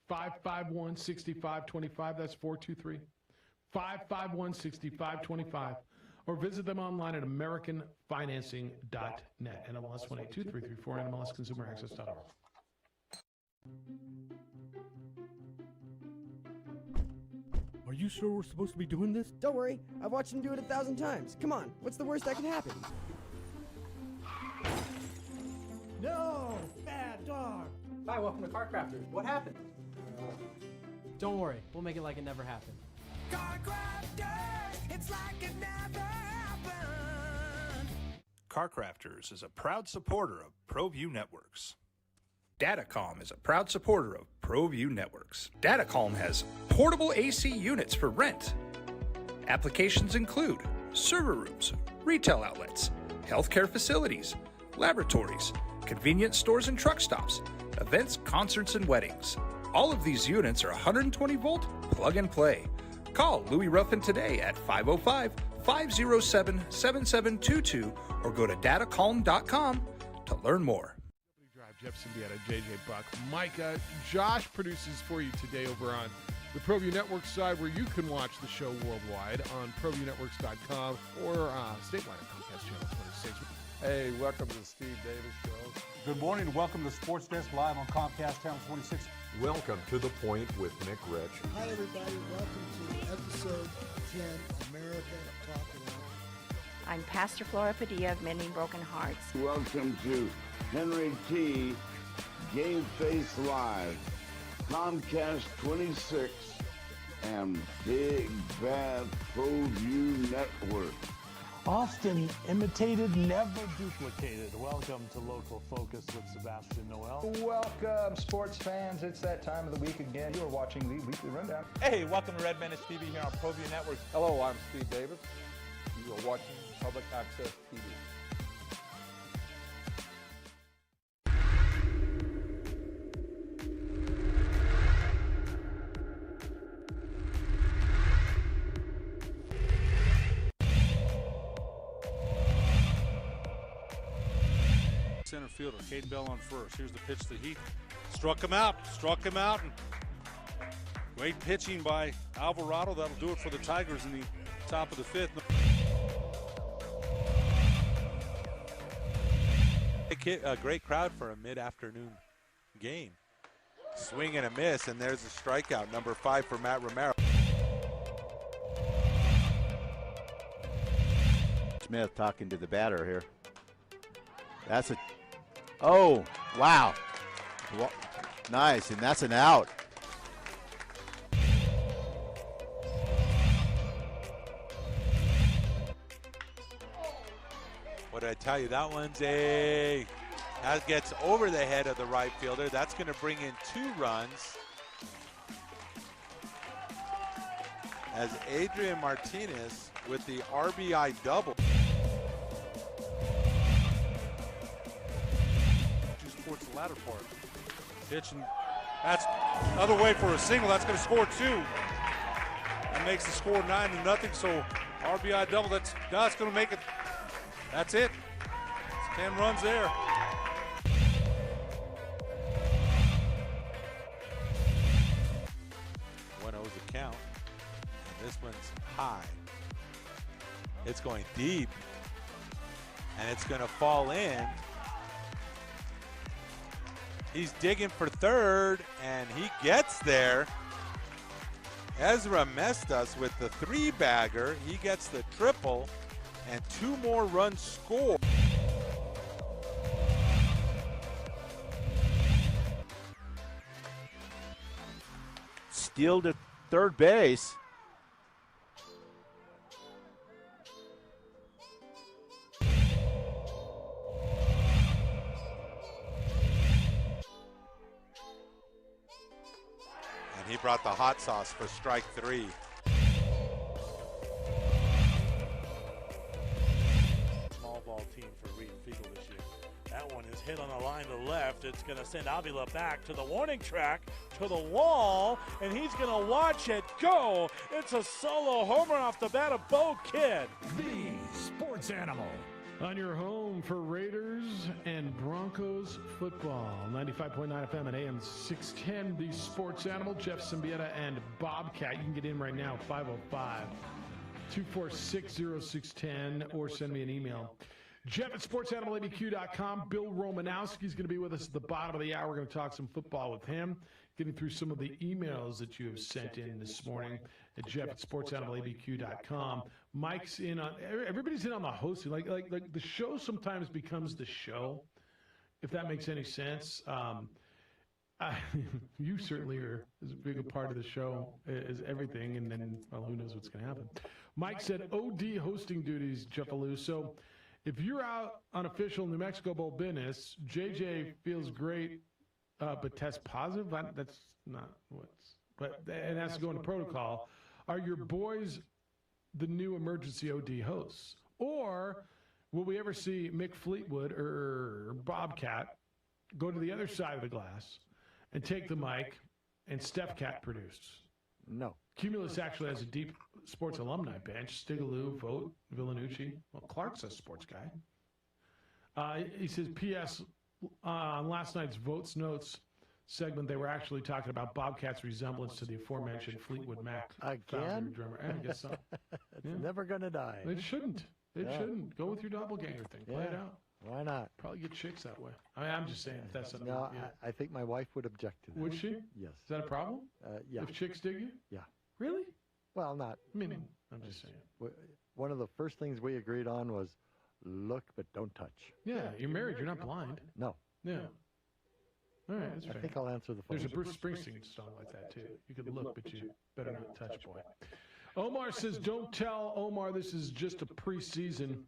423-551-6525. That's 423-551-6525. Or visit them online at AmericanFinancing.net. NMLS 182334, NMLSConsumerAccess.org. Are you sure we're supposed to be doing this? Don't worry, I've watched him do it 1,000 times. Come on, what's the worst that can happen? No! Bad dog! Hi, welcome to Car Crafters. What happened? Don't worry, we'll make it like it never happened. Car Crafters, it's like it never happened. Car Crafters is a proud supporter of ProView Networks. Datacom is a proud supporter of ProView Networks. Datacom has portable AC units for rent. Applications include server rooms, retail outlets, healthcare facilities, laboratories, convenience stores and truck stops, events, concerts, and weddings. All of these units are 120-volt plug and play. Call Louis Ruffin today at 505-507-7722 or go to datacom.com to learn more. Jeff Siembieda, JJ Buck. Mike, Josh produces for you today over on the ProView Network side, where you can watch the show worldwide on ProViewNetworks.com or statewide at Comcast Channel 26. Hey, welcome to the Steve Davis Show. Good morning. Welcome to Sports Desk Live on Comcast Channel 26. Welcome to The Point with Nick Rich. Hi, everybody. Welcome to episode 10, America Talking Out. I'm Pastor Flora Padilla of Mending Broken Hearts. Welcome to Henry T. Game Face Live, Comcast 26, and Big Bad ProView Network. Often imitated, never duplicated. Welcome to Local Focus with Sebastian Noel. Welcome, sports fans. It's that time of the week again. You are watching the Weekly Rundown. Hey, welcome to Red Menace TV here on ProView Network. Hello, I'm Steve Davis. You are watching Public Access TV. Center fielder, Caden Bell on first. Here's the pitch that he struck him out. And great pitching by Alvarado. That'll do it for the Tigers in the top of the fifth. A great crowd for a mid-afternoon game. Swing and a miss, and there's a strikeout, number 5 for Matt Romero. Smith talking to the batter here. That's a, oh, wow. Nice, and that's an out. What did I tell you? That one's that gets over the head of the right fielder. That's going to bring in 2 runs. As Adrian Martinez with the RBI double. Towards the latter part. Pitch, and that's other way for a single. That's going to score 2. That makes the score 9-0. So RBI double. That's going to make it. That's it. It's 10 runs there. The count. And this one's high. It's going deep. And it's going to fall in. He's digging for third, and he gets there. Ezra Mestas with the 3-bagger. He gets the triple, and 2 more runs scored. steal to third base. And he brought the hot sauce for strike 3. Small ball team for Reed Fiegel this year. That one is hit on the line to left. It's going to send Avila back to the warning track, to the wall, and he's going to watch it go. It's a solo homer off the bat of Bo Kidd. The Sports Animal. On your home for Raiders and Broncos football. 95.9 FM and AM 610. The Sports Animal. Jeff Siembieda and Bobcat. You can get in right now, 505-246-0610, or send me an email. Jeff at sportsanimalabq.com. Bill Romanowski is going to be with us at the bottom of the hour. We're going to talk some football with him, getting through some of the emails that you have sent in this morning at Jeff at sportsanimalabq.com. Mike's in on, everybody's in on the hosting. Like the show sometimes becomes the show, if that makes any sense. You certainly are as big a part of the show as everything, and then, well, who knows what's going to happen. Mike said OD hosting duties, Jeff Alou. So if you're out on official New Mexico Bowl business, JJ feels great, but tests positive. That's not what's, but and has to go into protocol. Are your boys the new emergency OD hosts, or will we ever see Mick Fleetwood or Bobcat go to the other side of the glass and take the mic and Steph Cat produce? No. Cumulus actually has a deep sports alumni bench. Stigaloo, Vogt, Villanucci. Well, Clark's a sports guy. He says, P.S. On last night's Votes Notes segment, they were actually talking about Bobcat's resemblance to the aforementioned Fleetwood Mac Again? drummer. I guess so. It's never going to die. It shouldn't. It shouldn't. Go with your doppelganger thing. Play it out. Why not? Probably get chicks that way. I'm just saying if that's something. No, I think my wife would object to that. Would she? Yes. Is that a problem? Yeah. If chicks dig you? Yeah. Really? Well, not. I mean, I'm just saying. One of the first things we agreed on was look but don't touch. Yeah, you're married. You're not blind. No. Yeah. All right, that's I fair. think I'll answer the phone. There's a Bruce Springsteen song like that, too. You could look, but you better not touch, boy. Omar says, don't tell Omar this is just a preseason.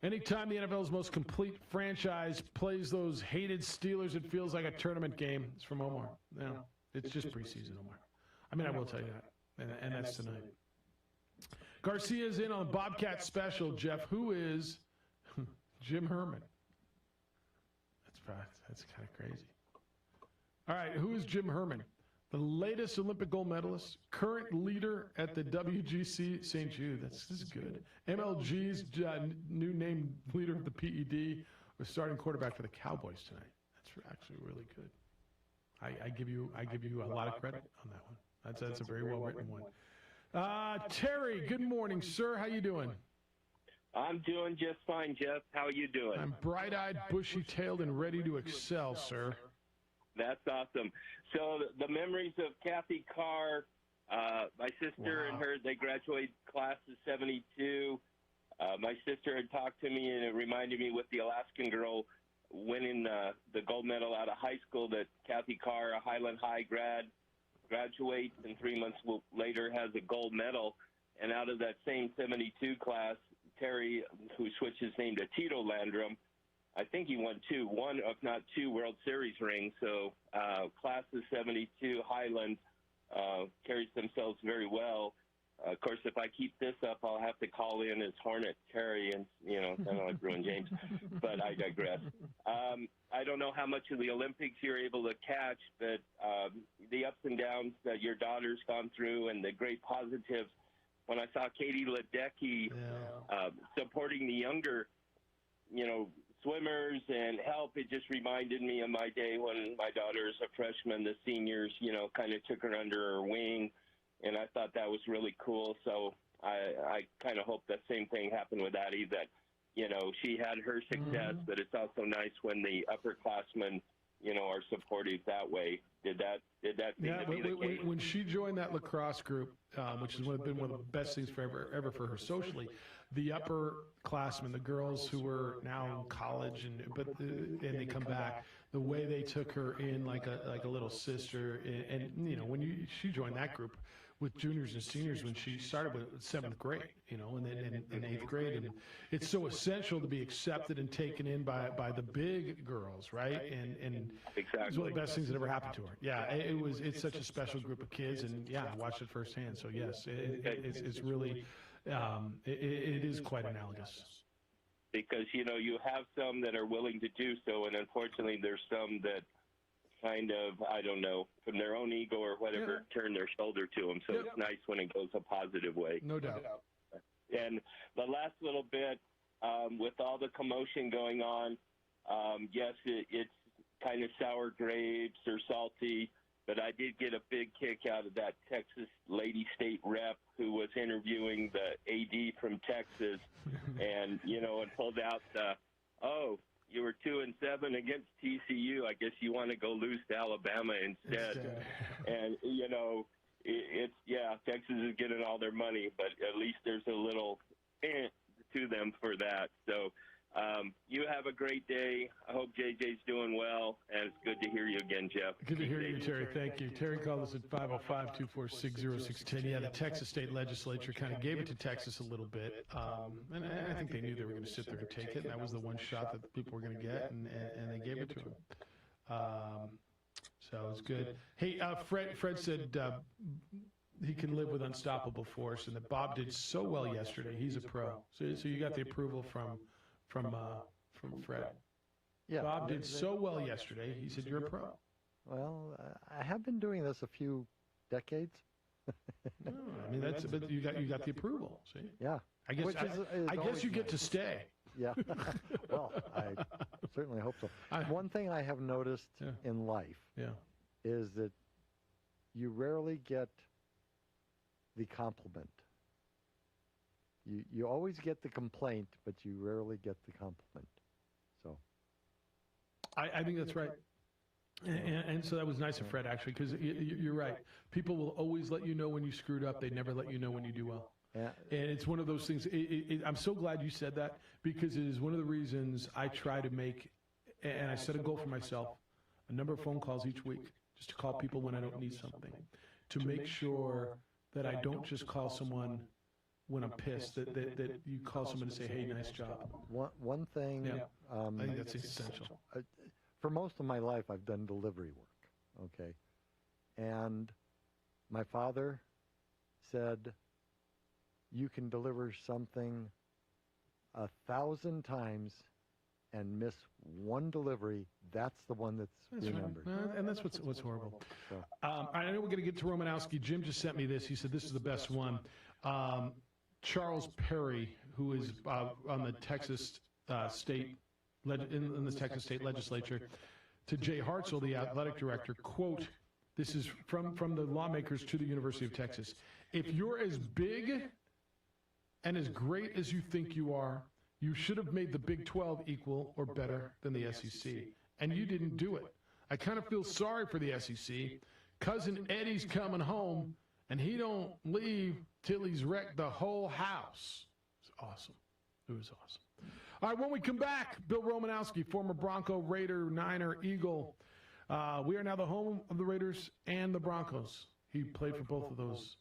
Anytime the NFL's most complete franchise plays those hated Steelers, it feels like a tournament game. It's from Omar. No, it's just preseason, Omar. I mean, I will tell you that, and that's tonight. Garcia's in on Bobcat special, Jeff. Who is Jim Herman? That's kind of crazy. All right, who is Jim Herman? The latest Olympic gold medalist, current leader at the WGC St. Jude. This is good. MLG's new named leader of the PED, was starting quarterback for the Cowboys tonight. That's actually really good. I give you a lot of credit on that one. That's a very well written one. Terry, good morning, sir. How you doing? I'm doing just fine, Jeff. How are you doing? I'm bright-eyed, bushy-tailed, and ready to excel, sir. That's awesome. So the memories of Kathy Carr, my sister and her, they graduated class of 72. My sister had talked to me, and it reminded me with the Alaskan girl winning the gold medal out of high school that Kathy Carr, a Highland High grad, graduates and 3 months later has a gold medal. And out of that same 72 class, Terry, who switched his name to Tito Landrum, I think he won one, if not two, World Series rings. So class of 72, Highland carries themselves very well. Of course, if I keep this up, I'll have to call in as Hornet Terry and, kind of like Bruin James. But I digress. I don't know how much of the Olympics you're able to catch, but the ups and downs that your daughter's gone through and the great positives. When I saw Katie Ledecky supporting the younger, swimmers and help, it just reminded me of my day when my daughter is a freshman. The seniors, kind of took her under her wing, and I thought that was really cool. So I kind of hope the same thing happened with Addie, that, she had her success, but it's also nice when the upperclassmen, are supportive that way. Did that seem to be the case? When she joined that lacrosse group, which has been one of the best things ever for her socially, the upperclassmen, the girls who were now in college and they come back, the way they took her in like a little sister, and you know, when she joined that group with juniors and seniors when she started with 7th grade, you know, and then in 8th grade, and it's so essential to be accepted and taken in by the big girls, right? And exactly. It's one of the best things that ever happened to her. Yeah, it's such a special group of kids, and yeah, I watched it firsthand. So yes, it's really it is quite analogous. Because, you know, you have some that are willing to do so, and unfortunately there's some that kind of, I don't know, from their own ego or whatever, turn their shoulder to them. So it's nice when it goes a positive way. No doubt. And the last little bit, with all the commotion going on, yes, it's kind of sour grapes or salty, but I did get a big kick out of that Texas lady state rep who was interviewing the AD from Texas, and, you know, and pulled out you were 2-7 against TCU. I guess you want to go lose to Alabama instead. And, you know, Texas is getting all their money, but at least there's a little to them for that. So you have a great day. I hope JJ's doing well, and it's good to hear you again, Jeff. Good to hear you, Terry. Thank you. Terry called us at 505-246-0610. Yeah, the Texas State Legislature kind of gave it to Texas a little bit, and I think they knew they were going to sit there and take it, and that was the one shot that the people were going to get, and they gave it to them. So it was good. Hey, Fred said he can live with unstoppable force, and that Bob did so well yesterday. He's a pro. So you got the approval from Fred. Yeah, Bob did so well yesterday. He said, "You're a pro." Well, I have been doing this a few decades. No, I mean but you got the approval. See? Yeah. I guess you get to stay. Yeah. Well, I certainly hope so. One thing I have noticed in life is that you rarely get the compliment. You always get the complaint, but you rarely get the compliment. So I think that's right. And so that was nice of Fred, actually, because you're right. People will always let you know when you screwed up. They never let you know when you do well. Yeah. And it's one of those things. I'm so glad you said that, because it is one of the reasons I try to make, and I set a goal for myself, a number of phone calls each week, just to call people when I don't need something, to make sure that I don't just call someone when I'm pissed, that you call someone and say, "Hey, nice job." One thing, I think that's essential. For most of my life, I've done delivery work, okay? And my father said, you can deliver something 1,000 times and miss one delivery. That's the one that's remembered. Right. And that's what's horrible. So. I know we're going to get to Romanowski. Jim just sent me this. He said this is the best one. Charles Perry, who is on the Texas State in the Texas State Legislature, to Jay Hartzell, the athletic director, quote, this is from the lawmakers to the University of Texas. If you're as big and as great as you think you are, you should have made the Big 12 equal or better than the SEC. And you didn't do it. I kind of feel sorry for the SEC. Cousin Eddie's coming home, and he don't leave till he's wrecked the whole house. It's awesome. It was awesome. All right, when we come back, Bill Romanowski, former Bronco, Raider, Niner, Eagle. We are now the home of the Raiders and the Broncos. He played for both of those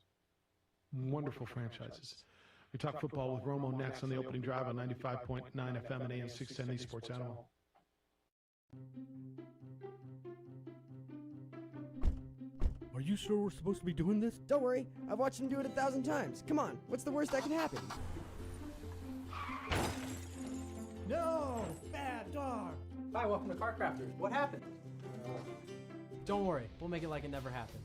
wonderful franchises. We talk football with Romo next on the opening drive on 95.9 FM and AM 610 Sports Animal. Are you sure we're supposed to be doing this? Don't worry, I've watched him do it 1,000 times. Come on, what's the worst that could happen? No! Bad dog! Hi, welcome to Car Crafters. What happened? Don't worry, we'll make it like it never happened.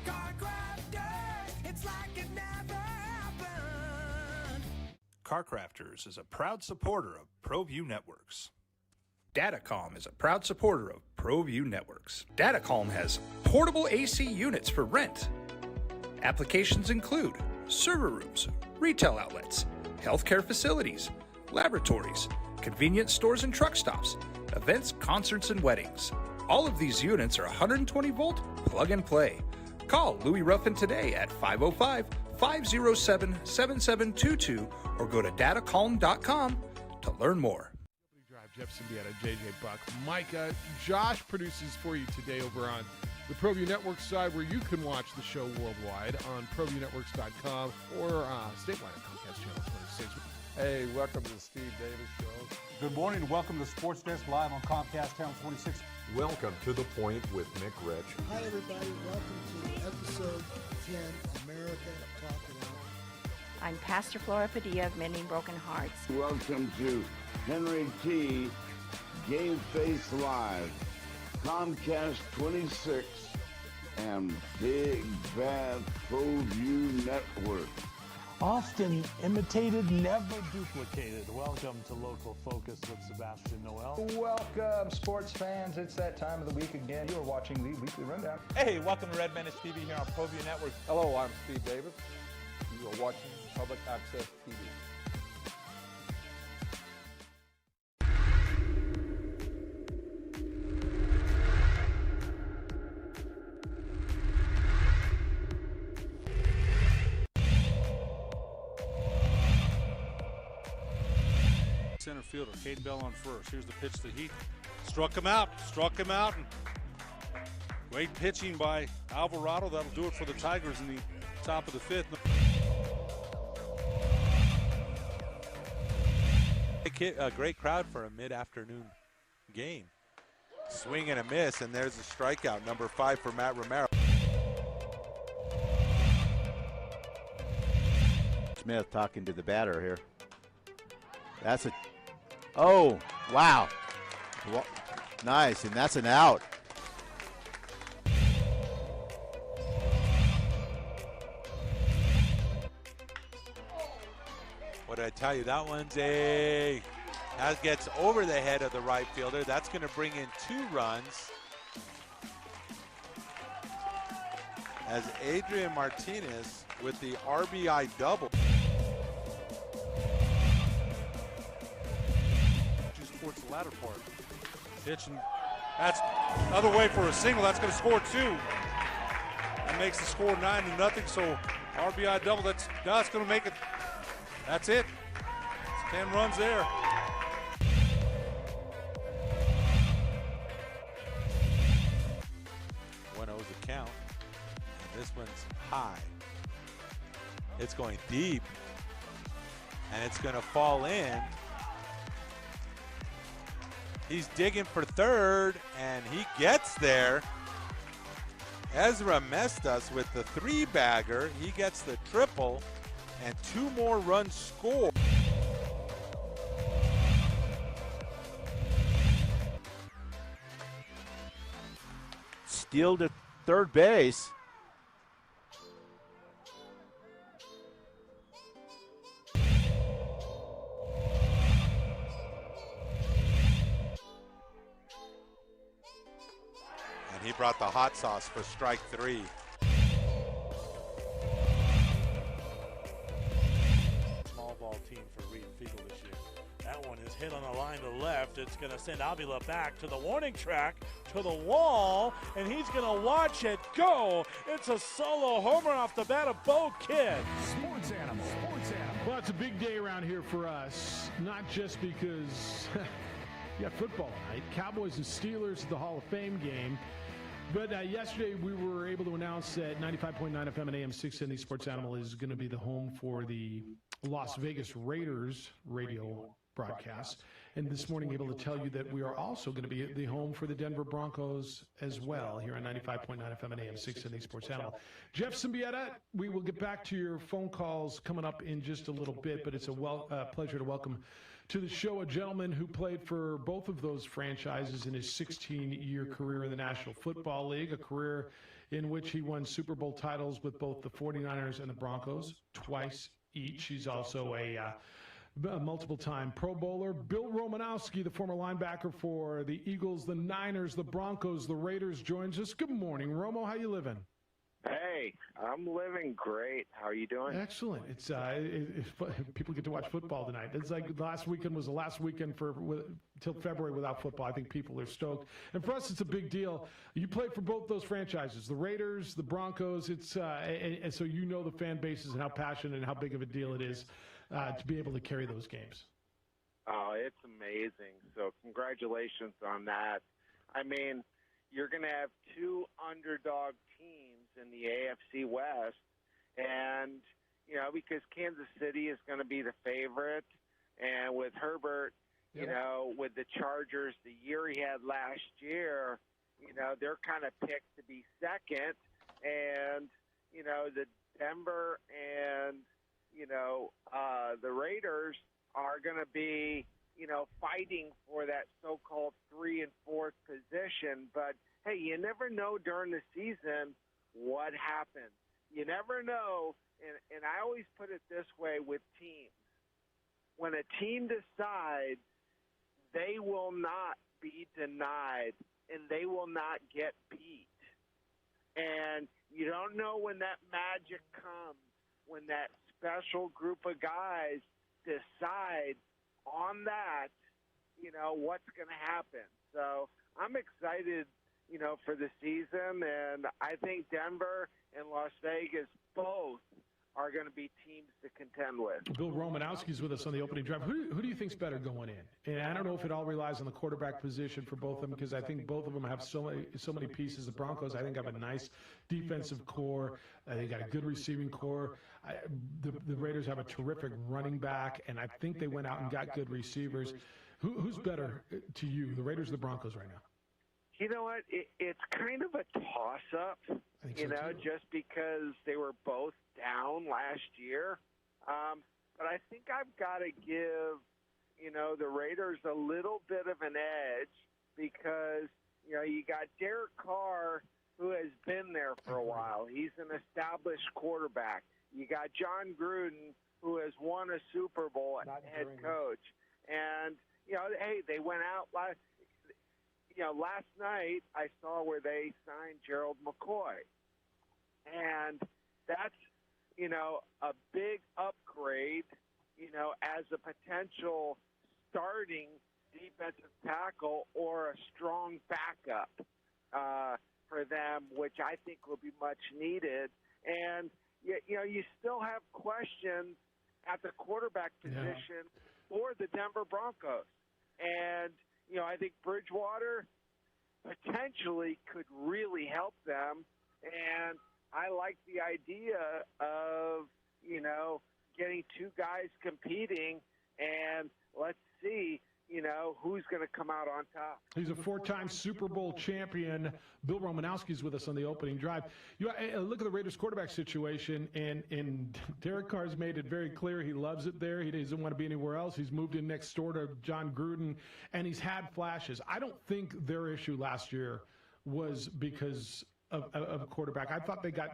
Car Crafters, it's like it never happened. Car Crafters is a proud supporter of ProView Networks. Datacom is a proud supporter of ProView Networks. Datacom has portable AC units for rent. Applications include server rooms, retail outlets, healthcare facilities, laboratories, convenience stores and truck stops, events, concerts, and weddings. All of these units are 120-volt plug and play. Call Louis Ruffin today at 505-507-7722 or go to datacom.com to learn more. Jeff Siembieda, JJ Buck, Micah. Josh produces for you today over on the ProView Network side, where you can watch the show worldwide on ProViewNetworks.com or statewide at Comcast Channel 26. Hey, welcome to the Steve Davis Show. Good morning and welcome to Sports Desk Live on Comcast Channel 26. Welcome to The Point with Nick Rich. Hi, everybody. Welcome to episode 10, America Talk It Out. I'm Pastor Flora Padilla of Mending Broken Hearts. Welcome to Henry T. Game Face Live, Comcast 26, and Big Bad ProView Network. Often imitated, never duplicated. Welcome to Local Focus with Sebastian Noel. Welcome, sports fans. It's that time of the week again. You are watching the Weekly Rundown. Hey, welcome to Red Menace TV here on ProView Network. Hello, I'm Steve Davis. You are watching Public Access TV. Center fielder, Caden Bell on first. Here's the pitch to Heath. Struck him out. And great pitching by Alvarado. That'll do it for the Tigers in the top of the fifth. A great crowd for a mid-afternoon game. Swing and a miss, and there's a strikeout, number 5 for Matt Romero. Smith talking to the batter here. That's a... Oh, wow. Nice, and that's an out. What did I tell you? That one's that gets over the head of the right fielder. That's going to bring in 2 runs. As Adrian Martinez with the RBI double. Towards the latter part. Pitch, and that's other way for a single. That's going to score 2. That makes the score 9-0. So RBI double. That's going to make it. That's it. It's 10 runs there. 1-0's the count. And this one's high. It's going deep. And it's going to fall in. He's digging for third, and he gets there. Ezra Mestas with the 3-bagger. He gets the triple, and 2 more runs scored. Steal to third base. He brought the hot sauce for strike 3. Small ball team for Reed Fiegel this year. That one is hit on the line to left. It's going to send Avila back to the warning track, to the wall, and he's going to watch it go. It's a solo homer off the bat of Bo Kidd. Sports Animal. Well, it's a big day around here for us, not just because you got football tonight. Cowboys and Steelers at the Hall of Fame game. But yesterday we were able to announce that 95.9 FM and AM 670 Sports Animal is going to be the home for the Las Vegas Raiders radio broadcast. And this morning able to tell you that we are also going to be the home for the Denver Broncos as well here on 95.9 FM and AM 670 Sports Animal. Jeff Siembieda, we will get back to your phone calls coming up in just a little bit, but it's a pleasure to welcome to the show a gentleman who played for both of those franchises in his 16-year career in the National Football League, a career in which he won Super Bowl titles with both the 49ers and the Broncos, twice each. He's also a multiple-time Pro Bowler. Bill Romanowski, the former linebacker for the Eagles, the Niners, the Broncos, the Raiders, joins us. Good morning, Romo. How you living? Hey, I'm living great. How are you doing? Excellent. It's people get to watch football tonight. It's like last weekend was the last weekend till February without football. I think people are stoked, and for us, it's a big deal. You played for both those franchises, the Raiders, the Broncos. It's and so you know the fan bases and how passionate and how big of a deal it is to be able to carry those games. Oh, it's amazing. So congratulations on that. I mean, you're going to have two underdog teams in the AFC West. And, you know, because Kansas City is going to be the favorite. And with Herbert, you know, with the Chargers, the year he had last year, you know, they're kind of picked to be second. And, you know, the Denver and, you know, the Raiders are going to be, you know, fighting for that so-called 3 and 4th position. But, hey, you never know during the season what happens. You never know, and I always put it this way with teams. When a team decides, they will not be denied, and they will not get beat. And you don't know when that magic comes, when that special group of guys decide on that, you know, what's going to happen. So I'm excited, you know, for the season, and I think Denver and Las Vegas both are going to be teams to contend with. Bill Romanowski's with us on the opening drive. Who do you think's better going in? And I don't know if it all relies on the quarterback position for both of them, because I think both of them have so many pieces. The Broncos, I think, have a nice defensive core. They got a good receiving core. The Raiders have a terrific running back, and I think they went out and got good receivers. Who's better to you, the Raiders or the Broncos right now? You know what? It's kind of a toss-up, you know, just because they were both down last year. But I think I've got to give, you know, the Raiders a little bit of an edge because, you know, you got Derek Carr, who has been there for a while. He's an established quarterback. You got John Gruden, who has won a Super Bowl as head coach. And, you know, hey, they went out last night I saw where they signed Gerald McCoy. And that's, you know, a big upgrade, you know, as a potential starting defensive tackle or a strong backup for them, which I think will be much needed. And, you know, you still have questions at the quarterback position for the Denver Broncos. And, you know, I think Bridgewater potentially could really help them. And I like the idea of, you know, getting two guys competing, and let's see, you know, who's going to come out on top. He's a 4-time Super Bowl champion. Bill Romanowski's with us on the opening drive. You look at the Raiders quarterback situation, and Derek Carr's made it very clear he loves it there. He doesn't want to be anywhere else. He's moved in next door to John Gruden, and he's had flashes. I don't think their issue last year was because of a quarterback. I thought they got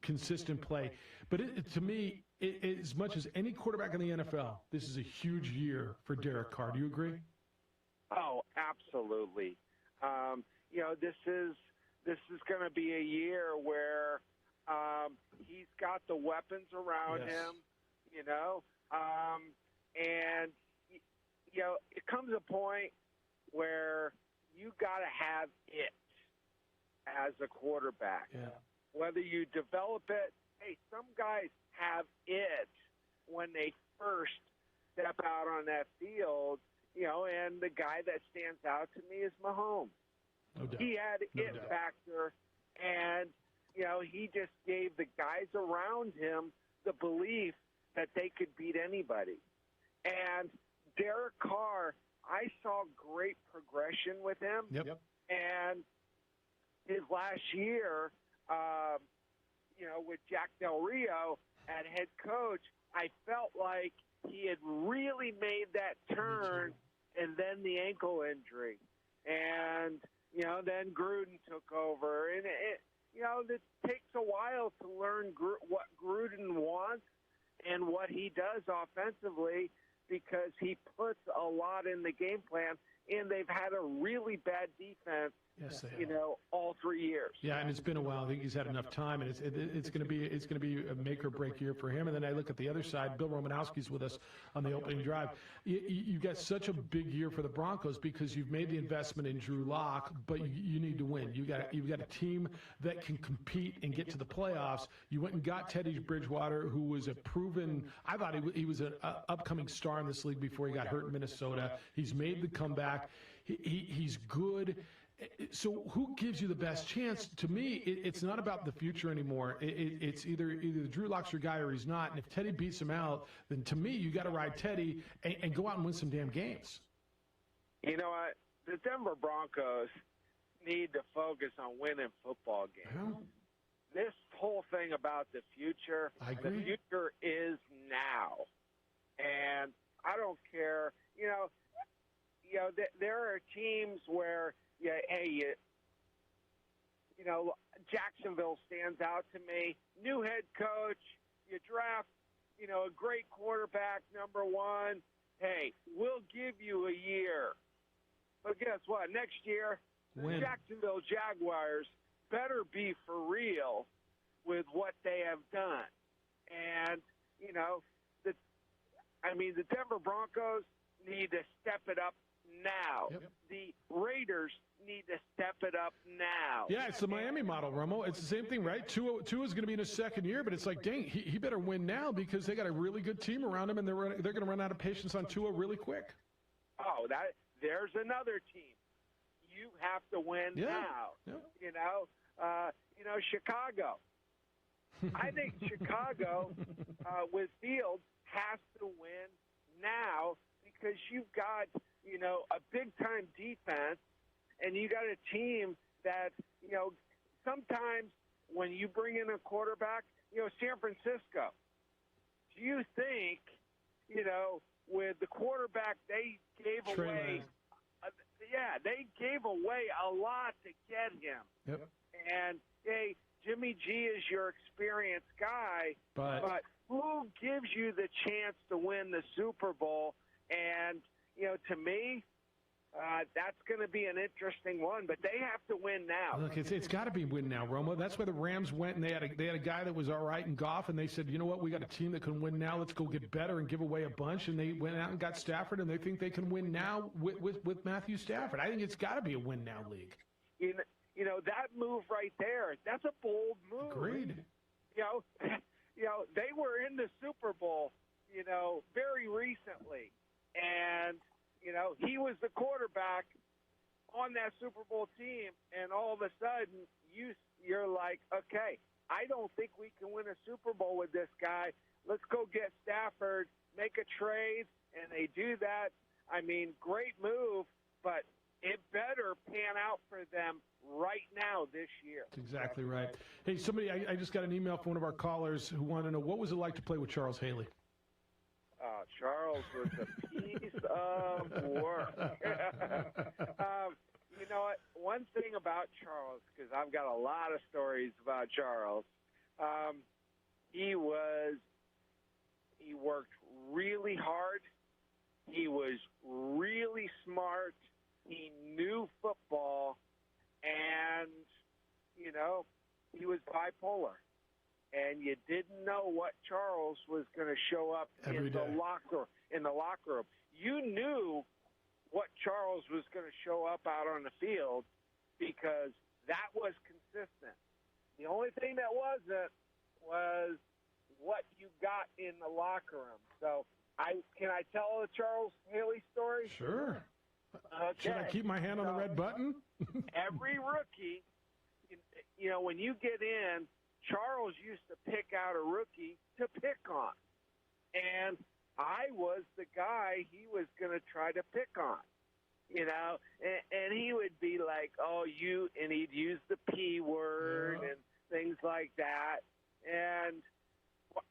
consistent play. But to me, as much as any quarterback in the NFL, this is a huge year for Derek Carr. Do you agree? Oh, absolutely. You know, this is going to be a year where he's got the weapons around him, you know, and, you know, it comes a point where you got to have it as a quarterback. Yeah. Whether you develop it, hey, some guys have it when they first step out on that field, you know, and the guy that stands out to me is Mahomes. No doubt. He had it factor, and, you know, he just gave the guys around him the belief that they could beat anybody. And Derek Carr, I saw great progression with him. Yep. And his last year, you know, with Jack Del Rio at head coach, I felt like he had really made that turn, and then the ankle injury. And, you know, then Gruden took over. And, you know, it takes a while to learn what Gruden wants and what he does offensively, because he puts a lot in the game plan, and they've had a really bad defense Yes, they have. you know, all 3 years. Yeah, and it's been a while. I think he's had enough time, and it's going to be a make or break year for him. And then I look at the other side. Bill Romanowski's with us on the opening drive. You got such a big year for the Broncos because you've made the investment in Drew Lock, but you need to win. You've got a team that can compete and get to the playoffs. You went and got Teddy Bridgewater, who was a proven. I thought he was an upcoming star in this league before he got hurt in Minnesota. He's made the comeback. He's good. So who gives you the best chance? To me, it's not about the future anymore. It's either Drew Lock's your guy or he's not. And if Teddy beats him out, then to me, you got to ride Teddy and go out and win some damn games. You know what? The Denver Broncos need to focus on winning football games. This whole thing about the future, the future is now. And I don't care. You know, there are teams where, Jacksonville stands out to me. New head coach, you draft, a great quarterback, number one. Hey, we'll give you a year. But guess what? Next year, the Jacksonville Jaguars better be for real with what they have done. And, the Denver Broncos need to step it up now. Yep. The Raiders need to step it up now. Yeah, it's the Miami model, Romo. It's the same thing, right? Tua is going to be in his second year, but it's like, dang, he better win now because they got a really good team around him, and they're going to run out of patience on Tua really quick. Oh, there's another team. You have to win now. Yeah. Chicago. I think Chicago with Fields has to win now because you've got a big-time defense, and you got a team that, sometimes when you bring in a quarterback, San Francisco, do you think, with the quarterback they gave away, they gave away a lot to get him. Yep. And, hey, Jimmy G is your experienced guy, but who gives you the chance to win the Super Bowl? And, to me, that's going to be an interesting one, but they have to win now. Look, it's got to be win now, Romo. That's where the Rams went, and they had a guy that was all right in Goff, and they said, you know what, we got a team that can win now. Let's go get better and give away a bunch. And they went out and got Stafford, and they think they can win now with Matthew Stafford. I think it's got to be a win now league. That move right there, that's a bold move. Agreed. They were in the Super Bowl, very recently. And, he was the quarterback on that Super Bowl team, and all of a sudden you're like, okay, I don't think we can win a Super Bowl with this guy. Let's go get Stafford, make a trade, and they do that. I mean, great move, but it better pan out for them right now this year. That's exactly right. Hey, I just got an email from one of our callers who wanted to know, what was it like to play with Charles Haley? Charles was a piece of work. You know what? One thing about Charles, because I've got a lot of stories about Charles, he worked really hard. He was really smart. He knew football, and, he was bipolar. And you didn't know what Charles was going to show up in the locker room. You knew what Charles was going to show up out on the field because that was consistent. The only thing that wasn't was what you got in the locker room. So can I tell the Charles Haley story? Sure. Okay. Should I keep my hand on the red button? Every rookie, when you get in, Charles used to pick out a rookie to pick on. And I was the guy he was going to try to pick on, and he would be like, and he'd use the P word and things like that. And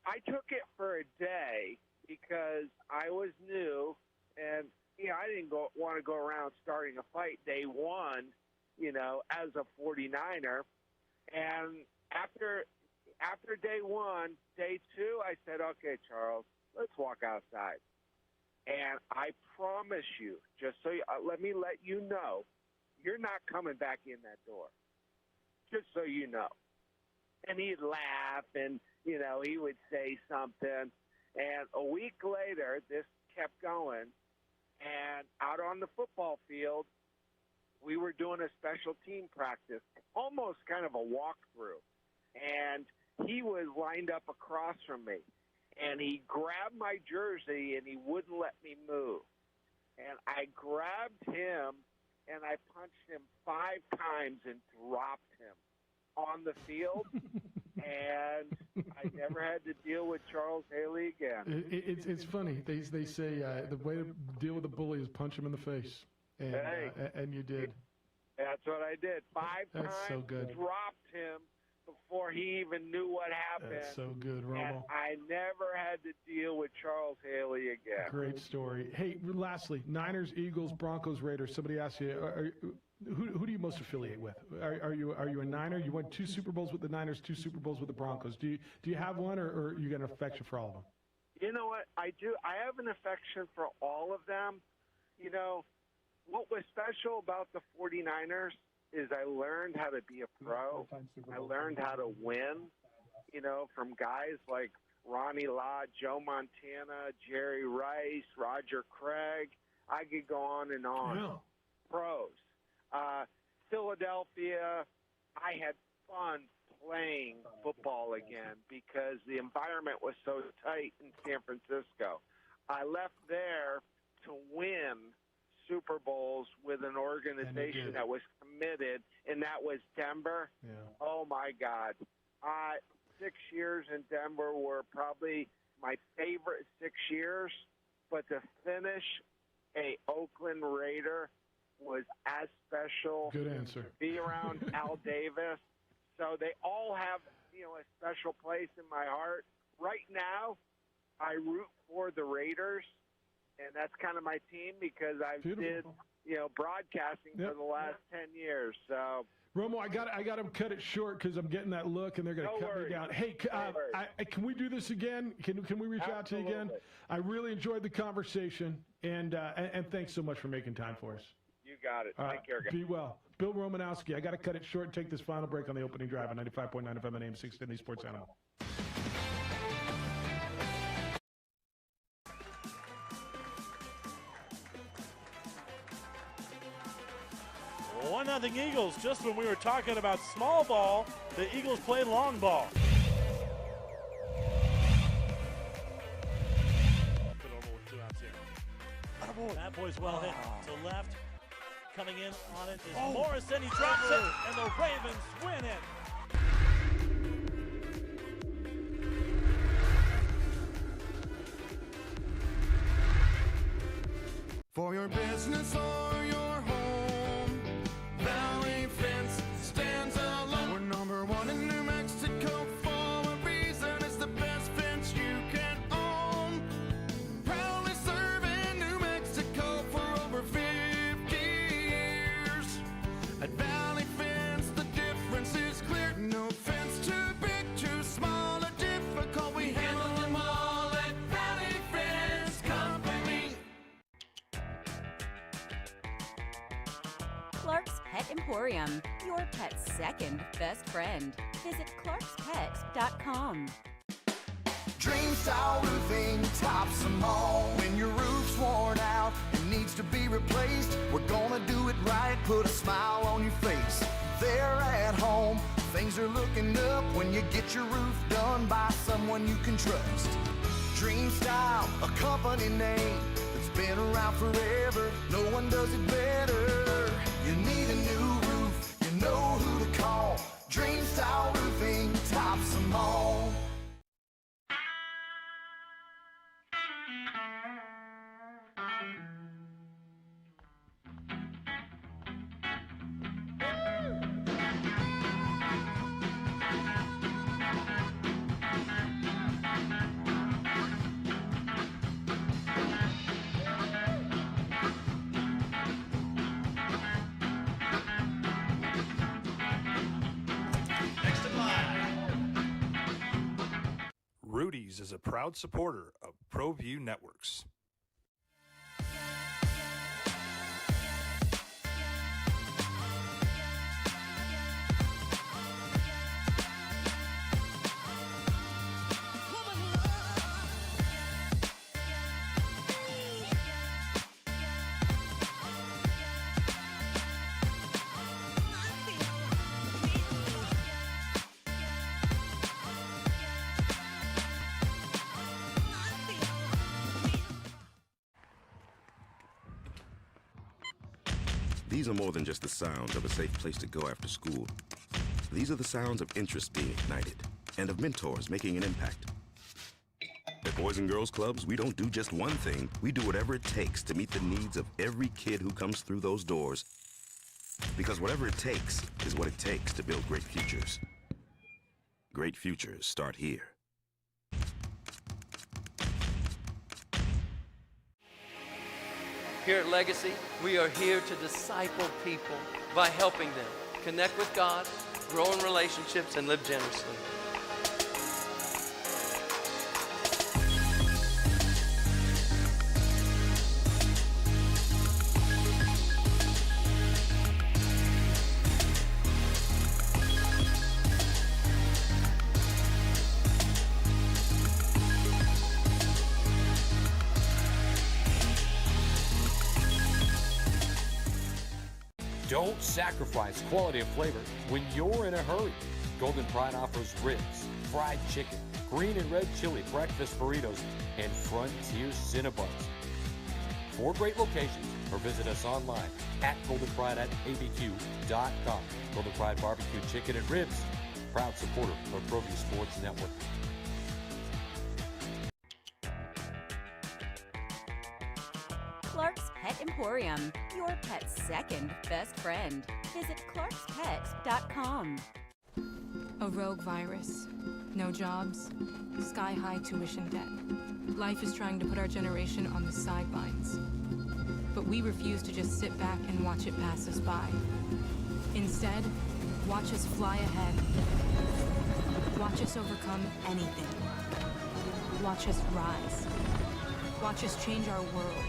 I took it for a day because I was new, and, I didn't want to go around starting a fight day one, as a 49er. And after day one, day two, I said, okay, Charles, let's walk outside. And I promise you, let me let you know, you're not coming back in that door, just so you know. And he'd laugh, and, you know, he would say something. And a week later, this kept going. And out on the football field, we were doing a special team practice, almost kind of a walkthrough. And he was lined up across from me. And he grabbed my jersey, and he wouldn't let me move. And I grabbed him, and I punched him 5 times and dropped him on the field. And I never had to deal with Charles Haley again. It's funny. They say the way to deal with a bully is punch him in the face. And, and you did. That's what I did. 5 That's times, so good. dropped him before he even knew what happened. That's so good, Romo. And I never had to deal with Charles Haley again. Great story. Hey, lastly, Niners, Eagles, Broncos, Raiders. Somebody asked you, who do you most affiliate with? Are you a Niner? You won 2 Super Bowls with the Niners, 2 Super Bowls with the Broncos. Do you have one, or you got an affection for all of them? You know what? I do. I have an affection for all of them. You know, what was special about the 49ers is I learned how to be a pro. I learned how to win, you know, from guys like Ronnie Lott, Joe Montana, Jerry Rice, Roger Craig. I could go on and on. Yeah. Pros. Philadelphia, I had fun playing football again because the environment was so tight in San Francisco. I left there to win Super Bowls with an organization that was committed, and that was Denver. Yeah. Oh, my God. 6 years in Denver were probably my favorite 6 years, but to finish a Oakland Raider was as special. Good answer. Be around Al Davis. So they all have, you know, a special place in my heart. Right now, I root for the Raiders, and that's kind of my team because I've did, you know, broadcasting for the last 10 years. So Romo, I got to cut it short because I'm getting that look, and they're going to cut me down. Hey, can we do this again? Can we reach out to you again? I really enjoyed the conversation, and thanks so much for making time for us. You got it. Take care, guys. Be well. Bill Romanowski, I got to cut it short and take this final break on the opening drive on 95.9 FM and AM 610 Sports Animal. 1-0 Eagles. Just when we were talking about small ball, the Eagles played long ball. Put over with 2 outs here. That boy's well hit to left. Coming in on it is Morrison. He drops it, and the Ravens win it. For your business or your home, Valley Fence stands alone. We're number 1 in New Mexico for a reason. It's the best fence you can own. Proudly serving New Mexico for over 50 years. At Valley Fence, the difference is clear. No fence too big, too small, or difficult. We handle them all at Valley Fence Company. Clark's Pet Emporium, your pet's second best friend. Visit clarkspet.com. Dream Style Roofing tops them all. When your roof's worn out and needs to be replaced, we're gonna do it right, put a smile on your face. There at home, things are looking up when you get your roof done by someone you can trust. Dream Style, a company name that's been around forever. No one does it better. You need a new roof, you know who to call. Dream Style Roofing tops them all. Rudy's is a proud supporter of ProView Networks. These are more than just the sounds of a safe place to go after school. These are the sounds of interest being ignited and of mentors making an impact. At Boys and Girls Clubs, we don't do just one thing. We do whatever it takes to meet the needs of every kid who comes through those doors. Because whatever it takes is what it takes to build great futures. Great futures start here. Here at Legacy, we are here to disciple people by helping them connect with God, grow in relationships, and live generously. Don't sacrifice quality and flavor when you're in a hurry. Golden Pride offers ribs, fried chicken, green and red chili breakfast burritos, and Frontier Cinnabons. 4 great locations, or visit us online at goldenpride@abq.com. Golden Pride Barbecue Chicken and Ribs, proud supporter of ProView Sports Network. Clark's Pet Emporium, your pet's second best friend. Visit clarkspets.com. A rogue virus, no jobs, sky-high tuition debt. Life is trying to put our generation on the sidelines. But we refuse to just sit back and watch it pass us by. Instead, watch us fly ahead. Watch us overcome anything. Watch us rise. Watch us change our world.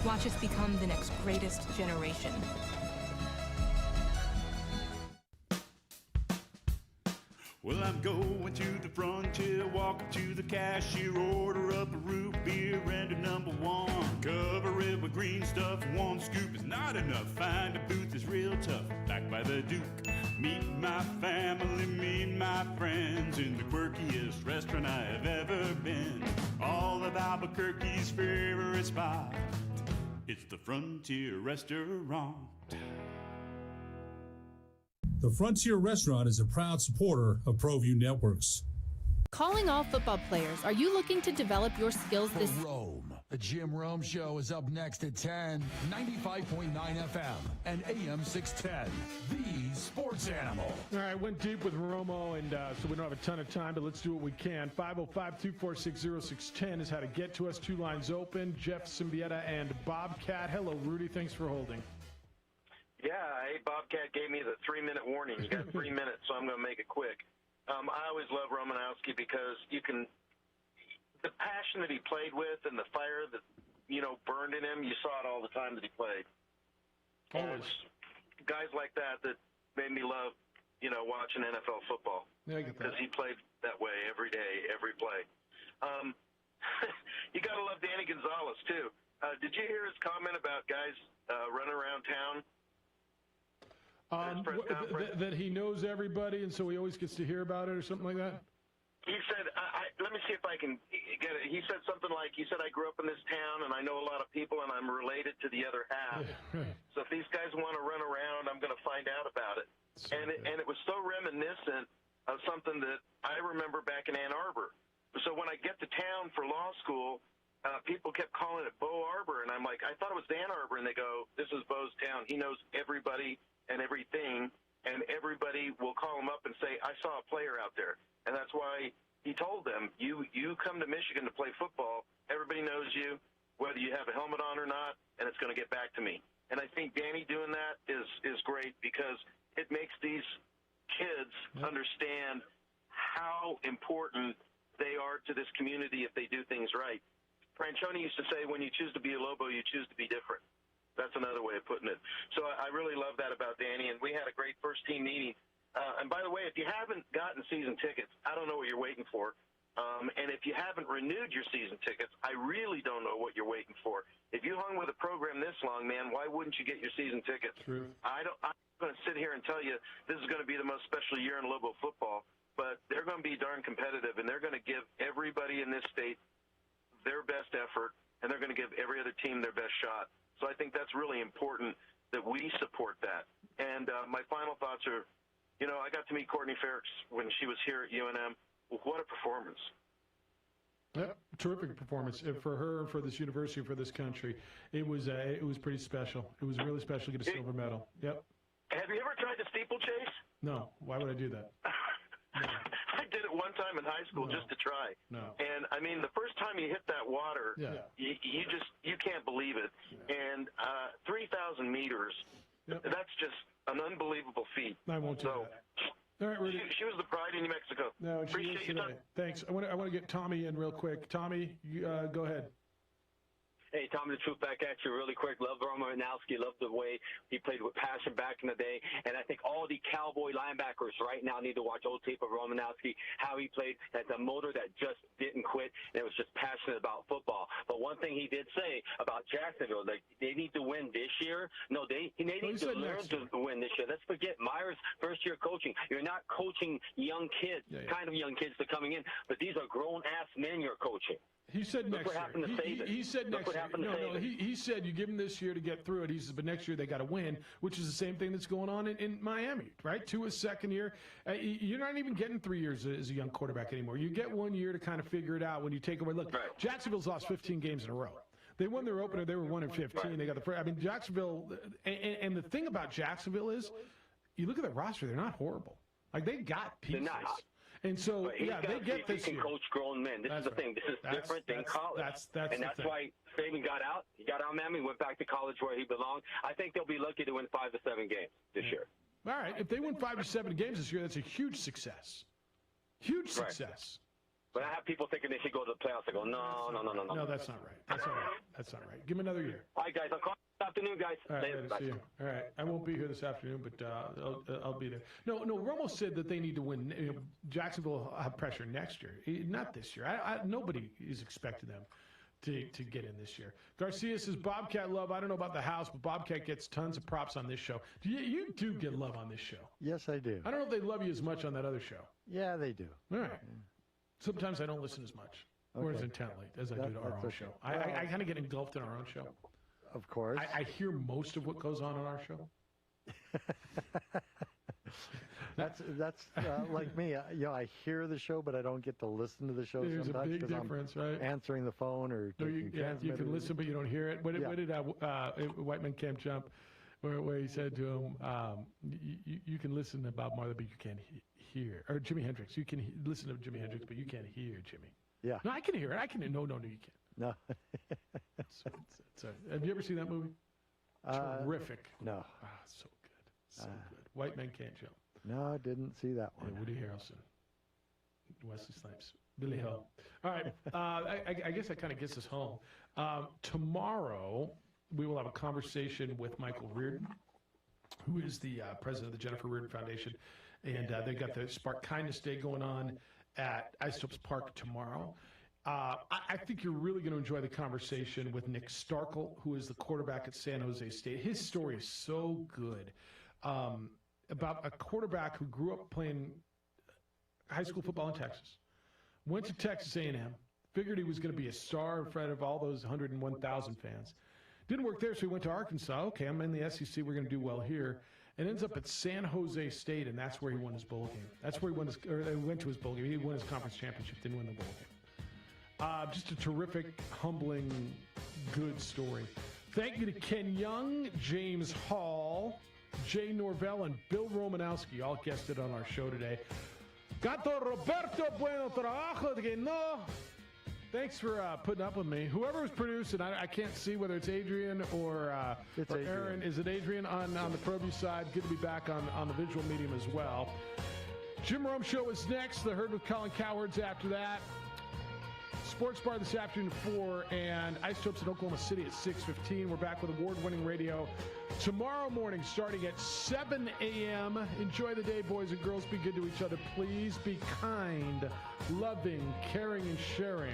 Watch us become the next greatest generation. Well, I'm going to the frontier, walking to the cashier, order up a root beer and a number 1. Cover it with green stuff, 1 scoop is not enough. Find a booth is real tough, back by the Duke. Meet my family, meet my friends in the quirkiest restaurant I have ever been. All of Albuquerque's favorite spot, it's the Frontier Restaurant. The Frontier Restaurant is a proud supporter of ProView Networks. Calling all football players. Are you looking to develop your skills this Rome? The Jim Rome Show is up next at 10, 95.9 FM and AM 610. The Sports Animal. All right, went deep with Romo, and so we don't have a ton of time, but let's do what we can. 505-246-0610 is how to get to us. 2 lines open. Jeff Siembieda and Bobcat. Hello, Rudy. Thanks for holding. Yeah, hey, Bobcat gave me the 3-minute warning. You got 3 minutes, so I'm going to make it quick. I always love Romanowski because the passion that he played with and the fire that, burned in him, you saw it all the time that he played. And guys like that made me love, watching NFL football. Yeah, I get that. Because he played that way every day, every play. You got to love Danny Gonzalez, too. Did you hear his comment about guys running around town? That he knows everybody, and so he always gets to hear about it or something like that? He said, let me see if I can get it. He said something like, I grew up in this town, and I know a lot of people, and I'm related to the other half. So if these guys want to run around, I'm going to find out about it. And it was so reminiscent of something that I remember back in Ann Arbor. So when I get to town for law school, people kept calling it Bo Arbor, and I'm like, I thought it was Ann Arbor, and they go, this is Bo's town. He knows everybody and everything, and everybody will call him up and say, I saw a player out there. And that's why he told them, you come to Michigan to play football, everybody knows you, whether you have a helmet on or not, and it's going to get back to me. And I think Danny doing that is great because it makes these kids understand how important they are to this community if they do things right. Franchione used to say, when you choose to be a Lobo, you choose to be different. That's another way of putting it. So I really love that about Danny, and we had a great first-team meeting. And by the way, if you haven't gotten season tickets, I don't know what you're waiting for. And if you haven't renewed your season tickets, I really don't know what you're waiting for. If you hung with a program this long, man, why wouldn't you get your season tickets? True. I'm going to sit here and tell you this is going to be the most special year in Lobo football, but they're going to be darn competitive, and they're going to give everybody in this state their best effort, and they're going to give every other team their best shot. So I think that's really important that we support that. And my final thoughts are, I got to meet Courtney Ferricks when she was here at UNM. What a performance. Yep, terrific performance for her, for this university, for this country. It was pretty special. It was really special to get a silver medal. Yep. Have you ever tried to steeplechase? No. Why would I do that? No. I did it one time in high school just to try. No. And I mean, the first time you hit that water, you can't believe it. And 3,000 meters, that's just an unbelievable feat. I won't do that. All right, Rudy. She was the pride in New Mexico. No, Appreciate your time. Thanks. I want to get Tommy in real quick. Tommy, go ahead. Hey, Tommy, the truth back at you really quick. Love Romanowski. Love the way he played with passion back in the day. And I think all the Cowboy linebackers right now need to watch old tape of Romanowski, how he played. That's a motor that just didn't quit, and it was just passionate about football. But one thing he did say about Jacksonville, like they need to win this year. No, they need to learn to win this year. Let's forget Myers' first-year coaching. You're not coaching young kids, kind of young kids that are coming in, but these are grown-ass men you're coaching. He said next year. He said next year. No, he said you give them this year to get through it. He says, but next year they got to win, which is the same thing that's going on in Miami, right? Tua's second year. You're not even getting 3 years as a young quarterback anymore. You get 1 year to kind of figure it out when you take away. Look, Jacksonville's lost 15 games in a row. They won their opener. They were 1-15. They got the first. I mean, Jacksonville. And the thing about Jacksonville is, you look at the roster. They're not horrible. Like they got pieces. They're not. And so, they get this year. He can coach grown men. This is the thing. This is different than college. That's why Saban got out. He got out of Miami, went back to college where he belonged. I think they'll be lucky to win 5 to 7 games this year. All right. If they win 5 to 7 games this year, that's a huge success. Huge success. But I have people thinking they should go to the playoffs. I go, no. No, that's not right. That's not right. Give them another year. All right, guys. I'll call you this afternoon, guys. All right, see you. All right. I won't be here this afternoon, but I'll be there. No, Romo said that they need to win. Jacksonville will have pressure next year, not this year. Nobody is expecting them to get in this year. Garcia says, Bobcat love. I don't know about the house, but Bobcat gets tons of props on this show. You do get love on this show. Yes, I do. I don't know if they love you as much on that other show. Yeah, they do. All right. Sometimes I don't listen as much or as intently as I do to our own show. I kind of get engulfed in our own show. Of course. I hear most of what goes on our show. That's like me. I hear the show, but I don't get to listen to the show There's sometimes. There's a big difference, right? Answering the phone or you can listen, but you don't hear it. What did White Man Can't Jump, where he said to him, you can listen to Bob Marley, but you can't hear. Or Jimi Hendrix. You can listen to Jimi Hendrix, but you can't hear Jimmy. Yeah. No, I can hear it. I can hear. No, you can't. No. Have you ever seen that movie? Terrific. No. So good. So good. White Men Can't Jump. No, I didn't see that one. Yeah, Woody Harrelson. Wesley Snipes. Billy Hill. All right. I guess that kind of gets us home. Tomorrow, we will have a conversation with Michael Reardon, who is the president of the Jennifer Reardon Foundation. And they got the Spark Kindness Day going on at Isotopes Park tomorrow. I think you're really going to enjoy the conversation with Nick Starkel, who is the quarterback at San Jose State. His story is so good about a quarterback who grew up playing high school football in Texas, went to Texas A&M, figured he was going to be a star in front of all those 101,000 fans. Didn't work there, so he went to Arkansas. Okay, I'm in the SEC. We're going to do well here. And ends up at San Jose State, and that's where he won his bowl game. That's where he won he went to his bowl game. He won his conference championship, didn't win the bowl game. Just a terrific, humbling, good story. Thank you to Ken Young, James Hall, Jay Norvell, and Bill Romanowski, all guested on our show today. Gato Roberto Bueno Trabajo de No. Thanks for putting up with me. Whoever was producing, I can't see whether it's Adrian or Aaron. Is it Adrian on the ProView side? Good to be back on the visual medium as well. Jim Rome Show is next. The Herd with Colin Cowards after that. Sports Bar this afternoon at 4, and Isotopes in Oklahoma City at 6:15. We're back with award-winning radio tomorrow morning starting at 7 a.m. Enjoy the day, boys and girls. Be good to each other. Please be kind, loving, caring, and sharing.